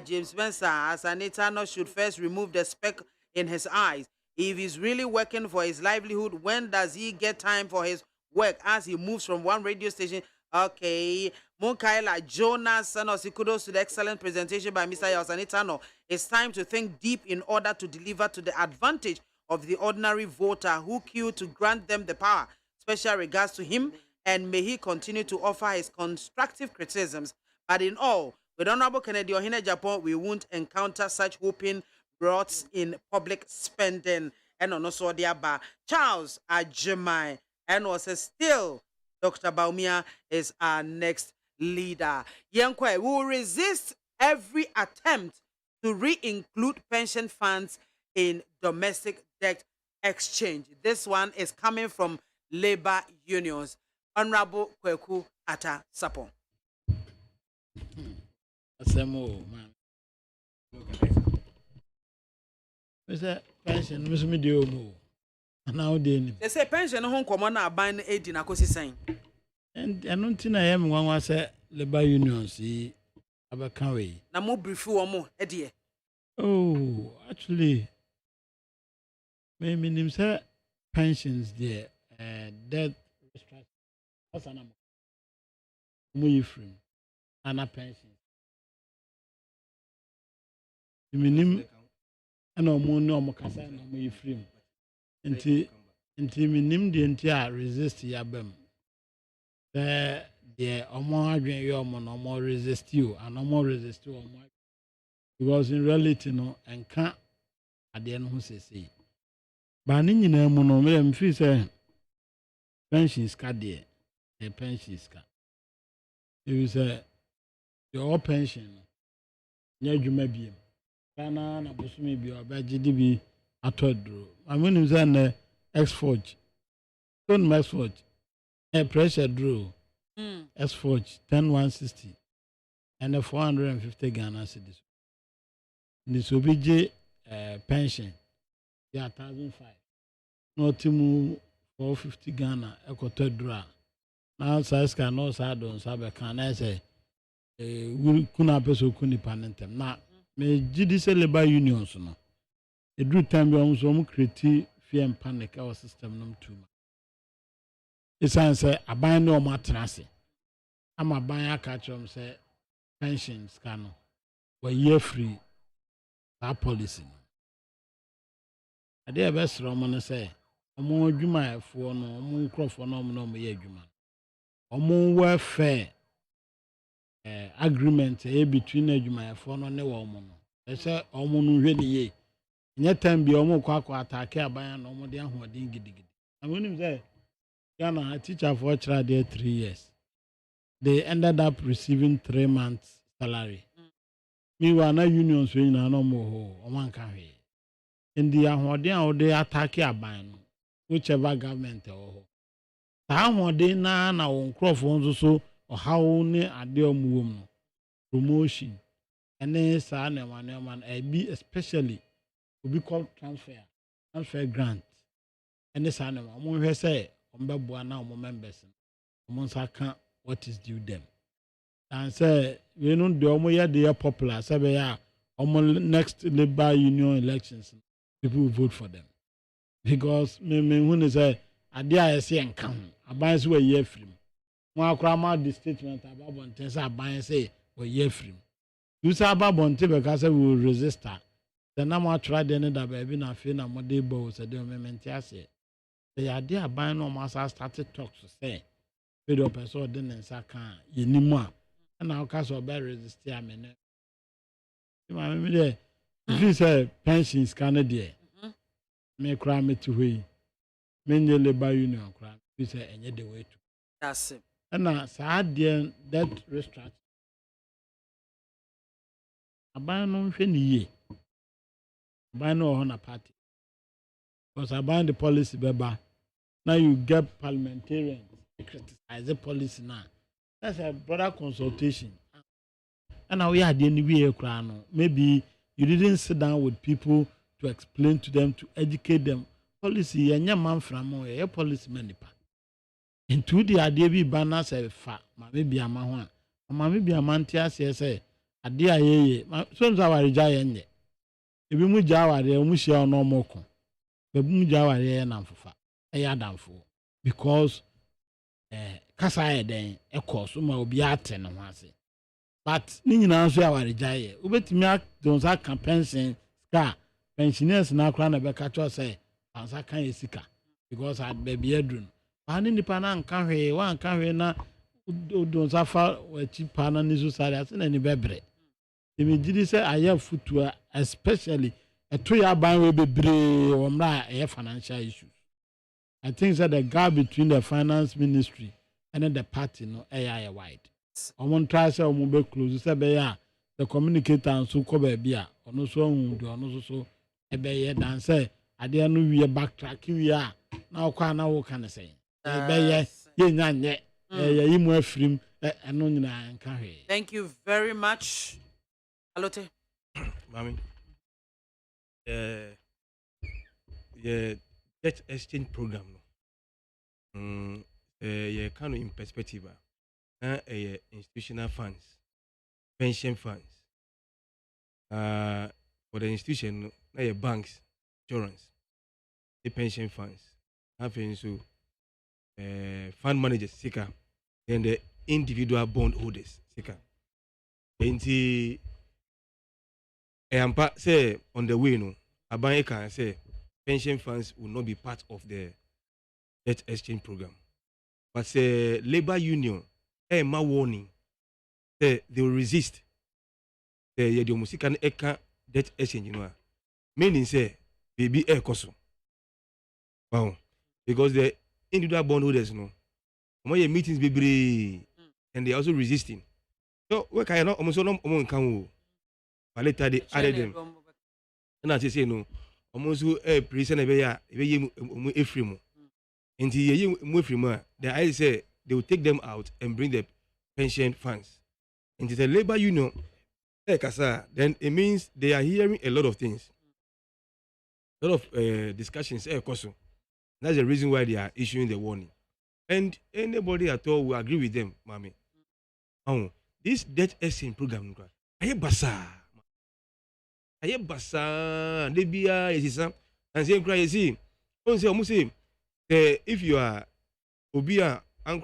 James Spencer, as an Eternal, should first remove the speck in his eyes. If he's really working for his livelihood, when does he get time for his work as he moves from one radio station? Okay, Munkaila Jonas, and also kudos to the excellent presentation by Mr. Yasanitano. It's time to think deep in order to deliver to the advantage of the ordinary voter who queued to grant them the power. Special regards to him, and may he continue to offer his constructive criticisms. But in all, with Honorable Kennedy Ohene Japan, we won't encounter such whooping rots in public spending. And also the Charles Ajimai, and also still Dr. Baumia is our next leader. Yankwe will resist every attempt to re-include pension funds in domestic debt exchange. This one is coming from labor unions. Honorable Kweku Ata Sapon. Asemo, man. Mr. Pension, Mr. Medio. Now, they say pension home common are buying 18 akosi sign. And I don't think I am one was a labor union. See, about way. Na mo brief more, Eddie. Oh, actually, maybe name say pensions there, death restructuring. What's an amount? Free, and a pension. You mean, I know more no more casa and muy free. Until minim the entire resist yabem. The omo adwen you no more resist you and no more resist you. Because in reality no and can't at the end who say. But in the mono me feel say pensions card there. A pensions card. You say your pension. Near you may be. Ghana na busumi bi obaji di bi atodro I mean is an X-Forge. Don't X-Forge. A pressure drill. X-Forge 10160 and a 450 Ghana cedis. This will be pension. Yeah, 1,500. No timu 450 Ghana. Eko tedra. Now size can no side on sabe can I say kuna peso kuni panentem. Na me GDC labor unions no. A do time be almost create fear and panic our system num too. It's answer aban no matrase. I'm a buyer catch say pensions can were year free that policy. I dare best Roman say omo adwuma for no omo nkrofo no omo ye adwuma. Omo welfare agreement between adwuma for no ne wo omo no. They say omo no hwe ne ye. Nya time bi omo kwa attack aban no omo de ahoden gidigidi. I mean say Ghana a teacher for there 3 years. They ended up receiving 3 months salary. Meanwhile, na unions we na no more o man kan hwe. In the ahoden they attack aban no whichever government or ta ahoden na won crofo nso so ohawo ne ade omuwom no promotion ene sa na man be especially we call transfer grant ene sa na mo hwe say ombeboa na omo members omo nsa kan what is due them and say we no de omo ye de popular say be ya omo next labor union elections people will vote for them because me when say ade a say enka ho aban say we ye free mo akra ma the statement about bonten say aban say we ye free you say about bonten because we will register then na mo try the that baby na fe na mo dey bo say the moment ase the idea aban no mo started talks to say we do person dey nsa kan yenimu a na o ka so be register amene ma me dey if you say pensions can dey me kra me to we me nye labor union kra we say enye the way to that's it na sa dey that restructure aban no hwe ni ye aban no ho na party because aban the policy beba now you get parliamentarians criticize the policy now that's a broader consultation and now we had the way kra no maybe you didn't sit down with people to explain to them, to educate them. Policy, and your man from a policy manipa. Into the idea be banners a fat, maybe a man, maybe a man tears, say, a dear ye, soon our giant. If we move Jawa, they almost share no more. But Mujawa, they are not for a yard for because Kasa then, a course, will be at 10 on one say. But Nina answer our giant, ubet me don't have compensation scar. Pensioners na kra na be catch us say ansa kan esika because I baby edrun pa ni nipa na nka hwe wa nka hwe na don safa wa chi pa na ni so sare ase na ni bebre e me gidi say aye futua especially eto ya ban we bebre o mra e financial issues. I think that the gap between the finance ministry and the party no e wide omon try say omon be close say be ya the communicator and so ko ba bia ono so hu do ono so ebe ye dan say ade no wie backtrack wie a na okwa na wo kan say ebe ye nyanye ye yimu afrim eno nyina nka hwe. Thank you very much Alote mami the debt exchange program no ye kind of in perspective institutional funds pension funds for the institution na banks insurance the pension funds having so fund managers sika then the individual bond holders sika enti ampa say on the way no aban can say pension funds will not be part of the debt exchange program but say labor union ma warning say they will resist the musika na eka debt exchange no meaning say baby koso wow because the individual bondholders no omo meetings bebre and they also resisting so we can not almost no omo nkan wo but later they added them and as I say no almost a prison be Ephraim. And then I say they will take them out and bring the pension funds. And the labor union, then it means they are hearing a lot of things, a lot of discussions. That's the reason why they are issuing the warning. And anybody at all will agree with them, mommy. Oh, this debt exchange program, aye basa, Libya is and say cry. You see, almost say, if you are Obia and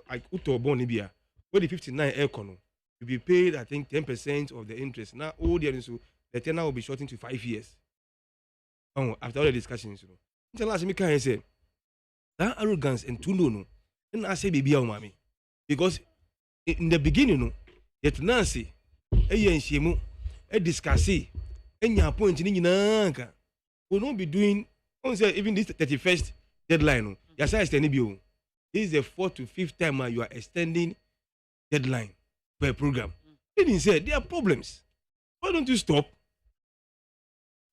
like Uto Bon Libya, where the 59 aircon, you'll be paid, I think, 10% of the interest. Now, all the tenor will be shortened to 5 years. Oh, after all the discussions, you know. Until last week, I said, that arrogance and too no, and I say, baby, mommy, because in the beginning, no, yet Nancy, a yen shemu, a discussi, and your point in Nanka will not be doing, even this 31st deadline. Yes, I extend you. This is the 4th to 5th time you are extending deadline per program. They didn't say there are problems. Why don't you stop?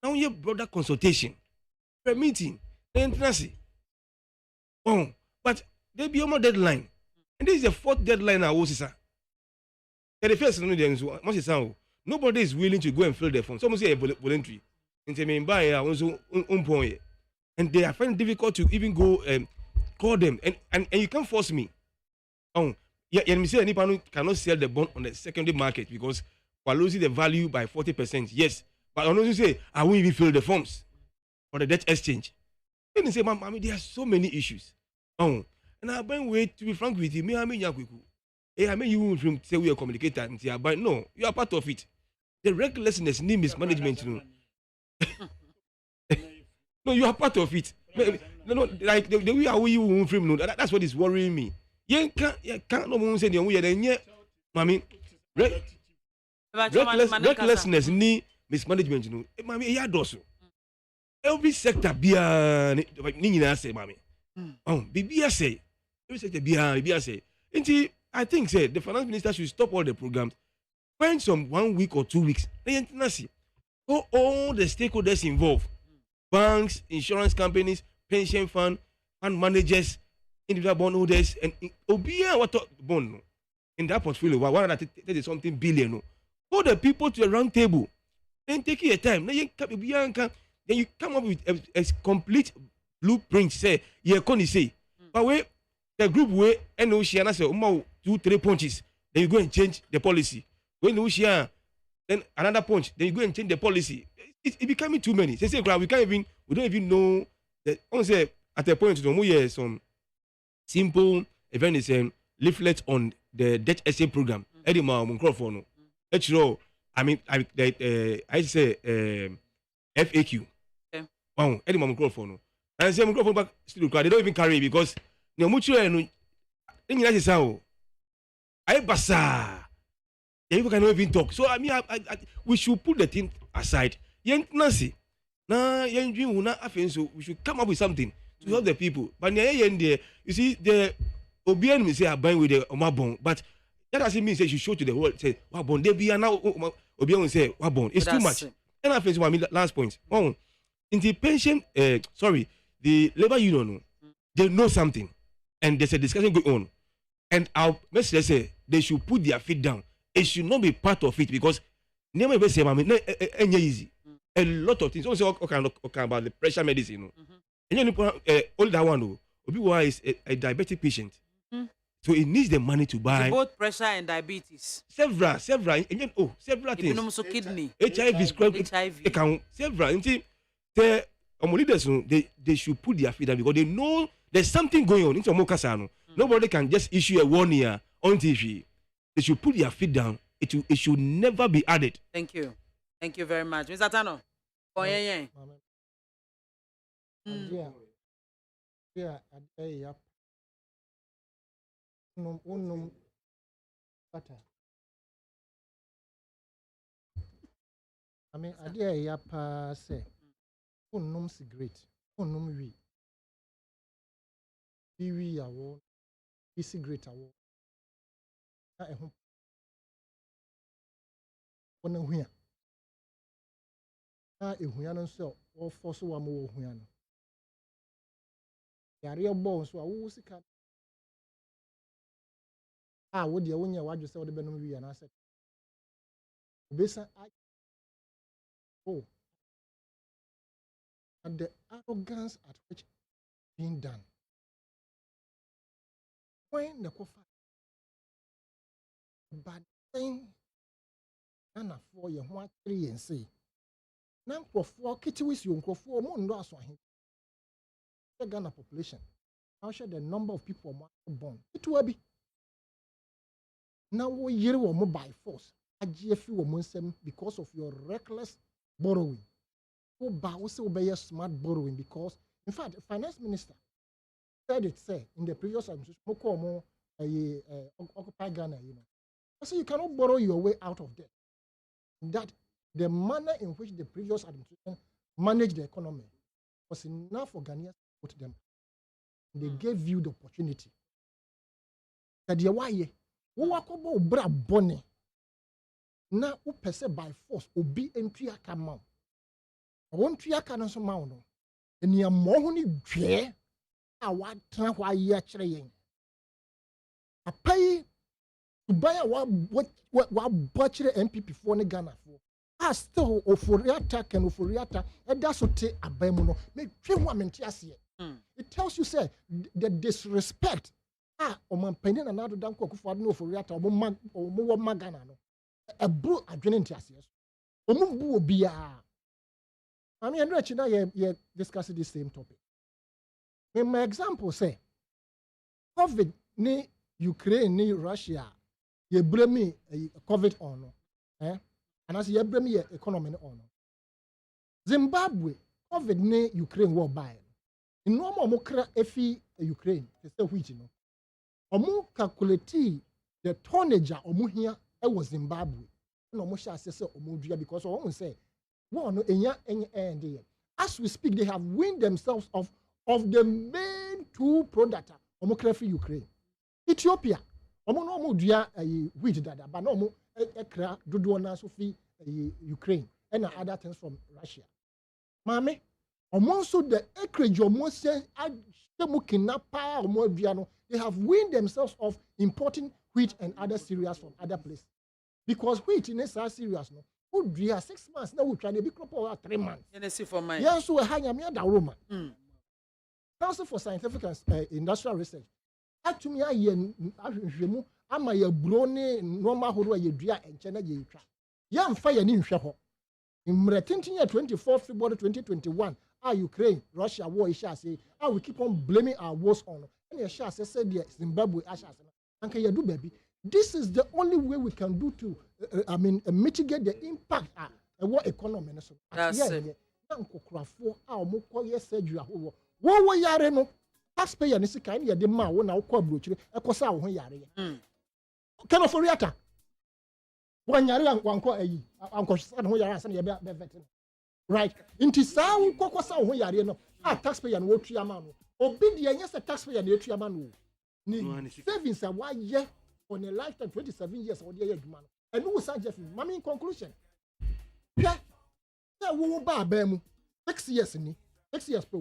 Now you brought that consultation, per meeting, then Nancy. Oh, but there be more deadline. And this is the 4th deadline I was, sir. The first nobody is willing to go and fill the form. Someone say voluntary. And they are finding it difficult to even go call them. And you can't force me. Oh, yeah, and me say anyone cannot sell the bond on the secondary market because we're losing the value by 40%. Yes. But I also say I won't even fill the forms for the debt exchange. Then they say, Mama, there are so many issues. Oh, and I've been waiting to be frank with you. I mean, you from say we are communicator. No, you are part of it. The recklessness, mismanagement, you know. No, you are part of it. No, like the way how you from no, that's what is worrying me. You can't no say the way then mommy. Recklessness ni mismanagement, you know. Mommy, ya doso. Every sector bia ni nyina say mommy. Bibia say. Every sector bia say. I think say the finance minister should stop all the programs. Find some 1 week or 2 weeks. All the stakeholders involved. Banks, insurance companies, pension fund managers, individual bondholders, and Obia what bond in that portfolio, 130 something billion. Call the people to a round table. Then take your time. Then you come up with a complete blueprint. Say, yeah, can say. But wait, the group way and Oceana say, 2-3 punches. Then you go and change the policy. When Oceana, then another punch. Then you go and change the policy. It becoming too many. Say, we don't even know that. Say at a point, some simple event is leaflet on the debt essay program. Eddie microphone. I mean, I say FAQ. Wow, Eddie microphone. And say microphone back still they don't even carry it because no mutual and I basa. People cannot even talk. So I mean, we should put the thing aside. Nancy, so we should come up with something to help the people. But you see, the OBN say are buying with the Omabon, but that doesn't mean say you show to the world say Wabon. They be now OBN will say Wabon. It's too much. And I think last point. In the pension, the labor union, they know something, and there's a discussion going on. And our message say they should put their feet down. It should not be part of it because never say easy. A lot of things. Also, about the pressure medicine. And all that one, Obiwa is a diabetic patient. So it needs the money to buy. So both pressure and diabetes. Several things. Kidney. HIV. Several. The leaders, they should put their feet down because they know there's something going on. Into Mokasano. Nobody can just issue a warning on TV. They should put their feet down. It should never be added. Thank you. Thank you very much. Mr. Tano. I mean, idea yapa say, unnum cigarette, unnum we awo, cigarette awo. Na ehun. Ona huya. Na ehuya no so or force one more who are bones who are who sick. Would you win your watch yourself the Benumi and I said, Besa, and the arrogance at which being done. When the coffee, but thing, and for your 1 3 and say, now for kitty with you, for more loss on him. The Ghana population, how should the number of people born? It will be. Now we year or more by force. A GFU or because of your reckless borrowing. Who bows obey a smart borrowing because, in fact, the finance minister said it in the previous administration, Occupy Ghana, I say you cannot borrow your way out of debt. That the manner in which the previous administration managed the economy was enough for Ghanaians to put them. They gave you the opportunity. That you why Wakobo bra bonne. Now, who per by force will be entry account. I want to account some mount. And you are more than dre. I want to why you are trying. I pay to buy what butcher MPP for the Ghana for. I still Oforiata and Oforiata, and that's what take a bemono. Make 3 women here. It tells you, say, the disrespect. Oman pending another danko for no Oforiata or more Magana. A bro adrenaline tiasias. Omu bia. I mean, I'm not discussing the same topic. In my example, say, COVID ni Ukraine ni Russia, ye blame me COVID on, and as ye blame me economy on. Zimbabwe, COVID ni Ukraine war by. In normal mokra efi Ukraine, they say which you know. Omu calculate the tonnage omu here. It was Zimbabwe. No more shall say because I want to say, as we speak, they have weaned themselves of the main 2 products of Ukraine. Ethiopia, no wheat dada, but no more Ukraine and other things from Russia. Mame, also the acreage almost they have weaned themselves of importing wheat and other cereals from other places. Because wheat in this are serious, no. Would we have 6 months now? We try to be crop over 3 months. Yes, we hang a mere Roma. Council for Scientific and Industrial Research. Actually, I'm a brony normal who are you and China. Young fire in Shaho. In Mretintia 24 February 2021, Ukraine, Russia war, I shall say, we keep on blaming our wars on. And I shall say, Zimbabwe, I shall say, and can you do, baby? This is the only way we can do to, mitigate the impact of what economy. That's it. Taxpayer is kind of the man when I call Blucher, a cosa when yari. Can of Foriata. One yari, one call a uncle, son, who are asking about the veteran. Right. Into Sao Cocosa when yari, taxpayer and work Triamano. Obedience, yes, a taxpayer and Triamano. Savings are 1 year. On a lifetime 27 years or the man. And who said Jeff? Mammy in conclusion. Yeah, we buy them 6 years in 6 years per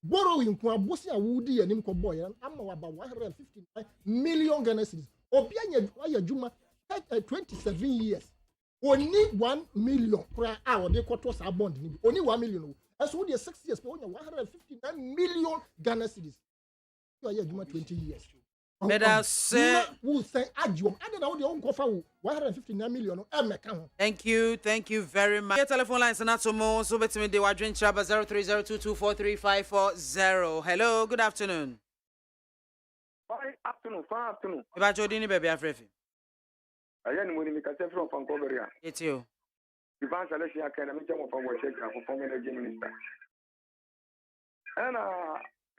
borrowing from Bosia Woody and Imco Boy, and I'm about 159 million Ghana cedis. Obianya Juma 27 years. Only 1 million per hour. They quote us a bond. Only 1 million. As would the 6 years per 159 million Ghana cedis. You are Juma 20 years. Let us say, who say Adjum. I don't know the own offer 159 million. Thank you very much. Your telephone lines are not so more. So bet me they were drink trouble 0302243540. Hello, good afternoon. Fine afternoon. About Jodini baby Afrefi. I am when we can say from Fancoveria. It's you. Ivan Selection Academy from Washington for former energy minister. And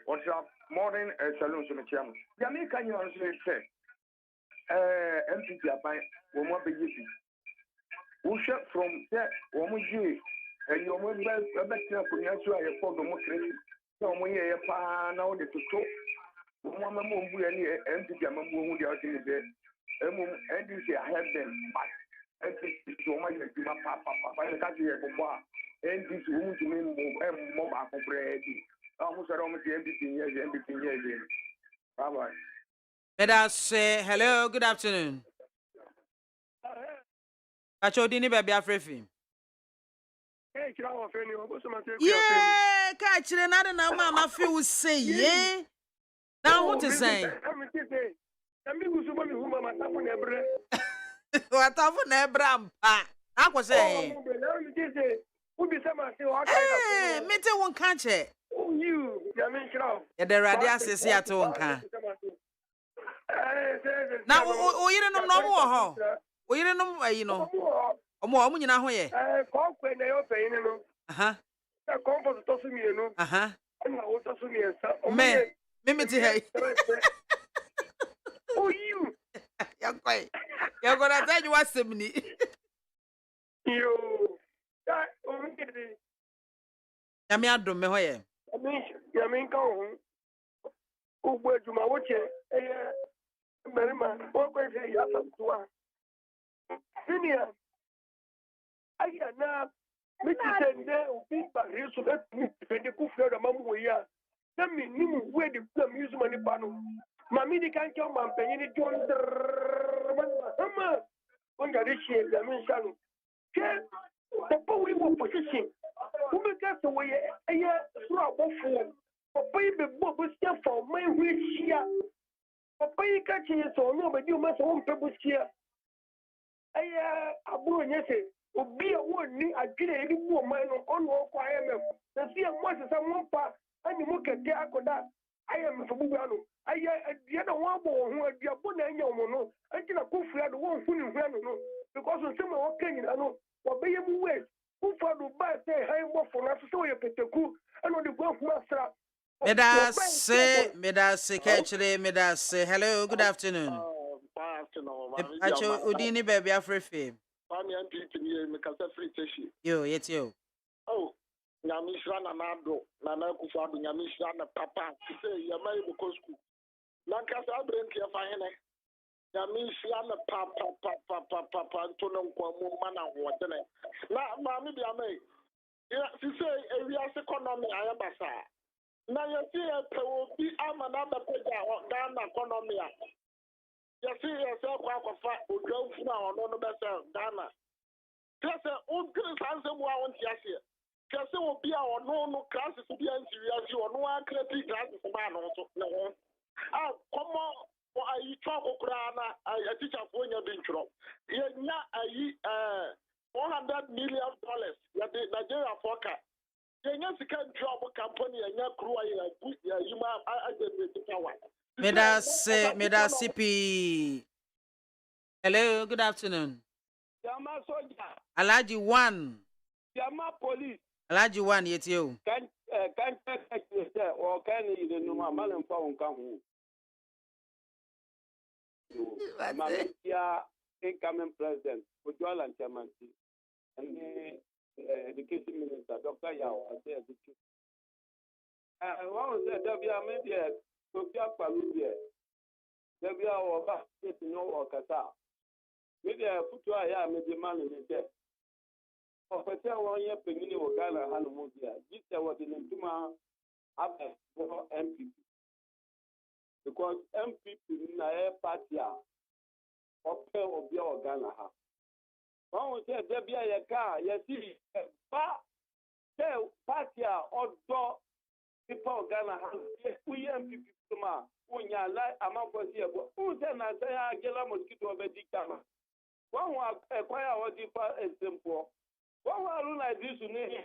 what's up? Modern saloon to the chairman. Jamaica, you know, say, MPP, one more big issue. Who shot from that woman, and your mobile, a better for you to a for democracy. So, when you are now the to one more MPP, I'm moving out in the bed. And you say, I have them, but MPP, so much, papa, I can't hear Boba. NDC who to me more back for ready. Almost around the MVP. Bye bye. Let us say hello, good afternoon. Achodini baby afrefi. Hey, kira wa fe ni o bo so ma se ku Yeah, ka chire na de na mama feel say yeah. Now what to say? I'm say. I'm go so ma mi hu mama ta fo na ebre. What have na ebra mpa. Akwo say. Hey, me te won kan che. Oh you, ya me kira. Ya de rade asese ate won kan. Na o yire no no mo ho. O yire no ayi no. Omo nyina ho ye. Ko kwe na yo pe ni no. Aha. Na comfort to su mi no. Aha. Na wo to su mi ensa. Me te hey. Oh you. Ya kwai. Ya go na tell you what semni. Yo. Ya o mi de. Ya me adom me ho ye. Ya me nka ho. Ugbo ejuma wo che Merima, what way say yes to one? Senior, I now, Mr. Sende, big bag, you should let me defend the cook for the mamma. Let me know where the use money panel. Mammy can't come and pay any joint. When I reach here, the mention. Papa, we were position. Who make us away a year through our phone? Papa, the book was still for my wish here. Papa, you catch it so no, but you must own purpose here. I brought yes, would be a word me. I get any more man on walk. I am the see a much as someone part, and you look at Jacoda. I am for Bugano. I the other one who had your bonnet and your mono. I cannot go for the one who you know because of some of Kenyan. I know what be able ways. Who for the buy say, I am for us to show you Peteku and on the golf master. Medase, catchy, Medase. Hello, good afternoon. Acho Udini baby afrefi. Yo, yet you. Oh, Yamishra Nado, Nana Kufadu, Yamishra Papa, say Yamai Bukosku. Lancashire Brent Yafine. Yamishra Papa, Antonio Mana, what the name. Now, Mammy Biamay. She say, we are economy, I am Bassa. Now you see a be I'm another page of Ghana economy. You see yourself who drove now on the best Ghana. Just a old Chris Hansen want Yassia. Just will be our no classes to be serious. You are no one creative classes for man also. No. Ah, come on. Are you talk Ukraina? I teach a phone your intro. You're not $100 million. Nigeria forecast. Yes, can job company and your crew. You Medase P. Hello, good afternoon. Yama soldier. Alaji one. Yama police. Alaji one, yet you. Can or can you know man and phone come? Incoming president, Ujwala and Chairman, and Education Minister, Dr. Yao, I say education. What was that? Maybe a Sophia Palubia. Maybe our back no or Qatar. Maybe a Futua, maybe man in the death. Of a 1 year penny or Ghana Hanamodia. This was in Tuma up for MPP. Because MPP in a party or pay or be or Ghana. One said, there be a car, you see, party or door people Ghana has we MPP when you like amount for here. Who then I say, I get a mosquito of a dictator. One acquire what deeper and simple. One will like this to me.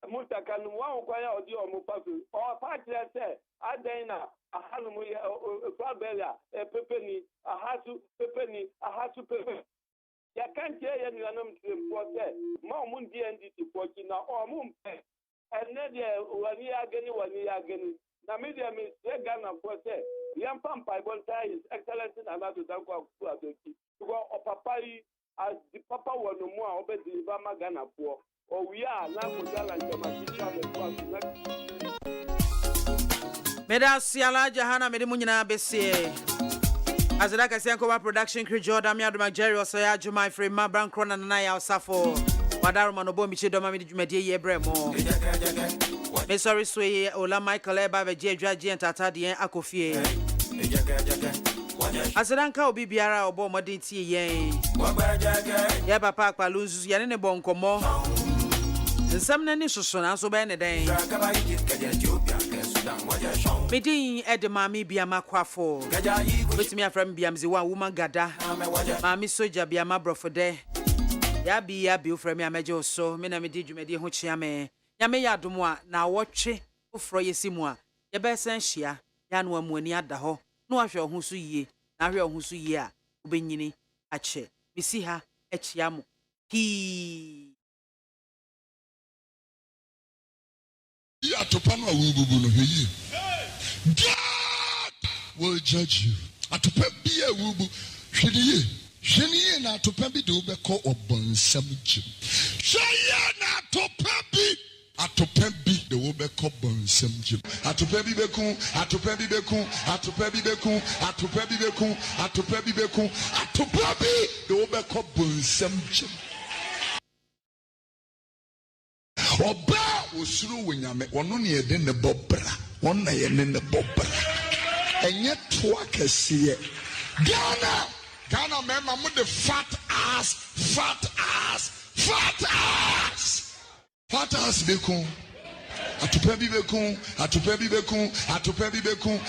Mutakan, one acquire or the Omopasu or party I say, Adena, a Hanamuya, a Fabella, a Pepeni, a Hatu Pepeni, a Hatu Pepeni. Ya can't hear any of them to import that. Mom DND to Portina or Moon. And then 1 year again, 1 year again. Now, media means Ghana for say, Yam Pampa, His Excellency, and not to thank you to go or Papai as the Papa was no more over the Bama Ghana for. Or we are now for Jalan Medasi Alaja Hana Medimunina Bessie. As I say, production crew Jordan, Yaduma Jerry, or Saya Jumai Free, Mabran Crona, and I, Safo. Madaro Manobo Michido Mammy Jumedi Yebremo. Miss Sorry Sway, Ola Michael Eba, Jaji and Tata Dien Akofie. Asadanka obi biara obo modern tie yen. Ya papa Paluz yanene bonkomo. Nsam na ni soso na so be ne den. Medin MAAME BIAMAH AKWAFO. Wetimi afram biamzi wa woman gada. MAAME soja BIAMAH brofode. Ya bi ofra mi ameje so. Me na me di dwumedi ho chia me. Ya me ya domo a na wotwe ofro yesimu a. Ye be san hia. Ya no amuani ada ho. No ahwe ho so yie. Na ahwe ho so yie a obenyini ache. Misi ha achia mo. Ya topano awububu no heye. God will judge you. Atopa bi awubu hwediye. Hweniye na atopa bi de obekọ obonsam jim. Hweye na atopa bi de obekọ bonsam jim. Atopa bi beku de obekọ bonsam jim. Oba osuru wonyame ono ne yede ne bobra wonna ye ne bobra enye to akese Ghana mema mu de fat ass beku atopa bi beku